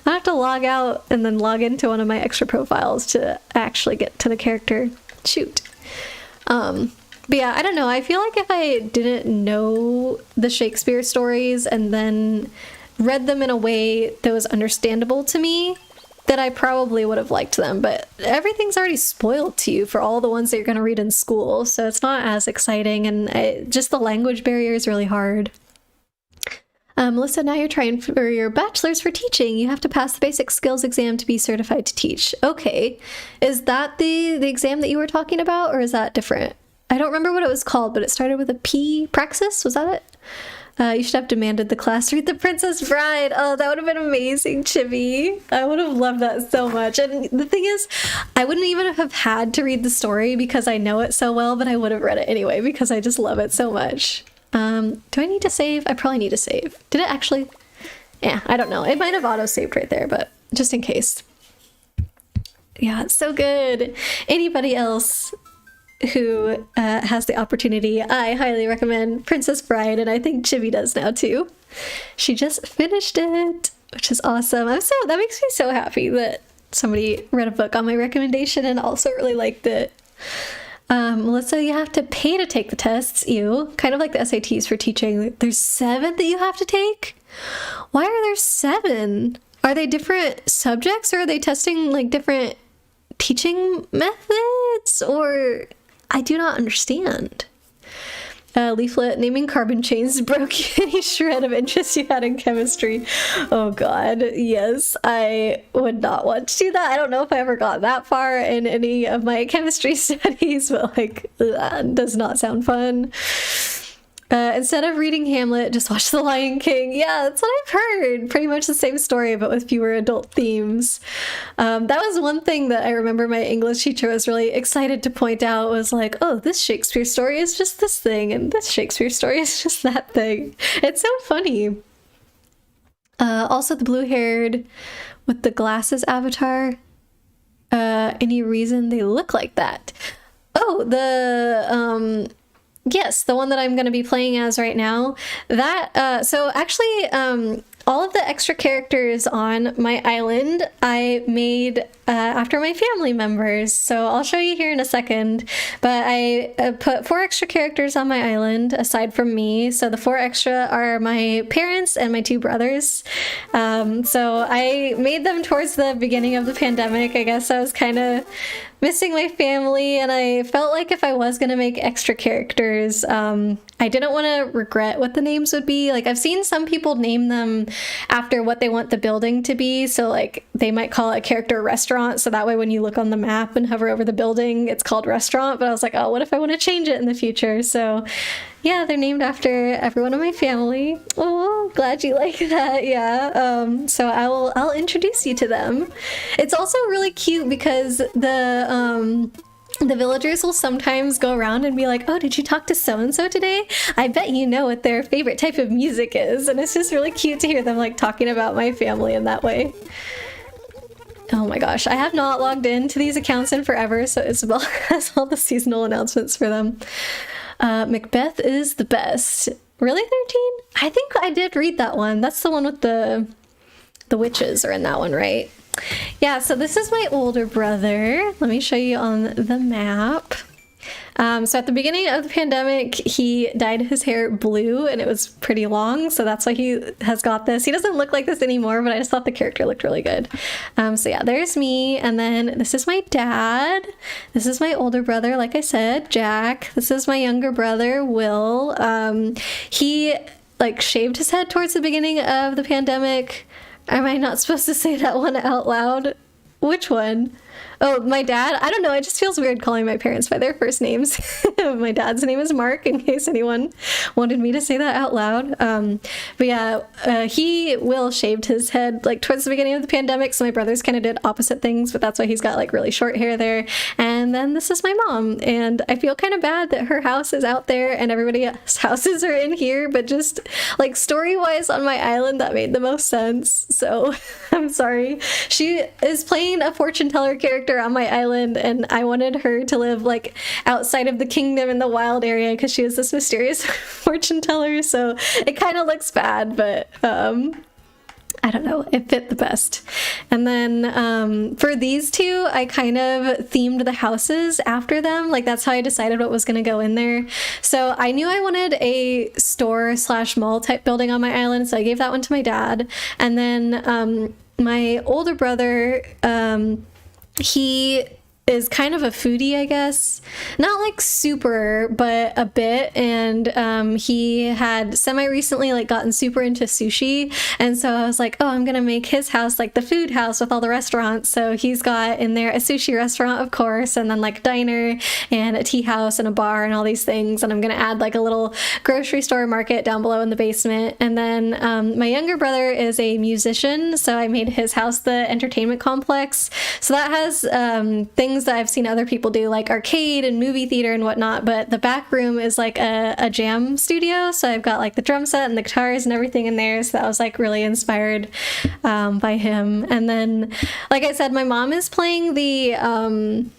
S1: I have to log out and then log into one of my extra profiles to actually get to the character. Shoot. But yeah, I don't know. I feel like if I didn't know the Shakespeare stories and then read them in a way that was understandable to me, that I probably would have liked them, but everything's already spoiled to you for all the ones that you're going to read in school, so it's not as exciting, and just the language barrier is really hard. Melissa, now you're trying for your bachelor's for teaching. You have to pass the basic skills exam to be certified to teach. Okay. Is that the exam that you were talking about, or is that different? I don't remember what it was called, but it started with a P. Praxis? Was that it? You should have demanded the class read The Princess Bride. Oh, that would have been amazing, Chibi. I would have loved that so much. And the thing is, I wouldn't even have had to read the story because I know it so well, but I would have read it anyway because I just love it so much. Do I need to save? I probably need to save. Did it actually? Yeah, I don't know. It might have auto-saved right there, but just in case. Yeah, it's so good. Anybody else who has the opportunity, I highly recommend Princess Bride, and I think Chibi does now too. She just finished it, which is awesome. That makes me so happy that somebody read a book on my recommendation and also really liked it. Melissa, you have to pay to take the tests. Ew. Kind of like the SATs for teaching. There's 7 that you have to take? Why are there 7? Are they different subjects, or are they testing like different teaching methods, or... I do not understand. Leaflet, naming carbon chains broke any shred of interest you had in chemistry. Oh god, yes, I would not want to do that. I don't know if I ever got that far in any of my chemistry studies, but like, does not sound fun. Instead of reading Hamlet, just watch The Lion King. Yeah, that's what I've heard. Pretty much the same story, but with fewer adult themes. That was one thing that I remember my English teacher was really excited to point out, was like, oh, this Shakespeare story is just this thing, and this Shakespeare story is just that thing. It's so funny. Also, the blue-haired with the glasses avatar. Any reason they look like that? Oh, yes, the one that I'm going to be playing as right now. That, so actually, all of the extra characters on my island I made after my family members, so I'll show you here in a second, but I put 4 extra characters on my island aside from me. So the 4 extra are my parents and my 2 brothers. So I made them towards the beginning of the pandemic. I guess I was kind of missing my family, and I felt like if I was gonna make extra characters, I didn't want to regret what the names would be. Like, I've seen some people name them after what they want the building to be, so like they might call a character restaurant, so that way when you look on the map and hover over the building, it's called restaurant. But I was like, oh, what if I want to change it in the future? So yeah, they're named after everyone in my family. Oh, glad you like that. Yeah. So I'll introduce you to them. It's also really cute because the villagers will sometimes go around and be like, oh, did you talk to so-and-so today? I bet you know what their favorite type of music is. And it's just really cute to hear them like talking about my family in that way. Oh my gosh, I have not logged into these accounts in forever, so Isabel has all the seasonal announcements for them. Macbeth is the best. Really, 13? I think I did read that one. That's the one with the witches are in that one, right? Yeah, so this is my older brother. Let me show you on the map. So at the beginning of the pandemic, he dyed his hair blue and it was pretty long. So that's why he has got this. He doesn't look like this anymore, but I just thought the character looked really good. So yeah, there's me. And then this is my dad. This is my older brother, like I said, Jack. This is my younger brother, Will. He like shaved his head towards the beginning of the pandemic. Am I not supposed to say that one out loud? Which one? Oh, my dad? I don't know. It just feels weird calling my parents by their first names. My dad's name is Mark, in case anyone wanted me to say that out loud. But yeah, Will shaved his head like towards the beginning of the pandemic, so my brothers kind of did opposite things, but that's why he's got like really short hair there. And then this is my mom, and I feel kind of bad that her house is out there and everybody's houses are in here, but just like story-wise on my island, that made the most sense. So I'm sorry. She is playing a fortune teller character on my island, and I wanted her to live like outside of the kingdom in the wild area because she is this mysterious fortune teller, so it kind of looks bad, but I don't know, it fit the best. And then for these two, I kind of themed the houses after them. Like that's how I decided what was going to go in there. So I knew I wanted a store/mall type building on my island, so I gave that one to my dad. And then my older brother, he is kind of a foodie, I guess. Not like super, but a bit. And he had semi-recently like gotten super into sushi. And so I was like, oh, I'm gonna make his house like the food house with all the restaurants. So he's got in there a sushi restaurant, of course, and then like a diner and a tea house and a bar and all these things. And I'm gonna add like a little grocery store market down below in the basement. And then my younger brother is a musician, so I made his house the entertainment complex. So that has things that I've seen other people do, like arcade and movie theater and whatnot, but the back room is like a jam studio, so I've got like the drum set and the guitars and everything in there, so that was like really inspired by him. And then, like I said, my mom is playing the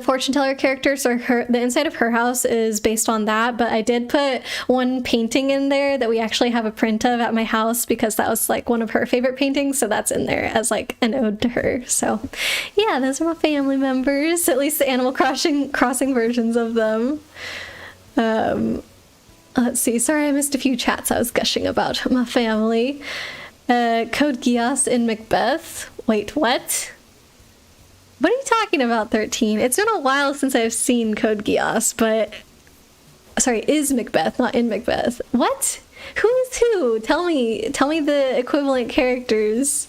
S1: fortune teller character, so the inside of her house is based on that, but I did put one painting in there that we actually have a print of at my house because that was like one of her favorite paintings, so that's in there as like an ode to her. So yeah, those are my family members, at least the Animal Crossing versions of them. Let's see, sorry I missed a few chats I was gushing about my family. Code Geass in Macbeth. Wait, what? What are you talking about, 13? It's been a while since I've seen Code Geass, but... Sorry, is Macbeth, not in Macbeth. What? Who is who? Tell me the equivalent characters.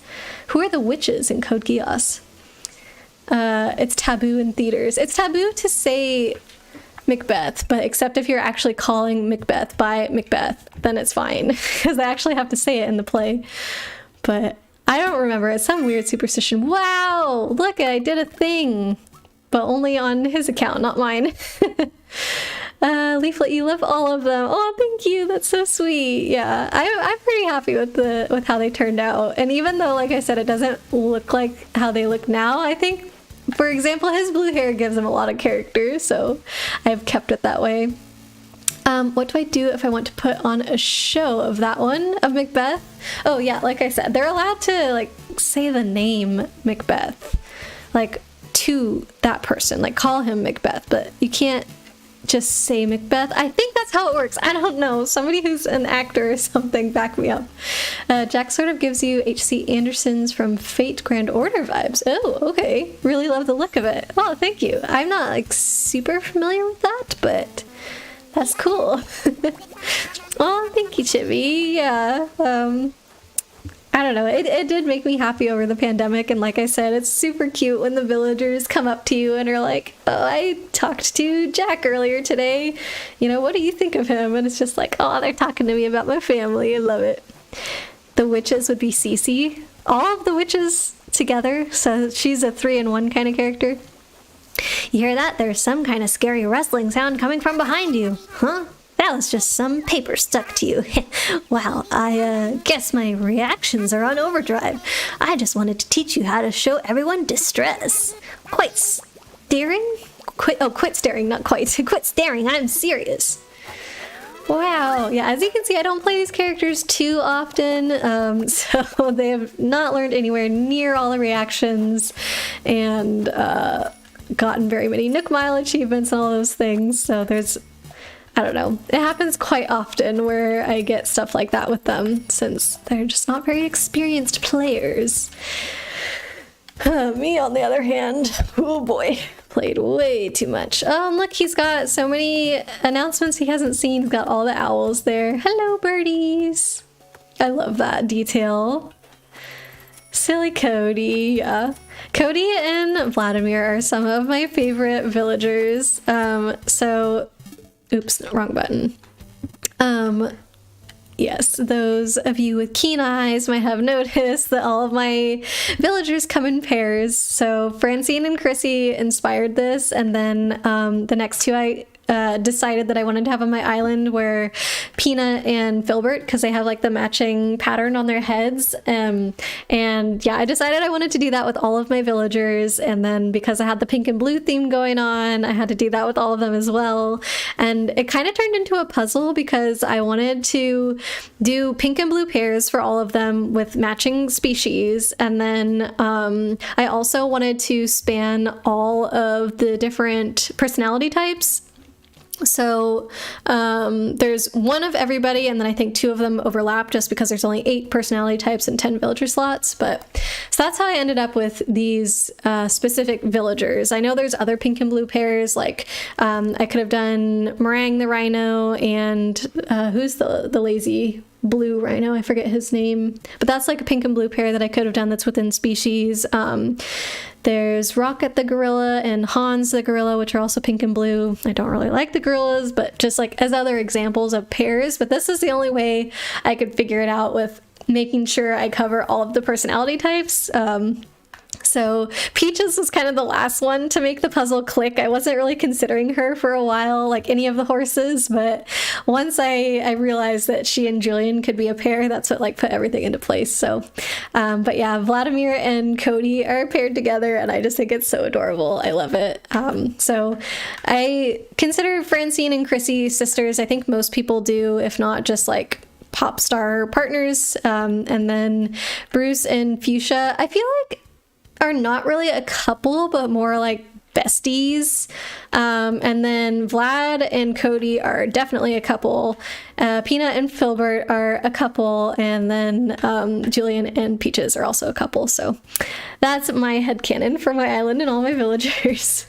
S1: Who are the witches in Code Geass? It's taboo in theaters. It's taboo to say Macbeth, but except if you're actually calling Macbeth by Macbeth, then it's fine, because I actually have to say it in the play. But... I don't remember. It's some weird superstition. Wow! Look, I did a thing. But only on his account, not mine. Leaflet, you love all of them. Oh, thank you. That's so sweet. Yeah, I'm pretty happy with how they turned out. And even though, like I said, it doesn't look like how they look now, I think, for example, his blue hair gives him a lot of character, so I've kept it that way. What do I do if I want to put on a show of that one, of Macbeth? Oh yeah, like I said, they're allowed to like say the name Macbeth, like to that person, like call him Macbeth, but you can't just say Macbeth. I think that's how it works. I don't know. Somebody who's an actor or something, back me up. Jack sort of gives you H.C. Anderson's From Fate Grand Order vibes. Oh, okay. Really love the look of it. Well, thank you. I'm not like super familiar with that, but... that's cool. Oh, thank you, Chibi. Yeah. I don't know. It did make me happy over the pandemic, and like I said, it's super cute when the villagers come up to you and are like, oh, I talked to Jack earlier today. You know, what do you think of him? And it's just like, oh, they're talking to me about my family. I love it. The witches would be Cece. All of the witches together, so she's a 3-in-1 kind of character. You hear that? There's some kind of scary rustling sound coming from behind you. Huh? That was just some paper stuck to you. Wow, I guess my reactions are on overdrive. I just wanted to teach you how to show everyone distress. Quite staring? Quit staring, not quite. Quit staring, I'm serious. Wow, yeah, as you can see, I don't play these characters too often, so they have not learned anywhere near all the reactions, and gotten very many Nook Mile achievements and all those things, so there's, I don't know, it happens quite often where I get stuff like that with them, since they're just not very experienced players. Me, on the other hand, oh boy, played way too much. Look, he's got so many announcements he hasn't seen. He's got all the owls there. Hello, birdies. I love that detail. Silly Cody, yeah. Cody and Vladimir are some of my favorite villagers. Oops, wrong button. Yes, those of you with keen eyes might have noticed that all of my villagers come in pairs. So Francine and Chrissy inspired this, and then the next two I decided that I wanted to have on my island were Peanut and Filbert, because they have like the matching pattern on their heads. And yeah, I decided I wanted to do that with all of my villagers, and then because I had the pink and blue theme going on, I had to do that with all of them as well. And it kind of turned into a puzzle because I wanted to do pink and blue pairs for all of them with matching species, and then I also wanted to span all of the different personality types. So there's one of everybody, and then I think two of them overlap just because there's only 8 personality types and 10 villager slots. But so that's how I ended up with these specific villagers. I know there's other pink and blue pairs, like I could have done Meringue the Rhino and who's the lazy blue rhino? I forget his name, but that's like a pink and blue pair that I could have done that's within species. There's Rocket the gorilla and Hans the gorilla, which are also pink and blue. I don't really like the gorillas, but just like as other examples of pairs, but this is the only way I could figure it out with making sure I cover all of the personality types. So Peaches was kind of the last one to make the puzzle click. I wasn't really considering her for a while, like any of the horses, but once I realized that she and Julian could be a pair, that's what like put everything into place. So, but yeah, Vladimir and Cody are paired together, and I just think it's so adorable. I love it. So I consider Francine and Chrissy sisters. I think most people do, if not just like pop star partners. And then Bruce and Fuchsia, I feel like are not really a couple, but more like besties. And then Vlad and Cody are definitely a couple. Peanut and Filbert are a couple, and then Julian and Peaches are also a couple. So that's my headcanon for my island and all my villagers.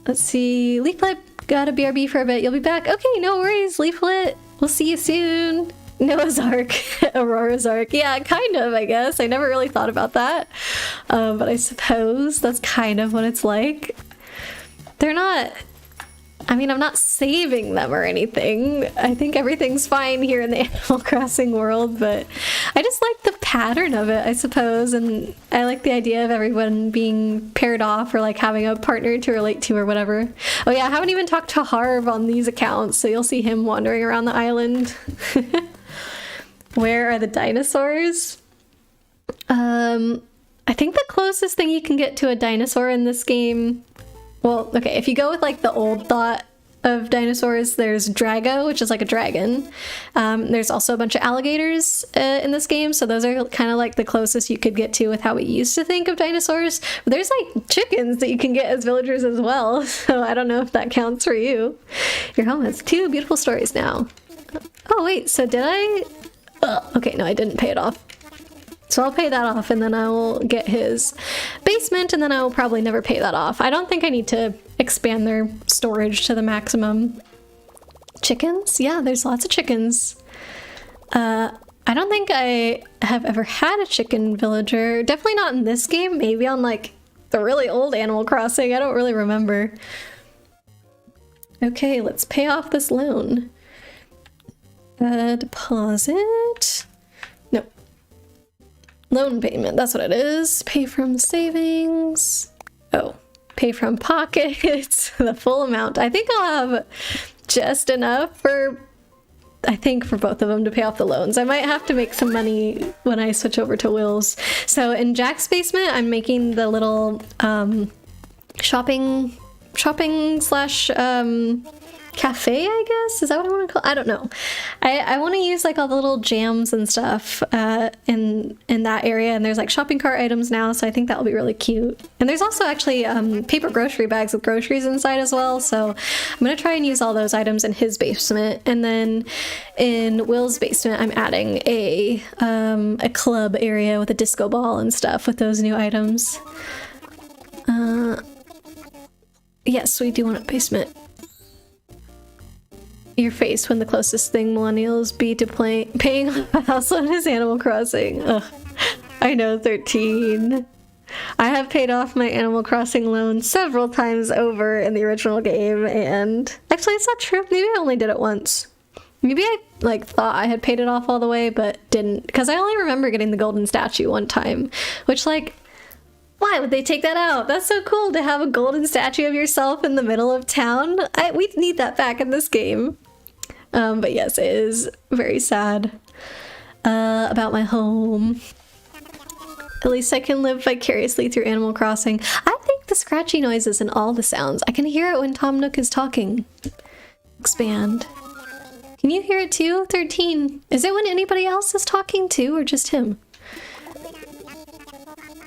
S1: Let's see. Leaflet got a BRB for a bit. You'll be back. Okay, no worries, Leaflet. We'll see you soon. Noah's Ark, Aurora's Ark. Yeah, kind of, I guess. I never really thought about that. But I suppose that's kind of what it's like. They're not... I mean, I'm not saving them or anything. I think everything's fine here in the Animal Crossing world, but I just like the pattern of it, I suppose, and I like the idea of everyone being paired off or like having a partner to relate to or whatever. Oh yeah, I haven't even talked to Harv on these accounts, so you'll see him wandering around the island. Where are the dinosaurs? I think the closest thing you can get to a dinosaur in this game... Well, okay, if you go with like the old thought of dinosaurs, there's Drago, which is like a dragon. There's also a bunch of alligators in this game, so those are kind of like the closest you could get to with how we used to think of dinosaurs. But there's like chickens that you can get as villagers as well, so I don't know if that counts for you. Your home has 2 beautiful stories now. Oh wait, so did I? Okay, no, I didn't pay it off. So I'll pay that off, and then I will get his basement, and then I will probably never pay that off. I don't think I need to expand their storage to the maximum. Chickens? Yeah, there's lots of chickens. I don't think I have ever had a chicken villager. Definitely not in this game. Maybe on like the really old Animal Crossing. I don't really remember. Okay, let's pay off this loan. Deposit. No. Loan payment, that's what it is. Pay from savings. Oh, pay from pockets. The full amount. I think I'll have just enough for both of them to pay off the loans. I might have to make some money when I switch over to Will's. So in Jack's basement, I'm making the little shopping slash cafe, I guess. Is that what I want to call it? I don't know. I want to use like all the little jams and stuff in that area, and there's like shopping cart items now, so I think that will be really cute. And there's also actually paper grocery bags with groceries inside as well, so I'm gonna try and use all those items in his basement. And then in Will's basement, I'm adding a club area with a disco ball and stuff with those new items. Yes, we do want a basement. Your face when the closest thing millennials be to paying off a house loan is Animal Crossing. Ugh. I know, 13. I have paid off my Animal Crossing loan several times over in the original game, and actually it's not true. Maybe I only did it once. Maybe I like thought I had paid it off all the way, but didn't, because I only remember getting the golden statue one time, which like, why would they take that out? That's so cool to have a golden statue of yourself in the middle of town. We need that back in this game. But yes, it is very sad about my home. At least I can live vicariously through Animal Crossing. I think the scratchy noises in all the sounds. I can hear it when Tom Nook is talking. Expand. Can you hear it too? 13. Is it when anybody else is talking too, or just him?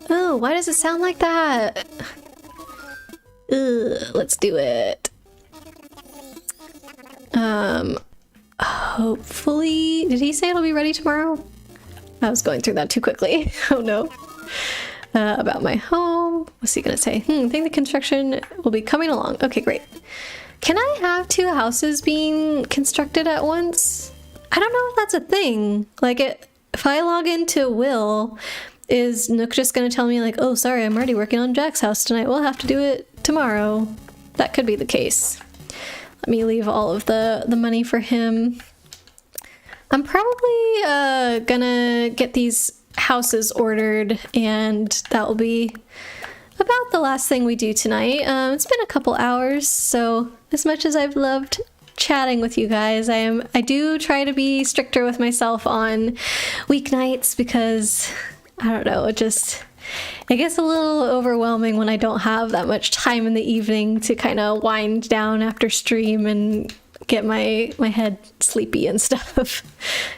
S1: Oh, why does it sound like that? Ugh, let's do it. Hopefully, did he say it'll be ready tomorrow? I was going through that too quickly. Oh no. About my home. What's he gonna say? Think the construction will be coming along. Okay, great. Can I have 2 houses being constructed at once? I don't know if that's a thing. Like, if I log into Will, is Nook just gonna tell me like, oh, sorry, I'm already working on Jack's house tonight. We'll have to do it tomorrow. That could be the case. Let me leave all of the money for him. I'm probably gonna get these houses ordered, and that will be about the last thing we do tonight. It's been a couple hours, so as much as I've loved chatting with you guys, I do try to be stricter with myself on weeknights, because I don't know, it gets a little overwhelming when I don't have that much time in the evening to kind of wind down after stream and get my head sleepy and stuff.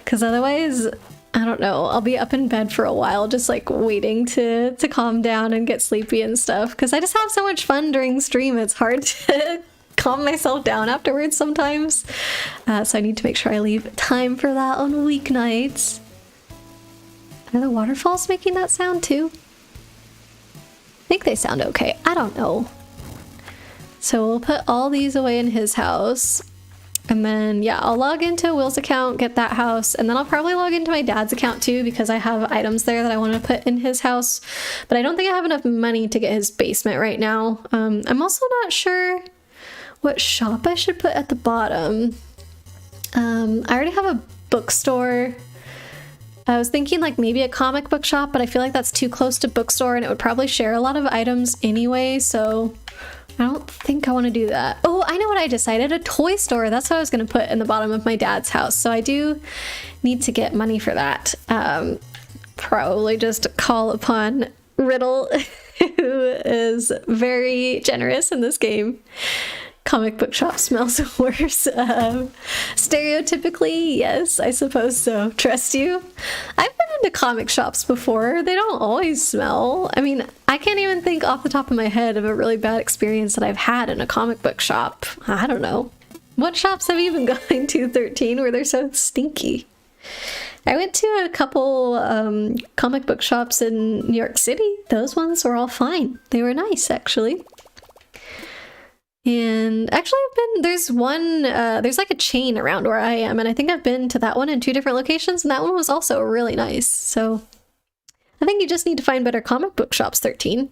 S1: Because otherwise, I don't know, I'll be up in bed for a while just like waiting to calm down and get sleepy and stuff. Because I just have so much fun during stream, it's hard to calm myself down afterwards sometimes. So I need to make sure I leave time for that on weeknights. Are the waterfalls making that sound too? I think they sound okay. I don't know. So we'll put all these away in his house. And then, yeah, I'll log into Will's account, get that house, and then I'll probably log into my dad's account too, because I have items there that I want to put in his house. But I don't think I have enough money to get his basement right now. I'm also not sure what shop I should put at the bottom. I already have a bookstore. I was thinking like maybe a comic book shop, but I feel like that's too close to bookstore and it would probably share a lot of items anyway, so I don't think I want to do that. Oh, I know what I decided. A toy store. That's what I was going to put in the bottom of my dad's house. So I do need to get money for that. Probably just call upon Riddle, who is very generous in this game. Comic book shop smells worse. Stereotypically, yes, I suppose so. Trust you. I've been into comic shops before. They don't always smell. I mean, I can't even think off the top of my head of a really bad experience that I've had in a comic book shop. I don't know. What shops have you been going to, 13, where they're so stinky? I went to a couple comic book shops in New York City. Those ones were all fine. They were nice, actually. And actually there's like a chain around where I am, and I think I've been to that one in 2 different locations, and that one was also really nice. So I think you just need to find better comic book shops, 13.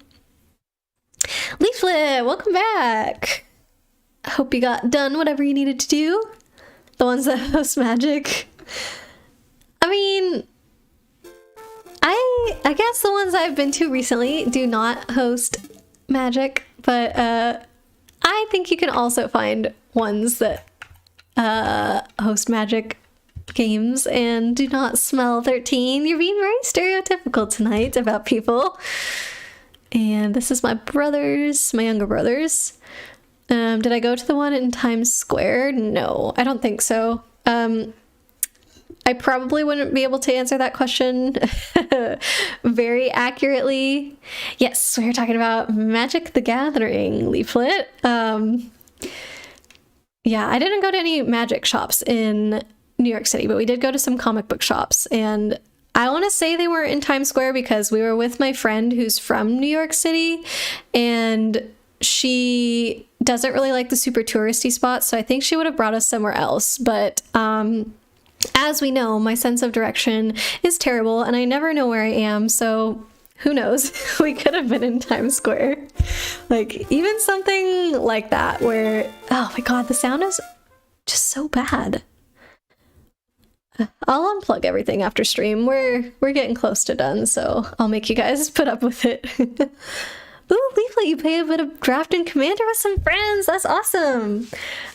S1: Leaflet, welcome back. I hope you got done whatever you needed to do. The ones that host Magic. I mean, I I guess the ones I've been to recently do not host Magic, but I think you can also find ones that host Magic games and do not smell 13. You're being very stereotypical tonight about people. And this is my brothers, my younger brothers. Did I go to the one in Times Square? No, I don't think so. I probably wouldn't be able to answer that question very accurately. Yes, we were talking about Magic the Gathering leaflet. Yeah, I didn't go to any Magic shops in New York City, but we did go to some comic book shops, and I want to say they weren't in Times Square because we were with my friend who's from New York City, and she doesn't really like the super touristy spots, so I think she would have brought us somewhere else. But as we know, my sense of direction is terrible, and I never know where I am, so who knows? We could have been in Times Square. Like, even something like that where, oh my god, the sound is just so bad. I'll unplug everything after stream. We're getting close to done, so I'll make you guys put up with it. Ooh, Leaflet, you play a bit of Draft and Commander with some friends. That's awesome.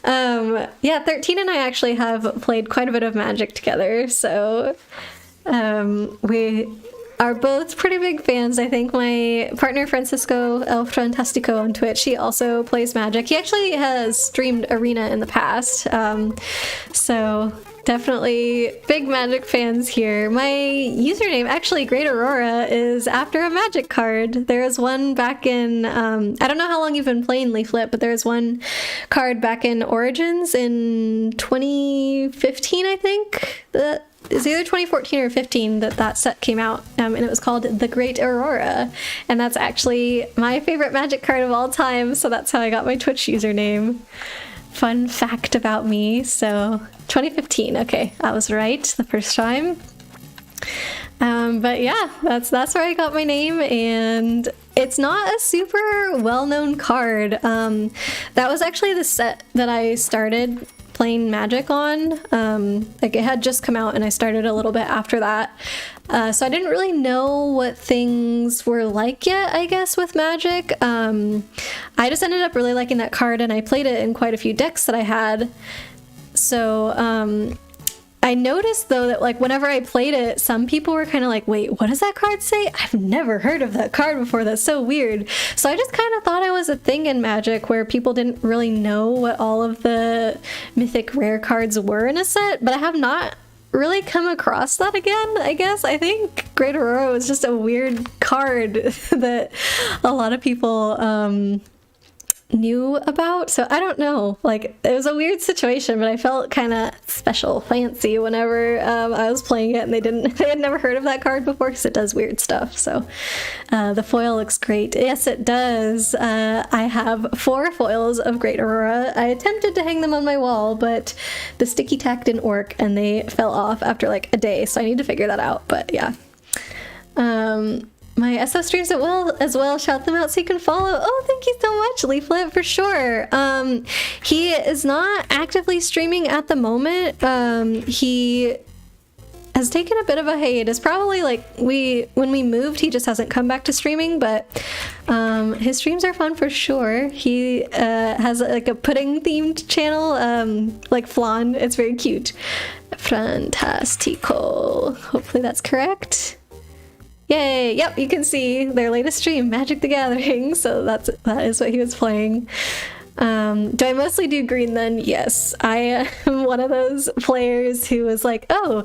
S1: Yeah, 13 and I actually have played quite a bit of Magic together, so we are both pretty big fans. I think my partner Francisco El Fantastico on Twitch, he also plays Magic. He actually has streamed Arena in the past, so definitely big Magic fans here. My username, actually Great Aurora, is after a Magic card. There is one back in, I don't know how long you've been playing Leaflet, but there's one card back in Origins in 2015, I think. It's either 2014 or 15 that set came out, and it was called The Great Aurora, and that's actually my favorite Magic card of all time, so that's how I got my Twitch username. Fun fact about me. So 2015, okay, I was right the first time. But yeah, that's where I got my name, and it's not a super well-known card. That was actually the set that I started playing Magic on. Like, it had just come out and I started a little bit after that. So I didn't really know what things were like yet, I guess, with Magic. I just ended up really liking that card, and I played it in quite a few decks that I had. So I noticed, though, that like whenever I played it, some people were kind of like, wait, what does that card say? I've never heard of that card before. That's so weird. So I just kind of thought I was a thing in Magic where people didn't really know what all of the mythic rare cards were in a set, but I have not really come across that again, I guess. I think Great Aurora was just a weird card that a lot of people knew about, so I don't know. Like, it was a weird situation, but I felt kind of special, fancy whenever I was playing it, and they had never heard of that card before because it does weird stuff. So the foil looks great. Yes, it does. I have 4 foils of Great Aurora. I attempted to hang them on my wall, but the sticky tack didn't work, and they fell off after like a day, so I need to figure that out. But yeah. My SF streams as well. Shout them out so you can follow. Oh, thank you so much, Leaflet, for sure. He is not actively streaming at the moment. He has taken a bit of a hiatus. Probably like when we moved, he just hasn't come back to streaming, but his streams are fun for sure. He has like a pudding themed channel, like Flan. It's very cute. Fantastico. Hopefully that's correct. Yay! Yep, you can see their latest stream, Magic the Gathering. So that is what he was playing. Do I mostly do green then? Yes. I am one of those players who was like, oh,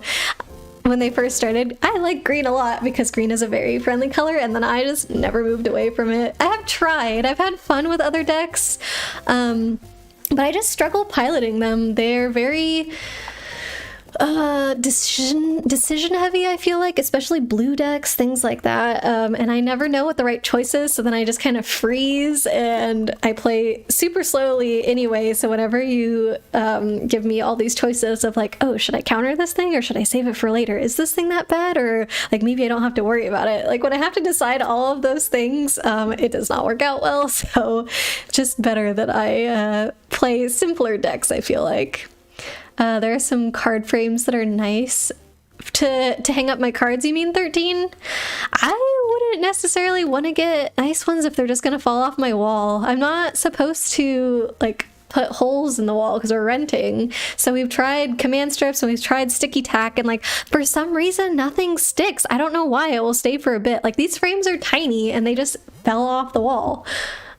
S1: when they first started, I like green a lot because green is a very friendly color, and then I just never moved away from it. I have tried. I've had fun with other decks, but I just struggle piloting them. They're very decision heavy, I feel like, especially blue decks, things like that, and I never know what the right choice is, so then I just kind of freeze and I play super slowly anyway. So whenever you give me all these choices of like, oh, should I counter this thing or should I save it for later, is this thing that bad, or like maybe I don't have to worry about it, like when I have to decide all of those things, it does not work out well. So just better that I play simpler decks, I feel like. There are some card frames that are nice shelf to hang up my cards, you mean 13? I wouldn't necessarily want to get nice ones if they're just gonna fall off my wall. I'm not supposed to like put holes in the wall because we're renting. So we've tried command strips and we've tried sticky tack, and like for some reason nothing sticks. I don't know why. It will stay for a bit. Like these frames are tiny and they just fell off the wall.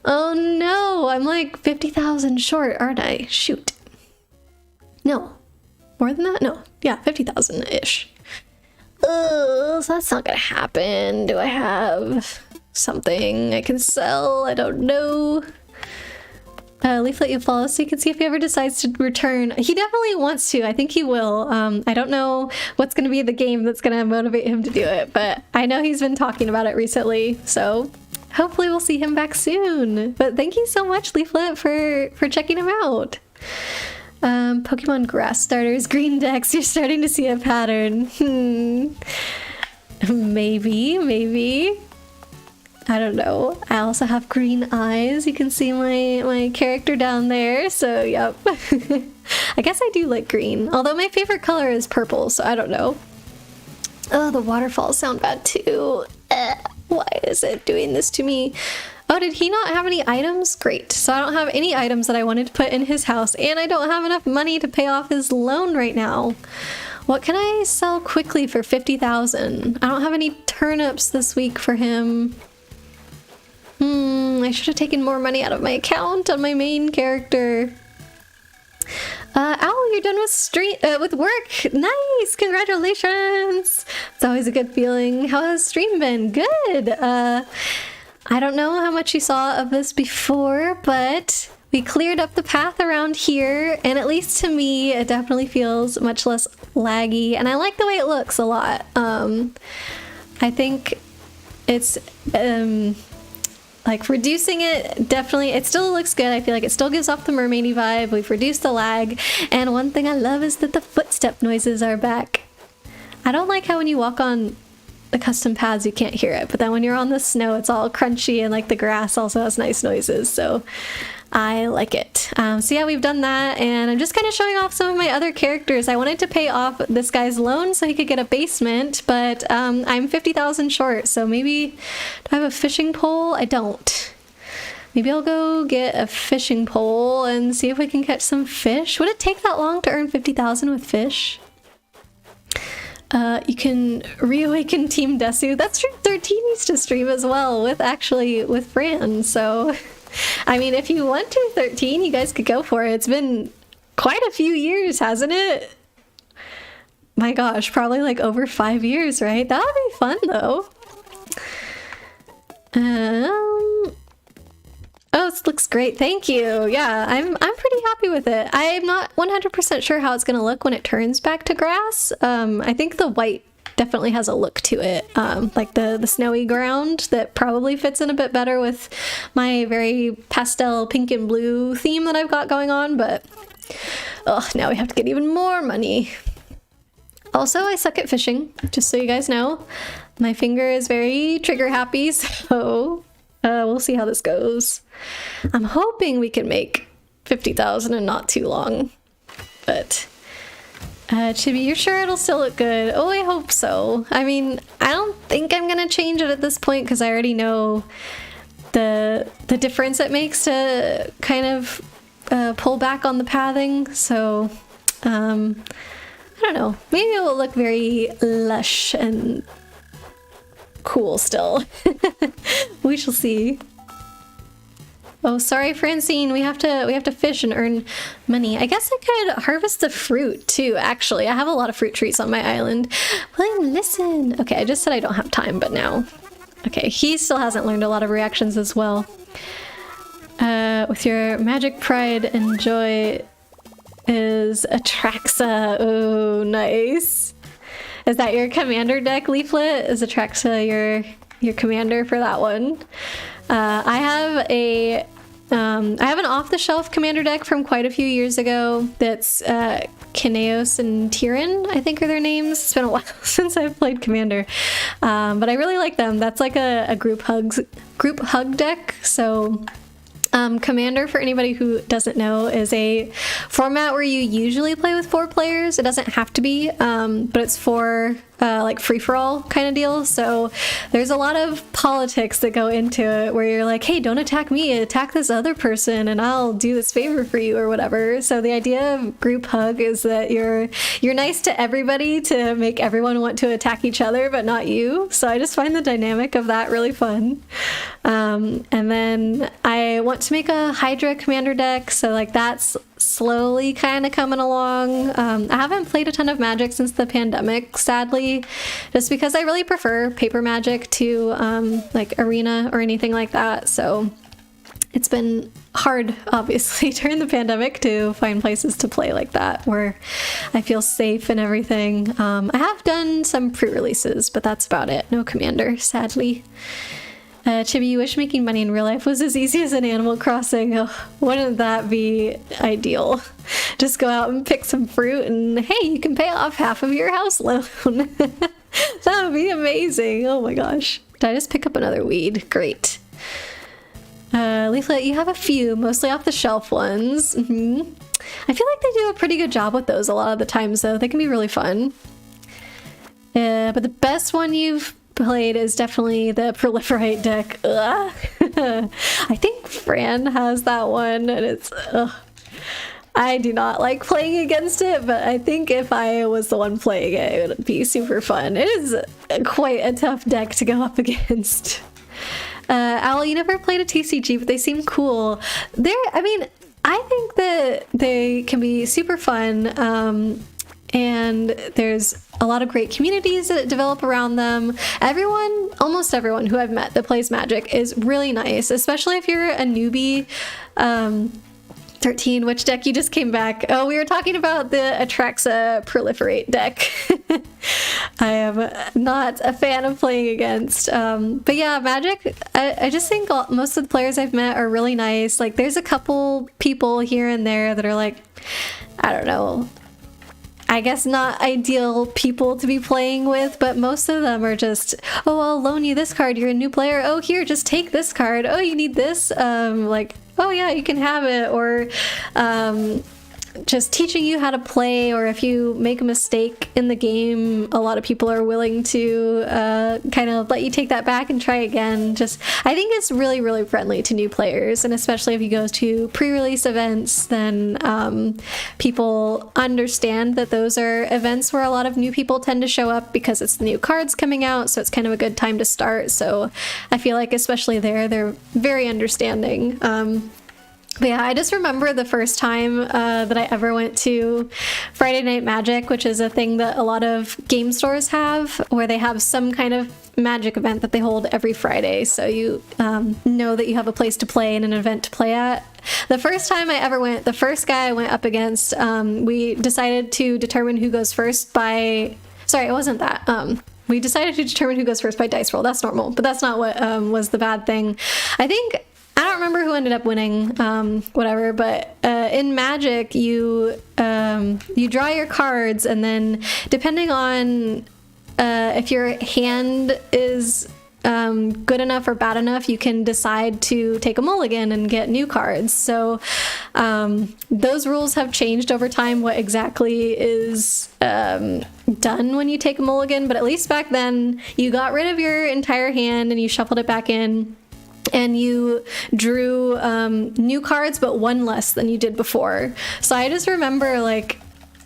S1: Oh no, I'm like 50,000 short, aren't I? Shoot. No. More than that? No. Yeah, 50,000-ish. So that's not gonna happen. Do I have something I can sell? I don't know. Leaflet, you follow so you can see if he ever decides to return. He definitely wants to. I think he will. I don't know what's going to be the game that's going to motivate him to do it, but I know he's been talking about it recently, so hopefully we'll see him back soon. But thank you so much, Leaflet, for checking him out. Pokemon Grass Starters, Green Dex, you're starting to see a pattern. Maybe. I don't know. I also have green eyes. You can see my character down there. So, yep. I guess I do like green. Although my favorite color is purple, so I don't know. Oh, the waterfalls sound bad too. Why is it doing this to me? Oh, did he not have any items? Great. So I don't have any items that I wanted to put in his house, and I don't have enough money to pay off his loan right now. What can I sell quickly for 50,000? I don't have any turnips this week for him. I should have taken more money out of my account on my main character. Owl, you're done with work. Nice, congratulations. It's always a good feeling. How has stream been? Good. I don't know how much you saw of this before, but we cleared up the path around here, and at least to me, it definitely feels much less laggy, and I like the way it looks a lot. I think it's like reducing it, definitely, it still looks good. I feel like it still gives off the mermaidy vibe. We've reduced the lag, and one thing I love is that the footstep noises are back. I don't like how when you walk on the custom paths you can't hear it, but then when you're on the snow it's all crunchy, and like the grass also has nice noises, so I like it. So yeah, we've done that, and I'm just kind of showing off some of my other characters. I wanted to pay off this guy's loan so he could get a basement, but I'm 50,000 short, so maybe, do I have a fishing pole? I don't. Maybe I'll go get a fishing pole and see if we can catch some fish. Would it take that long to earn 50,000 with fish? You can reawaken Team Desu. That's true. 13 used to stream as well with Fran, so I mean, if you want to 13, you guys could go for it. It's been quite a few years, hasn't it? My gosh, probably like over 5 years, right? That would be fun though. Oh, this looks great. Thank you. Yeah, I'm pretty happy with it. I'm not 100% sure how it's gonna look when it turns back to grass. I think the white definitely has a look to it, like the snowy ground that probably fits in a bit better with my very pastel pink and blue theme that I've got going on, but now we have to get even more money. Also, I suck at fishing, just so you guys know. My finger is very trigger happy, so we'll see how this goes. I'm hoping we can make 50,000 in not too long, but Chibi, you're sure it'll still look good? Oh, I hope so. I mean, I don't think I'm gonna change it at this point because I already know the difference it makes to kind of pull back on the pathing, so I don't know. Maybe it will look very lush and cool still. We shall see. Oh, sorry, Francine. We have to fish and earn money. I guess I could harvest the fruit too, actually. I have a lot of fruit trees on my island. William, listen. Okay, I just said I don't have time, but now. Okay, he still hasn't learned a lot of reactions as well. With your magic pride and joy is Atraxa. Oh, nice. Is that your commander deck, Leaflet? Is Atraxa your commander for that one? I have an off-the-shelf commander deck from quite a few years ago that's Kineos and Tyrion, I think are their names. It's been a while since I've played commander, but I really like them. That's like a group hug deck, so Commander, for anybody who doesn't know, is a format where you usually play with 4 players. It doesn't have to be, but it's for like free-for-all kind of deal. So there's a lot of politics that go into it where you're like, hey, don't attack me, attack this other person and I'll do this favor for you or whatever. So the idea of group hug is that you're nice to everybody to make everyone want to attack each other but not you. So I just find the dynamic of that really fun. And then I want to make a Hydra commander deck, so like that's slowly kind of coming along. I haven't played a ton of Magic since the pandemic, sadly, just because I really prefer paper Magic to like Arena or anything like that. So it's been hard, obviously, during the pandemic to find places to play like that where I feel safe and everything. I have done some pre-releases, but that's about it. No Commander, sadly. Chibi, you wish making money in real life was as easy as in Animal Crossing. Oh, wouldn't that be ideal? Just go out and pick some fruit and hey, you can pay off half of your house loan. That would be amazing. Oh my gosh. Did I just pick up another weed? Great. Leaflet, you have a few, mostly off the shelf ones. I feel like they do a pretty good job with those a lot of the times, though. They can be really fun. But the best one you've played is definitely the Proliferate deck. I think Fran has that one, and it's I do not like playing against it, but I think if I was the one playing it, it would be super fun. It is quite a tough deck to go up against. Owl, you never played a TCG, but they seem cool. I think that they can be super fun. And there's a lot of great communities that develop around them. Almost everyone who I've met that plays Magic is really nice, especially if you're a newbie. 13, which deck you just came back? Oh, we were talking about the Atraxa Proliferate deck. I am not a fan of playing against. But yeah, Magic, I just think most of the players I've met are really nice. Like, there's a couple people here and there that are like, I don't know, I guess not ideal people to be playing with, but most of them are just, oh, I'll loan you this card, you're a new player, oh, here, just take this card, oh, you need this, like, oh yeah, you can have it, or just teaching you how to play, or if you make a mistake in the game, a lot of people are willing to kind of let you take that back and try again. I think it's really, really friendly to new players, and especially if you go to pre-release events, then people understand that those are events where a lot of new people tend to show up because it's the new cards coming out, so it's kind of a good time to start. So I feel like especially they're very understanding. But yeah, I just remember the first time that I ever went to Friday Night Magic, which is a thing that a lot of game stores have, where they have some kind of Magic event that they hold every Friday. So you know that you have a place to play and an event to play at. The first time I ever went, the first guy I went up against, we decided to determine who goes first by... Sorry, it wasn't that. We decided to determine who goes first by dice roll. That's normal, but that's not what was the bad thing. I don't remember who ended up winning, whatever, but in Magic, you draw your cards, and then depending on if your hand is good enough or bad enough, you can decide to take a mulligan and get new cards. So those rules have changed over time, what exactly is done when you take a mulligan, but at least back then, you got rid of your entire hand and you shuffled it back in. And you drew new cards, but one less than you did before. So I just remember like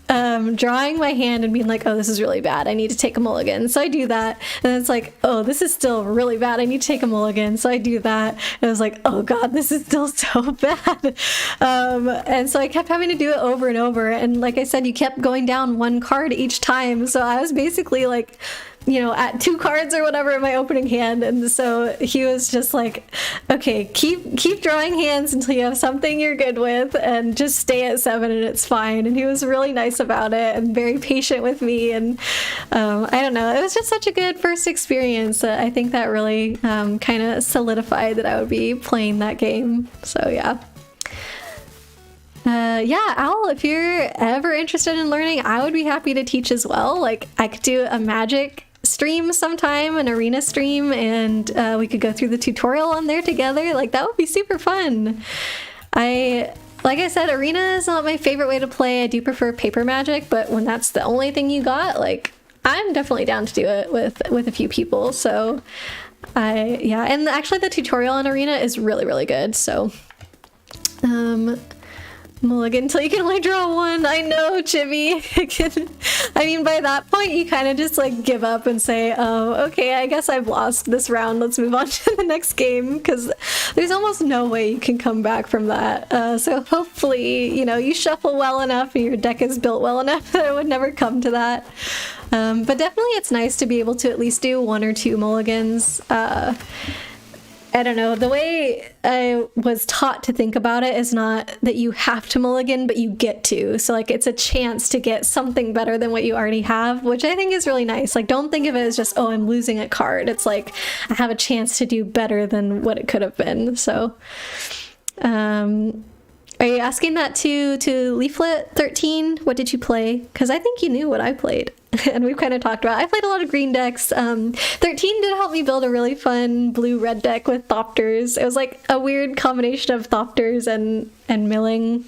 S1: drawing my hand and being like, oh, this is really bad, I need to take a mulligan. So I do that, and it's like, oh, this is still really bad, I need to take a mulligan. So I do that, and I was like, oh god, this is still so bad. And so I kept having to do it over and over, and like I said, you kept going down one card each time. So I was basically like, you know, at 2 cards or whatever in my opening hand, and so he was just like, okay, keep drawing hands until you have something you're good with, and just stay at 7 and it's fine. And he was really nice about it and very patient with me, and I don't know, it was just such a good first experience. I think that really kind of solidified that I would be playing that game. So yeah. Yeah, Owl, if you're ever interested in learning, I would be happy to teach as well. Like, I could do a Magic stream sometime, an arena stream, and we could go through the tutorial on there together. Like, that would be super fun. Like I said, arena is not my favorite way to play. I do prefer paper Magic, but when that's the only thing you got, like, I'm definitely down to do it with a few people. So yeah, and actually the tutorial on arena is really, really good. So mulligan until you can only draw one. I know, Chibi. I mean, by that point, you kind of just like give up and say, oh, okay, I guess I've lost this round. Let's move on to the next game, because there's almost no way you can come back from that. So hopefully, you know, you shuffle well enough and your deck is built well enough that it would never come to that. But definitely it's nice to be able to at least do 1 or 2 mulligans. I don't know, the way I was taught to think about it is not that you have to mulligan, but you get to. So like it's a chance to get something better than what you already have, which I think is really nice. Like, don't think of it as just, oh, I'm losing a card. It's like I have a chance to do better than what it could have been. So are you asking that to Leaflet 13? What did you play? Because I think you knew what I played. And we've kind of talked about, I played a lot of green decks. 13 did help me build a really fun blue-red deck with Thopters. It was like a weird combination of Thopters and milling,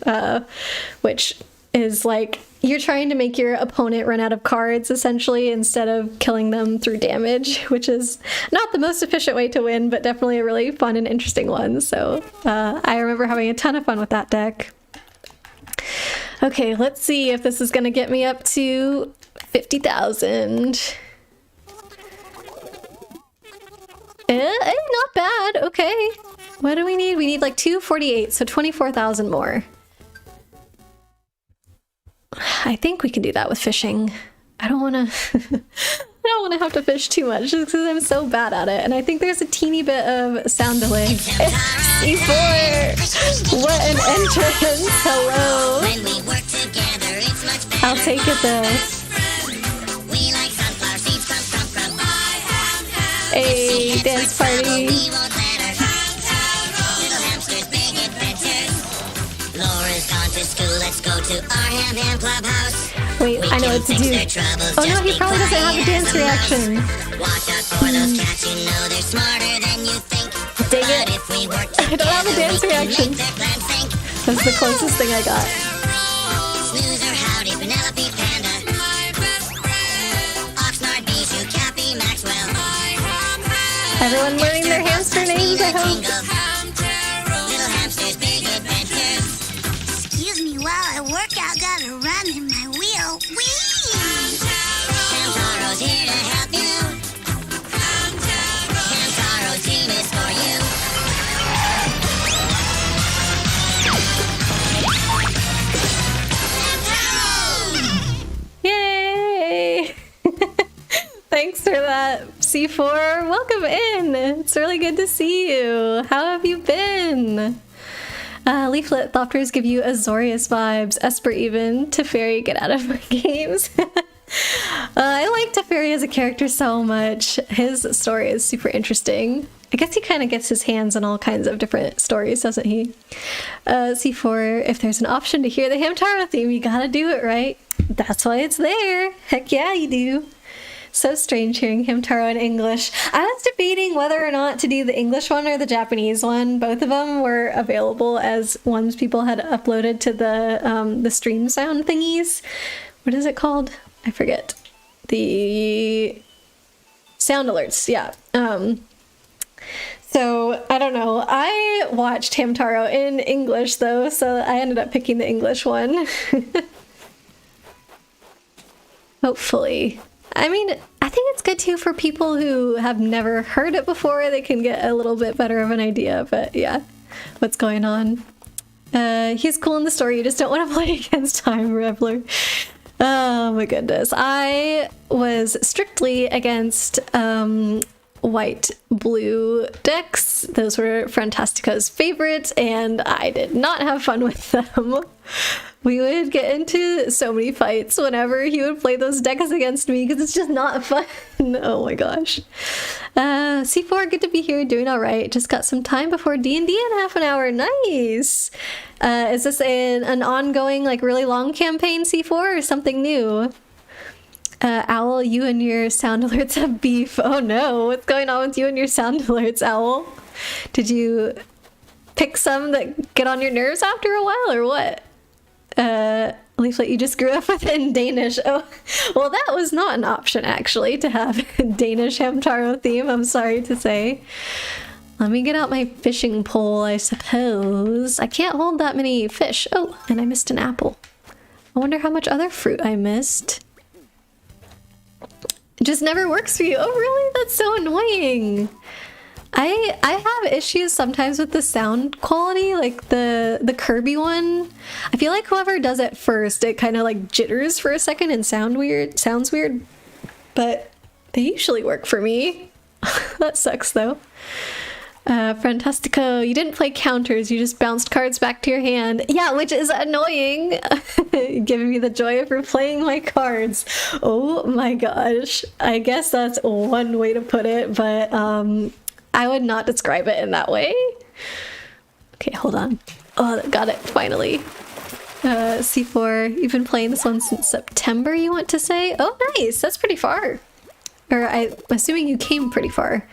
S1: which is like, you're trying to make your opponent run out of cards, essentially, instead of killing them through damage, which is not the most efficient way to win, but definitely a really fun and interesting one. So I remember having a ton of fun with that deck. Okay, let's see if this is going to get me up to 50,000. Not bad. Okay. What do we need? We need like 248, so 24,000 more. I think we can do that with fishing. I don't want to I don't want to have to fish too much just because I'm so bad at it. And I think there's a teeny bit of sound delay. C4! What an entrance! Hello! I'll take it though. Hey, dance party! Let's go to our Ham Ham Clubhouse. Wait, I know what to do. Oh no, he probably doesn't have a dance reaction. Watch out for those cats, you know they're smarter than you think. Dang it. I don't have a dance reaction. That's the closest thing I got. Snoozer, howdy, Penelope, Panda. Oxnard, Bijou, Cappy, Maxwell. Everyone learning their hamster names, I hope.
S2: While I work out, gotta run in my wheel. Whee! Hamtaro's here to help you. Hamtaro team is for
S1: you. Yay! Thanks for that, C4. Welcome in. It's really good to see you. How have you been? Leaflet Thopters give you Azorius vibes. Esper even. Teferi, get out of my games. I like Teferi as a character so much. His story is super interesting. I guess he kind of gets his hands on all kinds of different stories, doesn't he? C4, if there's an option to hear the Hamtaro theme, you gotta do it, right? That's why it's there. Heck yeah, you do. So strange hearing Hamtaro in English. I was debating whether or not to do the English one or the Japanese one. Both of them were available as ones people had uploaded to the stream sound thingies. What is it called? I forget. The sound alerts, yeah. So, I don't know. I watched Hamtaro in English, though, so I ended up picking the English one. Hopefully. I mean, I think it's good too for people who have never heard it before. They can get a little bit better of an idea, but yeah, what's going on. He's cool in the story, you just don't want to play against Time Reveler. Oh my goodness. I was strictly against white-blue decks. Those were Fantastica's favorites, and I did not have fun with them. We would get into so many fights whenever he would play those decks against me because it's just not fun. Oh my gosh. C4, good to be here, doing all right. Just got some time before D&D in half an hour. Nice. Is this an ongoing, like, really long campaign, C4, or something new? Owl, you and your sound alerts have beef. Oh no, what's going on with you and your sound alerts, Owl? Did you pick some that get on your nerves after a while, or what? Leaflet, you just grew up with it in Danish. Oh, well, that was not an option, actually, to have a Danish Hamtaro theme, I'm sorry to say. Let me get out my fishing pole, I suppose. I can't hold that many fish. Oh, and I missed an apple. I wonder how much other fruit I missed. It just never works for you. Oh, really? That's so annoying. I have issues sometimes with the sound quality, like the Kirby one. I feel like whoever does it first, it kind of like jitters for a second and sounds weird, but they usually work for me. That sucks though. Fantastico, you didn't play counters, you just bounced cards back to your hand. Yeah, which is annoying. Giving me the joy of replaying my cards. Oh my gosh. I guess that's one way to put it, but I would not describe it in that way. Okay, hold on. Oh, got it, finally. C4, you've been playing this one since September, you want to say? Oh, nice, that's pretty far. Or I'm assuming you came pretty far.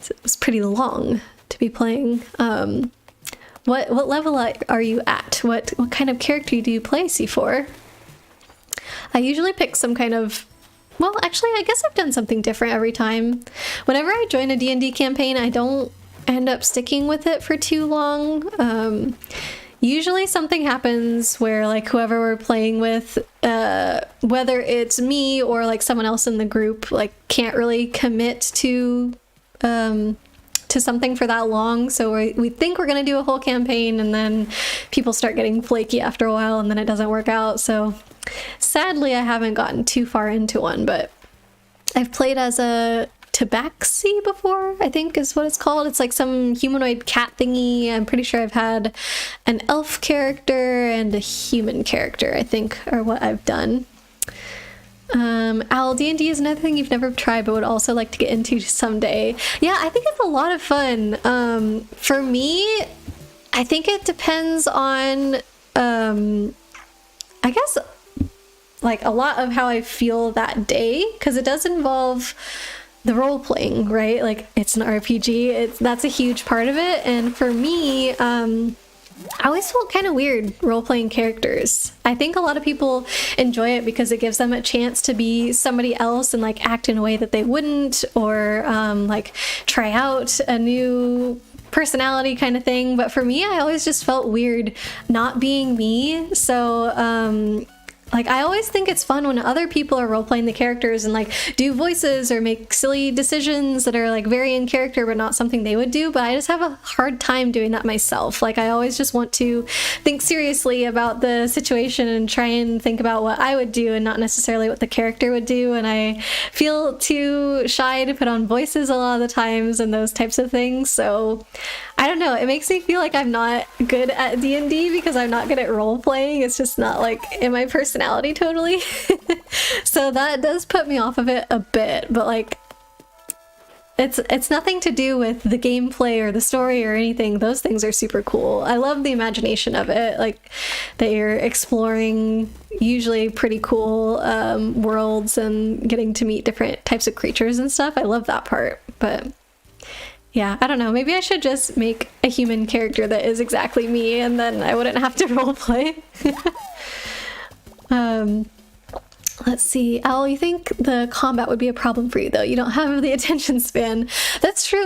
S1: So it was pretty long to be playing. What level are you at? What kind of character do you play, C4? I usually pick some kind of... Well, actually, I guess I've done something different every time. Whenever I join a D&D campaign, I don't end up sticking with it for too long. Usually something happens where like whoever we're playing with, whether it's me or like someone else in the group, like can't really commit to something for that long, so we think we're gonna do a whole campaign and then people start getting flaky after a while and then it doesn't work out. So sadly I haven't gotten too far into one, but I've played as a Tabaxi before, I think is what it's called. It's like some humanoid cat thingy. I'm pretty sure I've had an elf character and a human character, I think, are what I've done. Owl, D&D is another thing you've never tried but would also like to get into someday. Yeah, I think it's a lot of fun. For me, I think it depends on, I guess, like a lot of how I feel that day, because it does involve the role playing, right? Like it's an RPG, that's a huge part of it. And for me, I always felt kind of weird role-playing characters. I think a lot of people enjoy it because it gives them a chance to be somebody else and like act in a way that they wouldn't, or like try out a new personality kind of thing. But for me, I always just felt weird not being me. So like I always think it's fun when other people are role-playing the characters and like do voices or make silly decisions that are like very in character but not something they would do, but I just have a hard time doing that myself. Like I always just want to think seriously about the situation and try and think about what I would do and not necessarily what the character would do, and I feel too shy to put on voices a lot of the times and those types of things. So I don't know, it makes me feel like I'm not good at D&D because I'm not good at role-playing. It's just not like in my personality totally. So that does put me off of it a bit, but like it's nothing to do with the gameplay or the story or anything. Those things are super cool. I love the imagination of it, like that you're exploring usually pretty cool worlds and getting to meet different types of creatures and stuff. I love that part, but yeah, I don't know. Maybe I should just make a human character that is exactly me, and then I wouldn't have to roleplay. Let's see. Owl, you think the combat would be a problem for you, though? You don't have the attention span. That's true.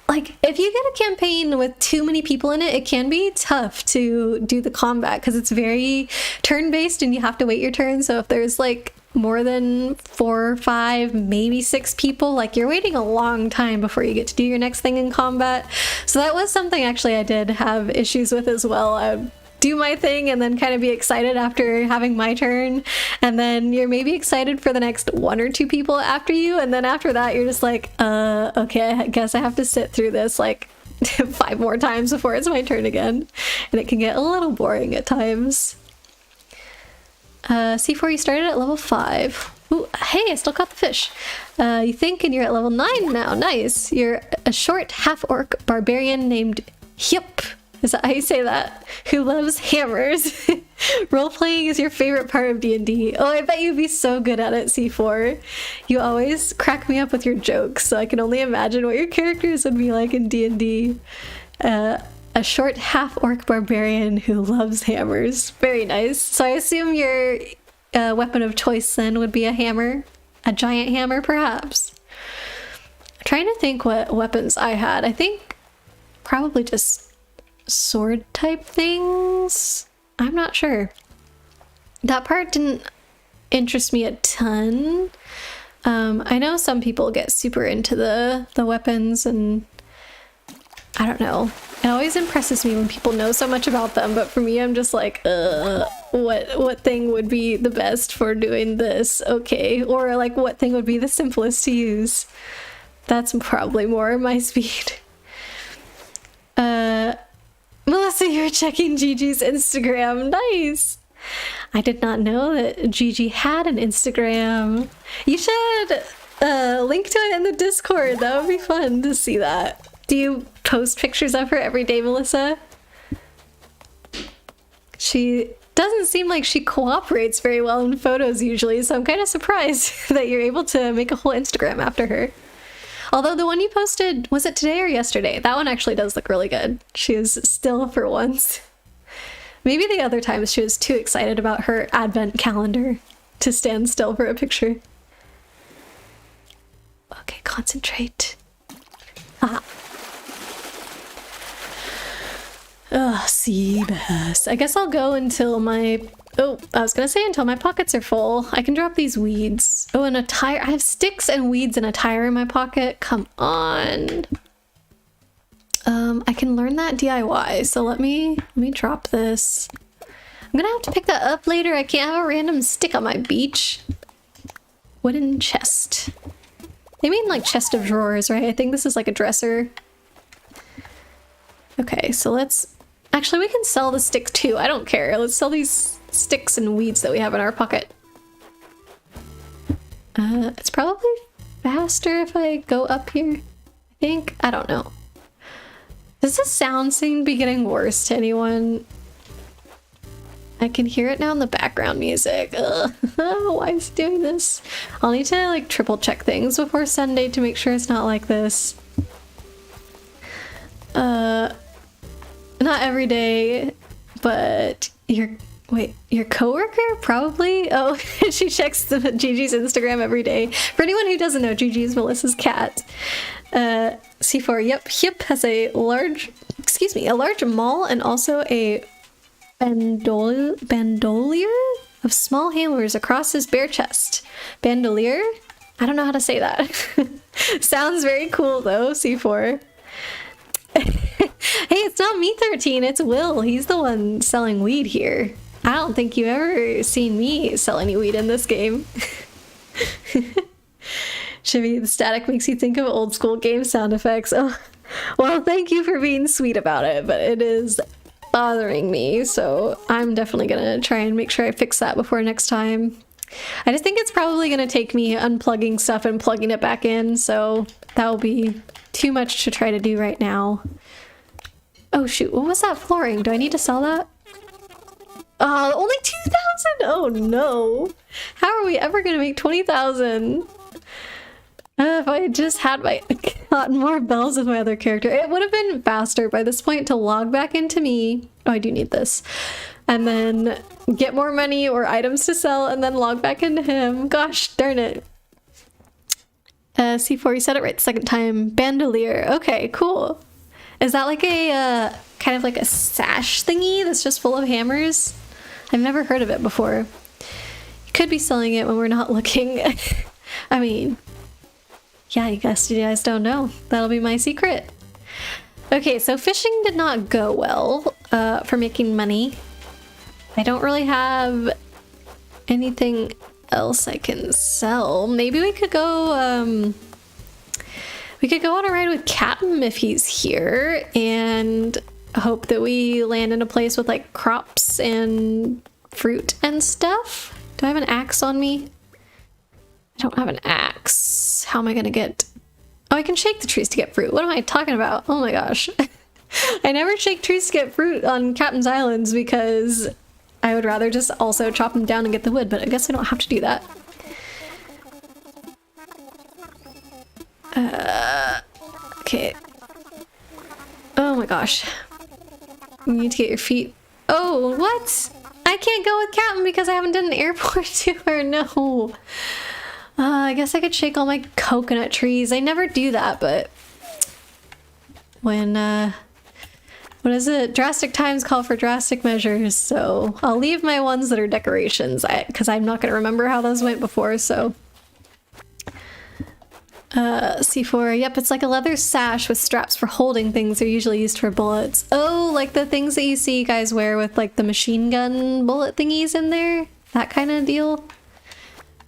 S1: Like, if you get a campaign with too many people in it, it can be tough to do the combat, because it's very turn-based, and you have to wait your turn. So if there's, like, more than 4 or 5, maybe 6 people, like you're waiting a long time before you get to do your next thing in combat. So that was something actually I did have issues with as well. I would do my thing and then kind of be excited after having my turn, and then you're maybe excited for the next 1 or 2 people after you, and then after that you're just like, okay, I guess I have to sit through this like 5 more times before it's my turn again, and it can get a little boring at times. C4, you started at level 5. Ooh, hey, I still caught the fish. You think, and you're at level 9 now. Nice. You're a short half-orc barbarian named Hyup. Is that how you say that? Who loves hammers. Role-playing is your favorite part of D&D. Oh, I bet you'd be so good at it, C4. You always crack me up with your jokes, so I can only imagine what your characters would be like in D&D. A short half-orc barbarian who loves hammers. Very nice. So I assume your weapon of choice then would be a hammer? A giant hammer, perhaps? I'm trying to think what weapons I had. I think probably just sword type things? I'm not sure. That part didn't interest me a ton. I know some people get super into the weapons, and I don't know. It always impresses me when people know so much about them, but for me, I'm just like, what thing would be the best for doing this? Okay. Or like, what thing would be the simplest to use? That's probably more my speed. Melissa, you're checking Gigi's Instagram. Nice. I did not know that Gigi had an Instagram. You should link to it in the Discord. That would be fun to see that. Do you post pictures of her every day, Melissa? She doesn't seem like she cooperates very well in photos usually, so I'm kind of surprised that you're able to make a whole Instagram after her. Although the one you posted, was it today or yesterday? That one actually does look really good. She is still for once. Maybe the other times she was too excited about her advent calendar to stand still for a picture. Okay, concentrate. Ah. Ugh, Seabass. I guess I'll go until my... Oh, I was gonna say until my pockets are full. I can drop these weeds. Oh, and a tire. I have sticks and weeds and a tire in my pocket. Come on. I can learn that DIY. So let me drop this. I'm gonna have to pick that up later. I can't have a random stick on my beach. Wooden chest. They mean like chest of drawers, right? I think this is like a dresser. Okay, so let's... Actually, we can sell the stick too. I don't care. Let's sell these sticks and weeds that we have in our pocket. It's probably faster if I go up here. I think. I don't know. Does the sound seem to be getting worse to anyone? I can hear it now in the background music. Ugh. Why is it doing this? I'll need to like triple check things before Sunday to make sure it's not like this. Not every day, but your coworker probably? Oh, she checks Gigi's Instagram every day. For anyone who doesn't know, Gigi is Melissa's cat. C4, yep, Hip has a large maul and also a bandolier of small hammers across his bare chest. Bandolier? I don't know how to say that. Sounds very cool though, C4. Hey, it's not me, 13, it's Will. He's the one selling weed here. I don't think you've ever seen me sell any weed in this game. Shivy, the static makes you think of old school game sound effects. Oh, well, thank you for being sweet about it, but it is bothering me, so I'm definitely gonna try and make sure I fix that before next time. I just think it's probably gonna take me unplugging stuff and plugging it back in, so that will be too much to try to do right now. Oh shoot, what was that flooring? Do I need to sell that? Only 2,000? Oh no. How are we ever gonna make 20,000? If I had just had gotten more bells with my other character, it would have been faster by this point to log back into me. Oh, I do need this. And then get more money or items to sell and then log back into him. Gosh darn it. C4, you said it right the second time. Bandolier. Okay, cool. Is that like a kind of like a sash thingy that's just full of hammers? I've never heard of it before. You could be selling it when we're not looking. I mean, yeah, I guess you guys don't know. That'll be my secret. Okay, so fishing did not go well for making money. I don't really have anything else I can sell. Maybe we could go on a ride with Captain if he's here and hope that we land in a place with like crops and fruit and stuff. Do I have an axe on me? I don't have an axe. How am I gonna get... Oh, I can shake the trees to get fruit. What am I talking about? Oh my gosh. I never shake trees to get fruit on Captain's Islands because I would rather just also chop them down and get the wood, but I guess I don't have to do that. Okay. Oh my gosh. You need to get your feet. Oh, what? I can't go with Captain because I haven't done an airport tour. No. I guess I could shake all my coconut trees. I never do that, but when, what is it? Drastic times call for drastic measures. So I'll leave my ones that are decorations because I'm not going to remember how those went before. So C4. Yep, it's like a leather sash with straps for holding things. They're usually used for bullets. Oh, like the things that you see guys wear with like the machine gun bullet thingies in there? That kind of deal?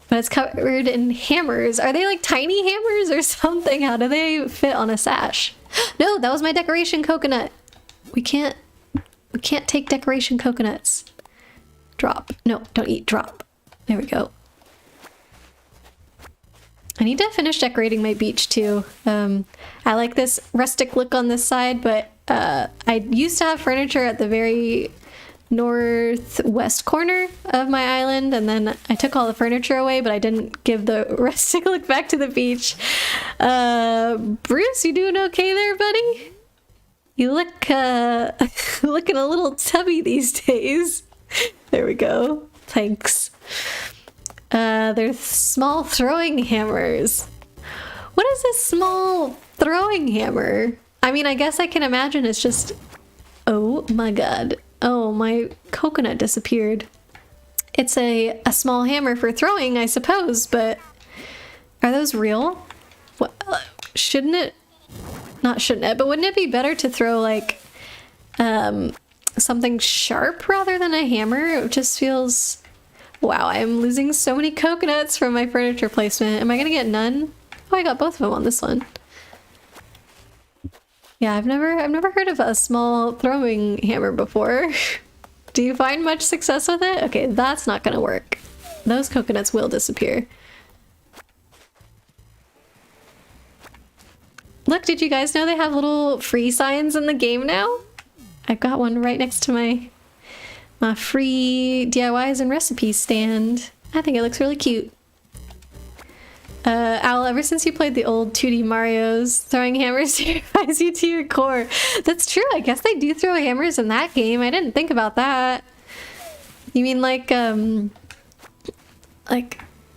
S1: But it's covered in hammers. Are they like tiny hammers or something? How do they fit on a sash? No, that was my decoration coconut. We can't take decoration coconuts. Drop. No, don't eat. Drop. There we go. I need to finish decorating my beach too. I like this rustic look on this side, but I used to have furniture at the very northwest corner of my island, and then I took all the furniture away, but I didn't give the rustic look back to the beach. Bruce, you doing okay there, buddy? You look looking a little tubby these days. There we go. Thanks. They're small throwing hammers. What is this small throwing hammer? I mean, I guess I can imagine it's just... Oh my god. Oh, my coconut disappeared. It's a small hammer for throwing, I suppose, but... Are those real? What, shouldn't it... Not shouldn't it, but wouldn't it be better to throw, like... something sharp rather than a hammer? It just feels... Wow, I'm losing so many coconuts from my furniture placement. Am I gonna get none? Oh, I got both of them on this one. Yeah, I've never heard of a small throwing hammer before. Do you find much success with it? Okay, that's not gonna work. Those coconuts will disappear. Look, did you guys know they have little free signs in the game now? I've got one right next to my free DIYs and recipes stand. I think it looks really cute. Owl, ever since you played the old 2D Marios, throwing hammers terrifies you to your core. That's true, I guess they do throw hammers in that game. I didn't think about that. You mean like when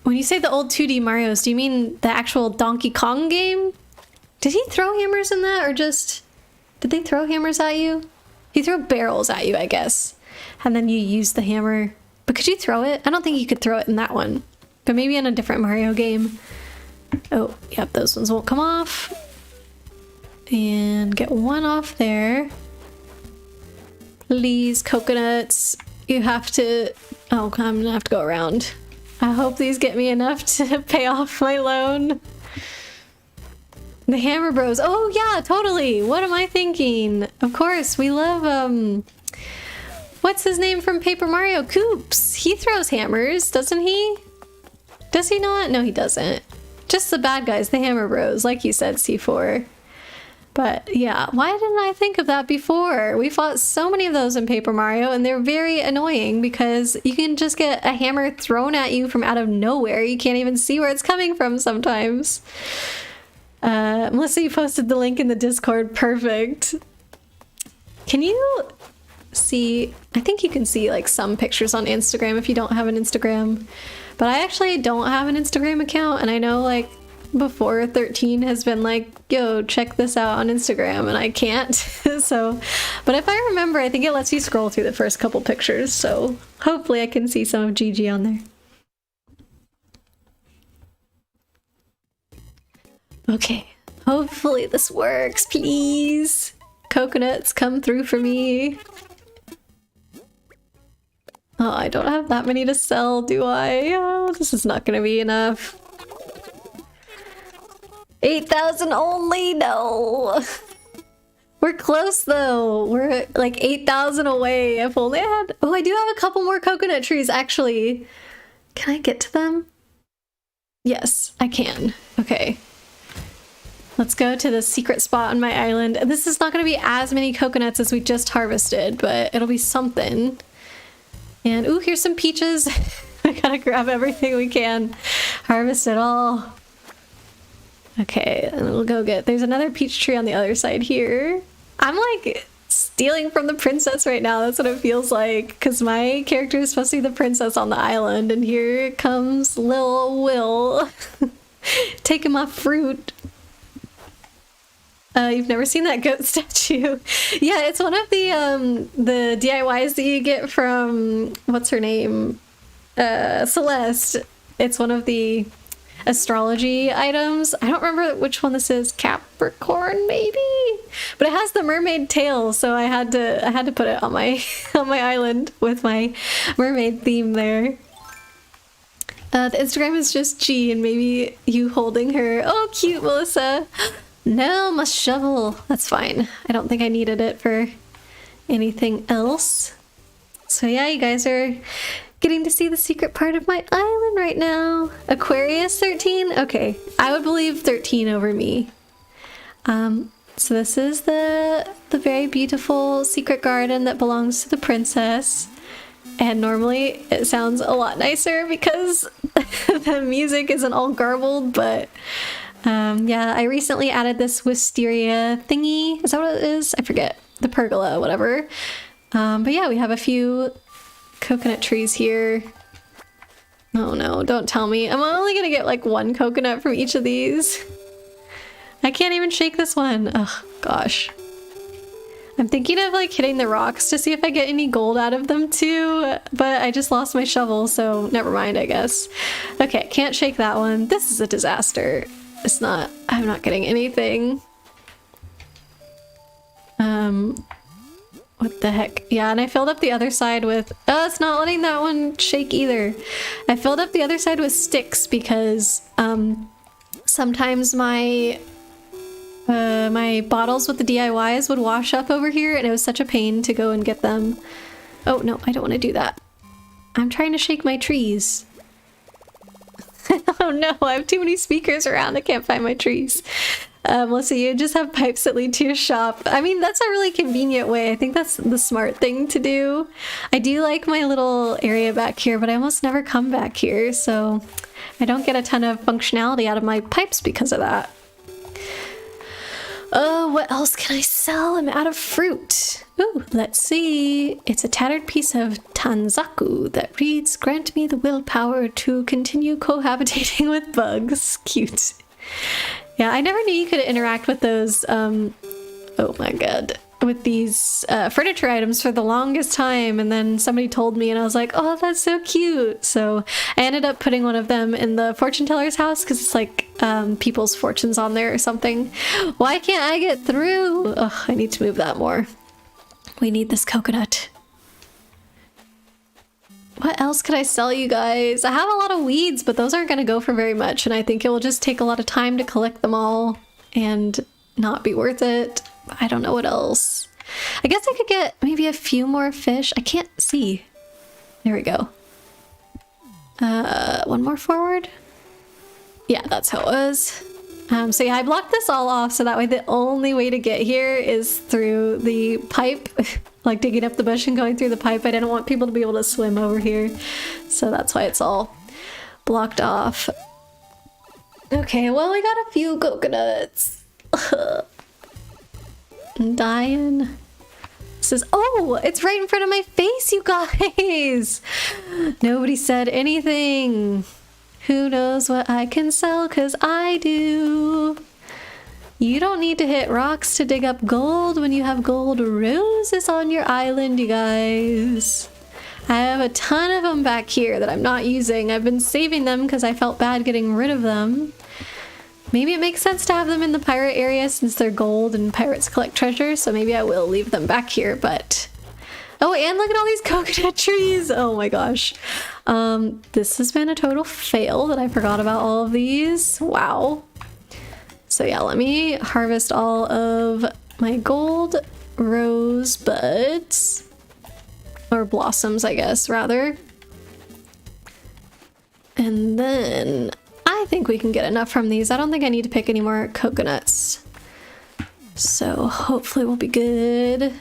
S1: you say the old 2D Marios, do you mean the actual Donkey Kong game? Did he throw hammers in that, or just... Did they throw hammers at you? He threw barrels at you, I guess. And then you use the hammer. But could you throw it? I don't think you could throw it in that one. But maybe in a different Mario game. Oh, yep, those ones won't come off. And get one off there. Please, coconuts. You have to... Oh, I'm gonna have to go around. I hope these get me enough to pay off my loan. The Hammer Bros. Oh, yeah, totally. What am I thinking? Of course, we love, what's his name from Paper Mario? Koops. He throws hammers, doesn't he? Does he not? No, he doesn't. Just the bad guys, the Hammer Bros, like you said, C4. But yeah, why didn't I think of that before? We fought so many of those in Paper Mario, and they're very annoying because you can just get a hammer thrown at you from out of nowhere. You can't even see where it's coming from sometimes. Melissa, you posted the link in the Discord. Perfect. Can you see? I think you can see like some pictures on Instagram if you don't have an Instagram. But I actually don't have an Instagram account, and I know like before 13 has been like, yo, check this out on Instagram, and I can't. So, but if I remember, I think it lets you scroll through the first couple pictures, so hopefully I can see some of Gigi on there. Okay, hopefully this works, please. Coconuts, come through for me. Oh, I don't have that many to sell, do I? Oh, this is not gonna be enough. 8,000 only? No. We're close though. We're like 8,000 away. If only I had... Oh, I do have a couple more coconut trees, actually. Can I get to them? Yes, I can. Okay. Let's go to the secret spot on my island. This is not going to be as many coconuts as we just harvested, but it'll be something. And ooh, here's some peaches. I gotta grab everything we can. Harvest it all. Okay, and we'll go get... There's another peach tree on the other side here. I'm like stealing from the princess right now. That's what it feels like. Because my character is supposed to be the princess on the island. And here comes Lil Will. Taking my fruit. You've never seen that goat statue? Yeah, it's one of the DIYs that you get from... What's her name? Celeste. It's one of the astrology items. I don't remember which one this is. Capricorn, maybe? But it has the mermaid tail, so I had to put it on my on my island with my mermaid theme there. The Instagram is just G and maybe you holding her. Oh, cute, Melissa. No, my shovel. That's fine. I don't think I needed it for anything else. So yeah, you guys are getting to see the secret part of my island right now. Aquarius 13? Okay, I would believe 13 over me. So this is the very beautiful secret garden that belongs to the princess. And normally it sounds a lot nicer because the music isn't all garbled, but yeah, I recently added this wisteria thingy. Is that what it is? I forget. The pergola, whatever. But yeah, we have a few coconut trees here. Oh no, don't tell me. I'm only gonna get like one coconut from each of these. I can't even shake this one. Oh gosh. I'm thinking of like hitting the rocks to see if I get any gold out of them too, but I just lost my shovel, so never mind, I guess. Okay, can't shake that one. This is a disaster. It's not, I'm not getting anything. What the heck? Yeah, and I filled up the other side with... Oh, it's not letting that one shake either. I filled up the other side with sticks because sometimes my my bottles with the DIYs would wash up over here and it was such a pain to go and get them. Oh, no, I don't want to do that. I'm trying to shake my trees. Oh no, I have too many speakers around. I can't find my trees. Melissa, you just have pipes that lead to your shop. I mean, that's a really convenient way. I think that's the smart thing to do. I do like my little area back here, but I almost never come back here, so I don't get a ton of functionality out of my pipes because of that. Oh, what else can I sell? I'm out of fruit. Ooh, let's see. It's a tattered piece of Tanzaku that reads, "Grant me the willpower to continue cohabitating with bugs." Cute. Yeah, I never knew you could interact with those, oh my god, with these furniture items for the longest time, and then somebody told me and I was like, oh, that's so cute. So I ended up putting one of them in the fortune teller's house because it's like people's fortunes on there or something. Why can't I get through? Ugh, I need to move that more. We need this coconut. What else could I sell you guys? I have a lot of weeds, but those aren't going to go for very much, and I think it will just take a lot of time to collect them all and not be worth it. I don't know what else. I guess I could get maybe a few more fish. I can't see. There we go. One more forward. Yeah, that's how it was. So yeah, I blocked this all off so that way the only way to get here is through the pipe. Like digging up the bush and going through the pipe. I didn't want people to be able to swim over here. So that's why it's all blocked off. Okay, well, I got a few coconuts. I'm dying. This is... Oh, it's right in front of my face, you guys. Nobody said anything. Who knows what I can sell, 'cause I do. You don't need to hit rocks to dig up gold when you have gold roses on your island, you guys. I have a ton of them back here that I'm not using. I've been saving them because I felt bad getting rid of them. Maybe it makes sense to have them in the pirate area since they're gold and pirates collect treasure, so maybe I will leave them back here, but... Oh, and look at all these coconut trees! Oh my gosh. This has been a total fail that I forgot about all of these. Wow. So yeah, let me harvest all of my gold rosebuds. Or blossoms, I guess, rather. And then I think we can get enough from these. I don't think I need to pick any more coconuts. So hopefully we'll be good.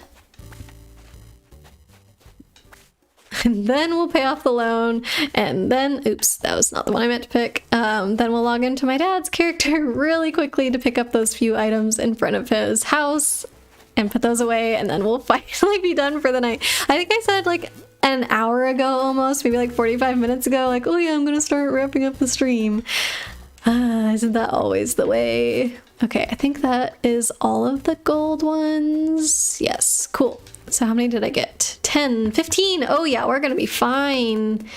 S1: And then we'll pay off the loan, and then, oops, that was not the one I meant to pick. Then we'll log into my dad's character really quickly to pick up those few items in front of his house and put those away, and then we'll finally be done for the night. I think I said like an hour ago almost, maybe like 45 minutes ago, like, oh yeah, I'm gonna start wrapping up the stream. Isn't that always the way? Okay, I think that is all of the gold ones. Yes, cool. So how many did I get? 10, 15. Oh yeah, we're gonna be fine.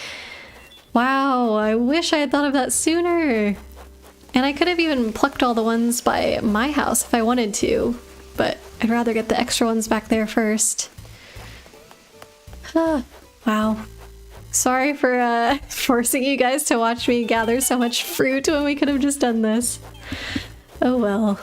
S1: Wow, I wish I had thought of that sooner. And I could have even plucked all the ones by my house if I wanted to, but I'd rather get the extra ones back there first. Wow. Sorry for forcing you guys to watch me gather so much fruit when we could have just done this. Oh well.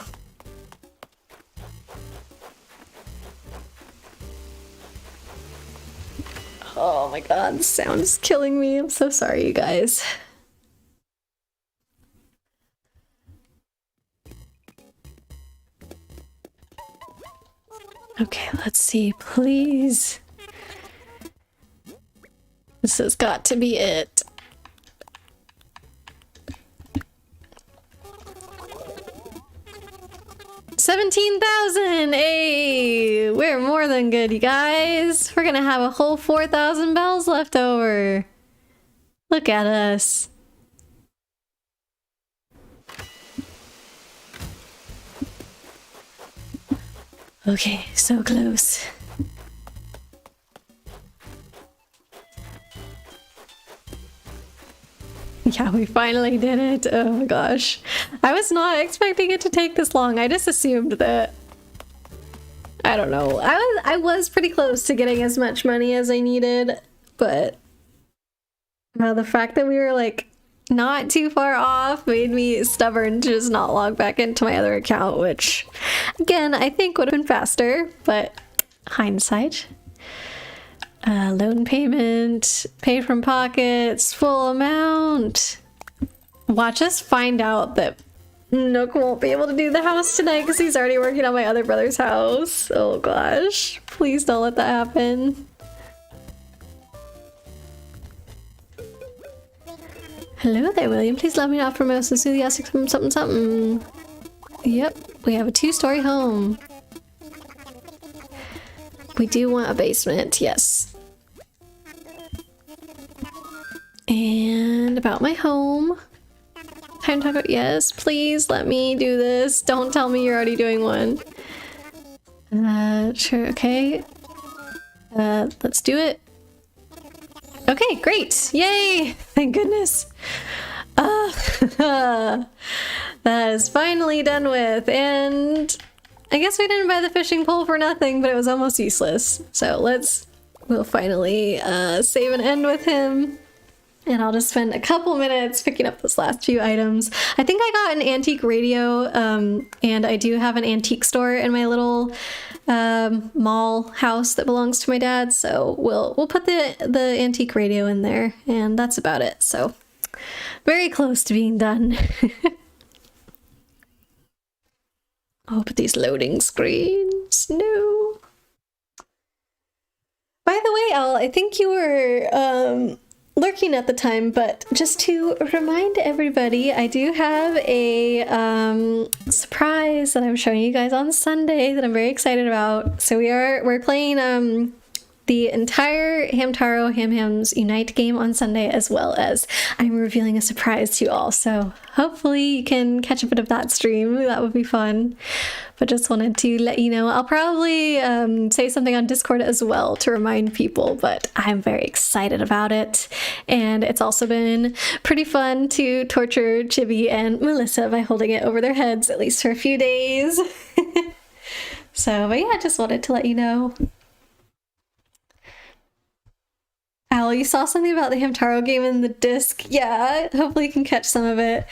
S1: Oh my god, the sound is killing me. I'm so sorry, you guys. Okay, let's see, please. This has got to be it. $17,000! Hey, we're more than good, you guys. We're gonna have a whole 4,000 bells left over. Look at us. Okay, so close. Yeah, we finally did it. Oh my gosh. I was not expecting it to take this long. I just assumed that, I don't know. I was pretty close to getting as much money as I needed, but the fact that we were like not too far off made me stubborn to just not log back into my other account, which again, I think would have been faster, but hindsight. Loan payment, paid from pockets, full amount. Watch us find out that Nook won't be able to do the house tonight because he's already working on my other brother's house. Oh gosh, please don't let that happen. Hello there, William. Please let me know for most enthusiastic something something. Yep, we have a 2-story home. We do want a basement, yes. And about my home. Time to talk about, yes, please let me do this. Don't tell me you're already doing one. Sure, okay. Let's do it. Okay, great. Yay! Thank goodness. That is finally done with, and I guess we didn't buy the fishing pole for nothing, but it was almost useless. So we'll finally save and end with him. And I'll just spend a couple minutes picking up this last few items. I think I got an antique radio, and I do have an antique store in my little mall house that belongs to my dad. So we'll put the antique radio in there, and that's about it. So very close to being done. Oh, but these loading screens, no. By the way, Al, I think you were lurking at the time, but just to remind everybody, I do have a surprise that I'm showing you guys on Sunday that I'm very excited about. So we're playing the entire Hamtaro Ham Hams Unite game on Sunday, as well as I'm revealing a surprise to you all. So hopefully you can catch a bit of that stream. That would be fun. But just wanted to let you know. I'll probably say something on Discord as well to remind people, but I'm very excited about it. And it's also been pretty fun to torture Chibi and Melissa by holding it over their heads, at least for a few days. So, but yeah, just wanted to let you know. Al, you saw something about the Hamtaro game in the disc. Yeah, hopefully you can catch some of it.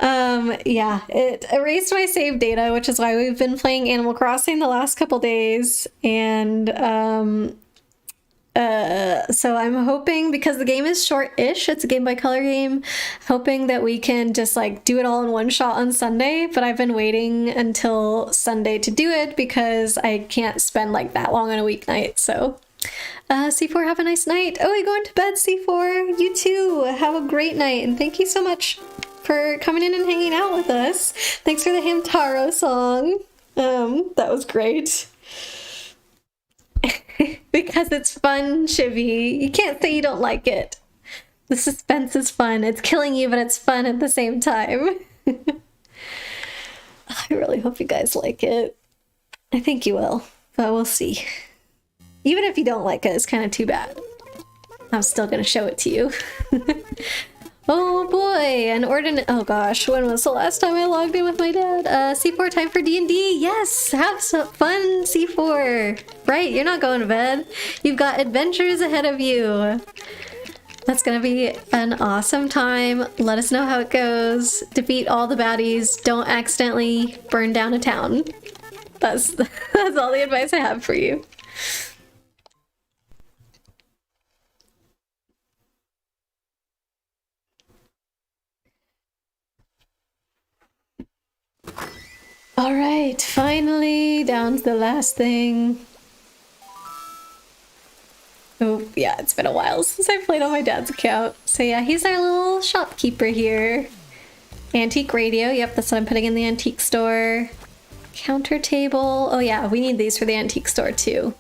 S1: Yeah, it erased my save data, which is why we've been playing Animal Crossing the last couple days, and So I'm hoping, because the game is short-ish, it's a Game Boy Color game, hoping that we can just like do it all in one shot on Sunday, but I've been waiting until Sunday to do it because I can't spend like that long on a weeknight. So C4, have a nice night. Oh, you're going to bed, C4. You too. Have a great night, and thank you so much for coming in and hanging out with us. Thanks for the Hamtaro song. That was great. Because it's fun, Shivy. You can't say you don't like it. The suspense is fun. It's killing you, but it's fun at the same time. I really hope you guys like it. I think you will, but we'll see. Even if you don't like it, it's kind of too bad. I'm still gonna show it to you. Oh boy, an ordinance. Oh gosh, when was the last time I logged in with my dad? C4, time for D&D. Yes, have some fun, C4. Right, you're not going to bed. You've got adventures ahead of you. That's gonna be an awesome time. Let us know how it goes. Defeat all the baddies. Don't accidentally burn down a town. That's all the advice I have for you. All right, finally down to the last thing. Oh, yeah, it's been a while since I played on my dad's account. So yeah, he's our little shopkeeper here. Antique radio, yep, that's what I'm putting in the antique store. Counter table, oh yeah, we need these for the antique store too.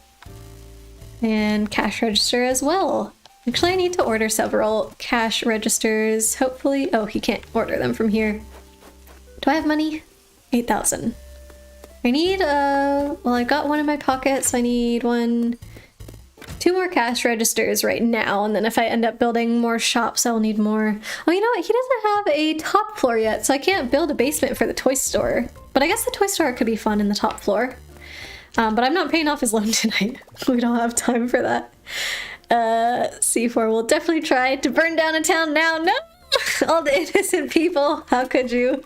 S1: And cash register as well. Actually, I need to order several cash registers, hopefully. Oh, he can't order them from here. Do I have money? 8,000. I need, well, I got one in my pocket, so I need two more cash registers right now, and then if I end up building more shops, I'll need more. Oh, you know what? He doesn't have a top floor yet, so I can't build a basement for the toy store. But I guess the toy store could be fun in the top floor. But I'm not paying off his loan tonight. We don't have time for that. C4 will definitely try to burn down a town now. No! All the innocent people. How could you?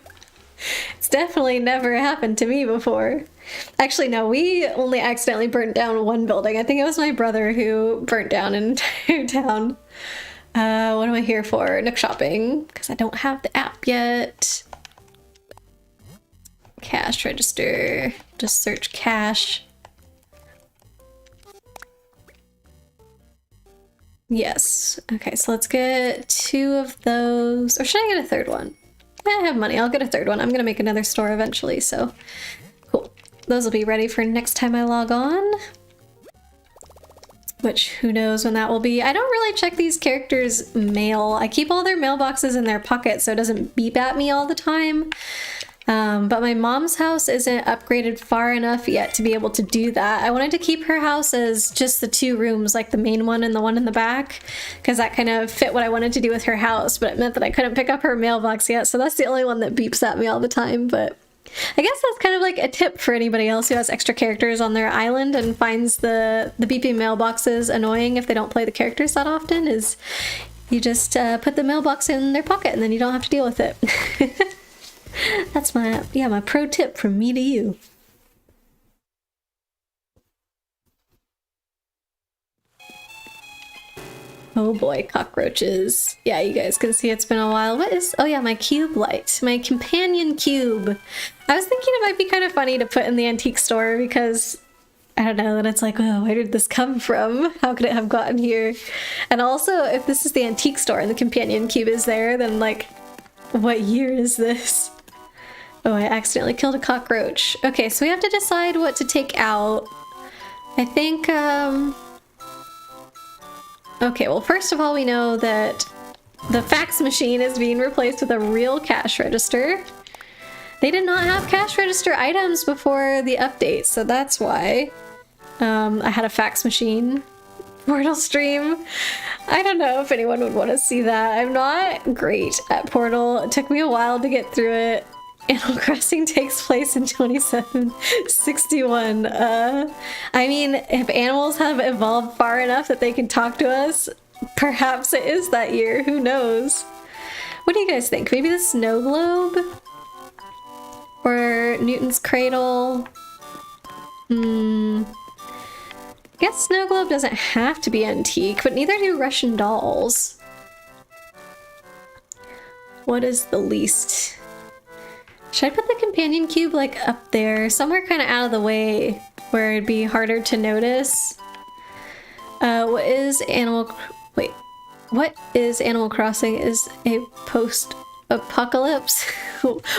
S1: It's definitely never happened to me before. Actually, no, we only accidentally burnt down one building. I think it was my brother who burnt down an entire town. What am I here for? Nook shopping, because I don't have the app yet. Cash register. Just search cash. Yes. Okay, so let's get 2 of those. Or should I get a third one? I have money. I'll get a third one. I'm gonna make another store eventually, so cool. Those will be ready for next time I log on. Which, who knows when that will be. I don't really check these characters' mail. I keep all their mailboxes in their pocket so it doesn't beep at me all the time. But my mom's house isn't upgraded far enough yet to be able to do that. I wanted to keep her house as just the 2 rooms, like the main one and the one in the back, because that kind of fit what I wanted to do with her house, but it meant that I couldn't pick up her mailbox yet, so that's the only one that beeps at me all the time. But I guess that's kind of like a tip for anybody else who has extra characters on their island and finds the beeping mailboxes annoying if they don't play the characters that often, is you just put the mailbox in their pocket and then you don't have to deal with it. That's my pro tip from me to you. Oh boy, cockroaches. Yeah, you guys can see it's been a while. What is, oh yeah, my cube light, my companion cube. I was thinking it might be kind of funny to put in the antique store because I don't know, that it's like, oh, where did this come from? How could it have gotten here? And also, if this is the antique store and the companion cube is there, then like, what year is this? Oh, I accidentally killed a cockroach. Okay, so we have to decide what to take out. I think, okay, well, first of all, we know that the fax machine is being replaced with a real cash register. They did not have cash register items before the update, so that's why I had a fax machine. Portal stream. I don't know if anyone would want to see that. I'm not great at Portal. It took me a while to get through it. Animal Crossing takes place in 2761. I mean, if animals have evolved far enough that they can talk to us, perhaps it is that year. Who knows? What do you guys think? Maybe the snow globe? Or Newton's cradle? I guess Snow Globe doesn't have to be antique, but neither do Russian dolls. What is the least? Should I put the companion cube like up there, somewhere kind of out of the way where it'd be harder to notice? What is Animal Crossing is a post-apocalypse?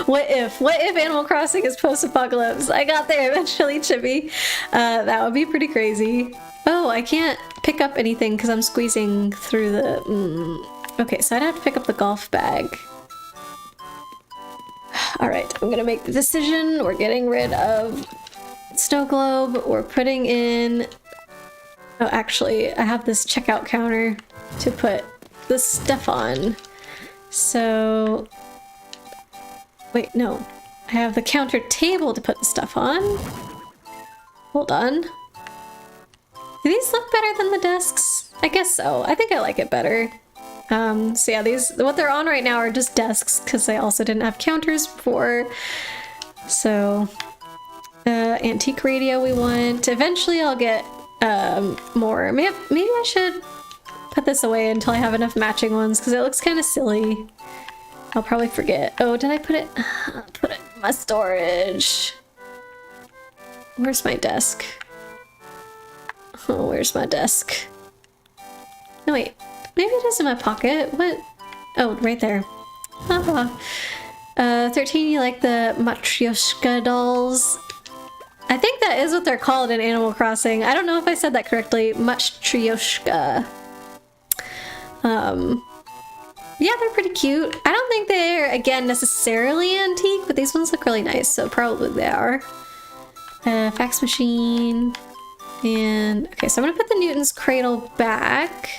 S1: What if Animal Crossing is post-apocalypse? I got there eventually, Chippy. That would be pretty crazy. Oh, I can't pick up anything because I'm squeezing through the... Okay, so I'd have to pick up the golf bag. Alright, I'm gonna make the decision. We're getting rid of Snow Globe. We're putting in... Oh, actually, I have this checkout counter to put the stuff on. So... Wait, no. I have the counter table to put the stuff on. Hold on. Do these look better than the desks? I guess so. I think I like it better. So yeah, what they're on right now are just desks because I also didn't have counters before. So, antique radio we want. Eventually I'll get more. Maybe I should put this away until I have enough matching ones because it looks kind of silly. I'll probably forget. Oh, did I put it? Put it in my storage. Where's my desk? Oh, where's my desk? No, wait. Maybe it is in my pocket. What? Oh, right there. Haha. 13, you like the Matryoshka dolls? I think that is what they're called in Animal Crossing. I don't know if I said that correctly. Matryoshka. Yeah, they're pretty cute. I don't think they're, again, necessarily antique, but these ones look really nice, so probably they are. Fax machine. And, okay, so I'm gonna put the Newton's Cradle back.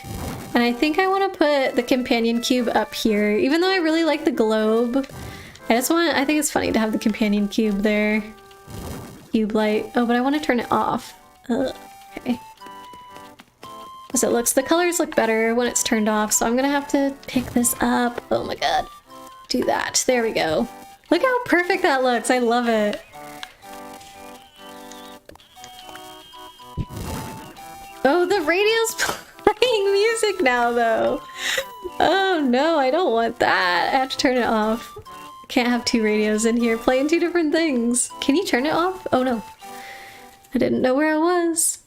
S1: And I think I want to put the companion cube up here, even though I really like the globe. I think it's funny to have the companion cube there. Cube light. Oh, but I want to turn it off. Okay. As it looks, the colors look better when it's turned off, so I'm gonna have to pick this up. Oh my god. Do that. There we go. Look how perfect that looks. I love it. Oh, the radio's playing music now, though. Oh no, I don't want that. I have to turn it off. Can't have two radios in here playing two different things. Can you turn it off? Oh no. I didn't know where I was.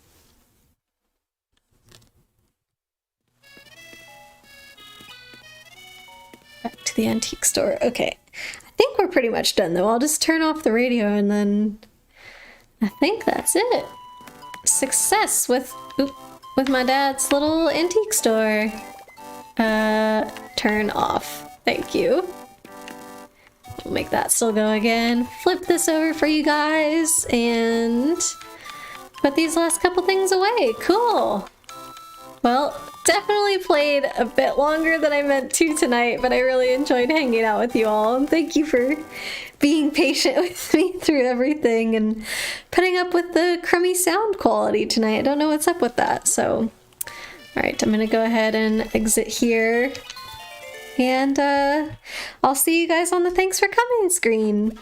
S1: Back to the antique store. Okay. I think we're pretty much done, though. I'll just turn off the radio and then... I think that's it. Success with my dad's little antique store. Turn off. Thank you. We'll make that still go again. Flip this over for you guys and put these last couple things away. Cool. Well, definitely played a bit longer than I meant to tonight, but I really enjoyed hanging out with you all. And thank you for being patient with me through everything and putting up with the crummy sound quality tonight. I don't know what's up with that, so... Alright, I'm gonna go ahead and exit here. And I'll see you guys on the thanks for coming screen.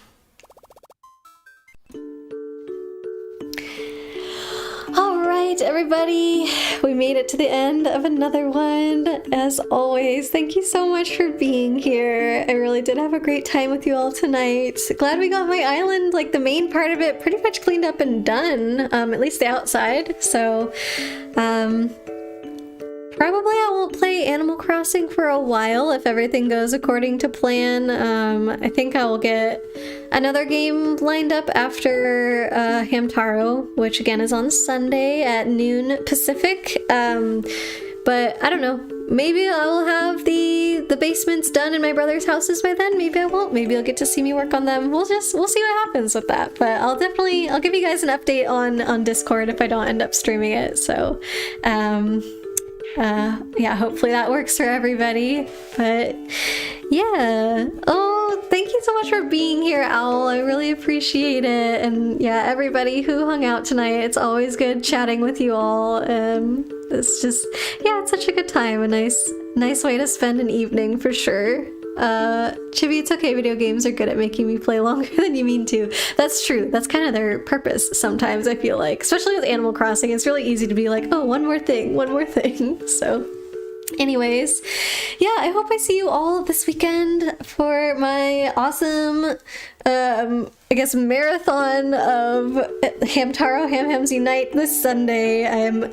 S1: Alright, everybody, we made it to the end of another one. As always, thank you so much for being here. I really did have a great time with you all tonight. Glad we got my island, like the main part of it, pretty much cleaned up and done, at least the outside. So, probably I won't play Animal Crossing for a while if everything goes according to plan. I think I will get another game lined up after Hamtaro, which again is on Sunday at noon Pacific. But I don't know. Maybe I will have the basements done in my brother's houses by then. Maybe I won't. Maybe you'll get to see me work on them. We'll see what happens with that. But I'll give you guys an update on Discord if I don't end up streaming it. So, yeah, hopefully that works for everybody. But yeah. Oh, thank you so much for being here, Owl. I really appreciate it. And yeah, everybody who hung out tonight, it's always good chatting with you all. It's just, yeah, it's such a good time. A nice way to spend an evening for sure. Chibi, it's okay, video games are good at making me play longer than you mean to. That's true. That's kind of their purpose sometimes, I feel like. Especially with Animal Crossing, it's really easy to be like, oh, one more thing. So anyways, yeah, I hope I see you all this weekend for my awesome, I guess, marathon of Hamtaro Ham Hams Unite this Sunday. I'm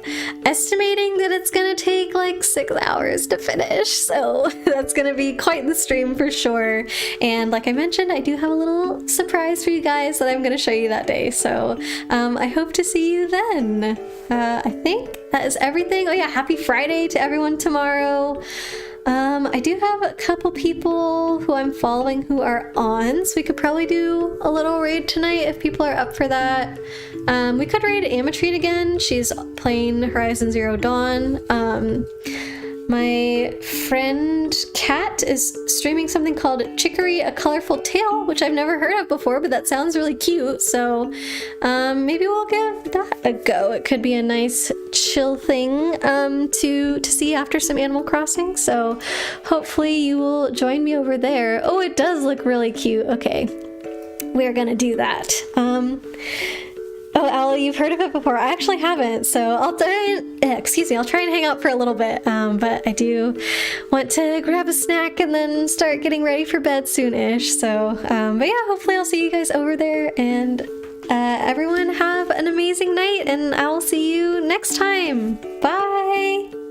S1: estimating that it's gonna take like 6 hours to finish, so that's gonna be quite the stream for sure. And like I mentioned, I do have a little surprise for you guys that I'm gonna show you that day, so I hope to see you then. I think that is everything. Oh yeah, happy Friday to everyone tomorrow. I do have a couple people who I'm following who are on, so we could probably do a little raid tonight if people are up for that. We could raid Amatreat again. She's playing Horizon Zero Dawn. My friend Kat is streaming something called Chicory, A Colorful Tale, which I've never heard of before, but that sounds really cute, so maybe we'll give that a go. It could be a nice chill thing to see after some Animal Crossing, so hopefully you will join me over there. Oh, it does look really cute. Okay, we're gonna do that. Oh, Owl, you've heard of it before. I actually haven't, so I'll try and, I'll try and hang out for a little bit, but I do want to grab a snack and then start getting ready for bed soonish, so, but yeah, hopefully I'll see you guys over there, and everyone have an amazing night, and I will see you next time. Bye!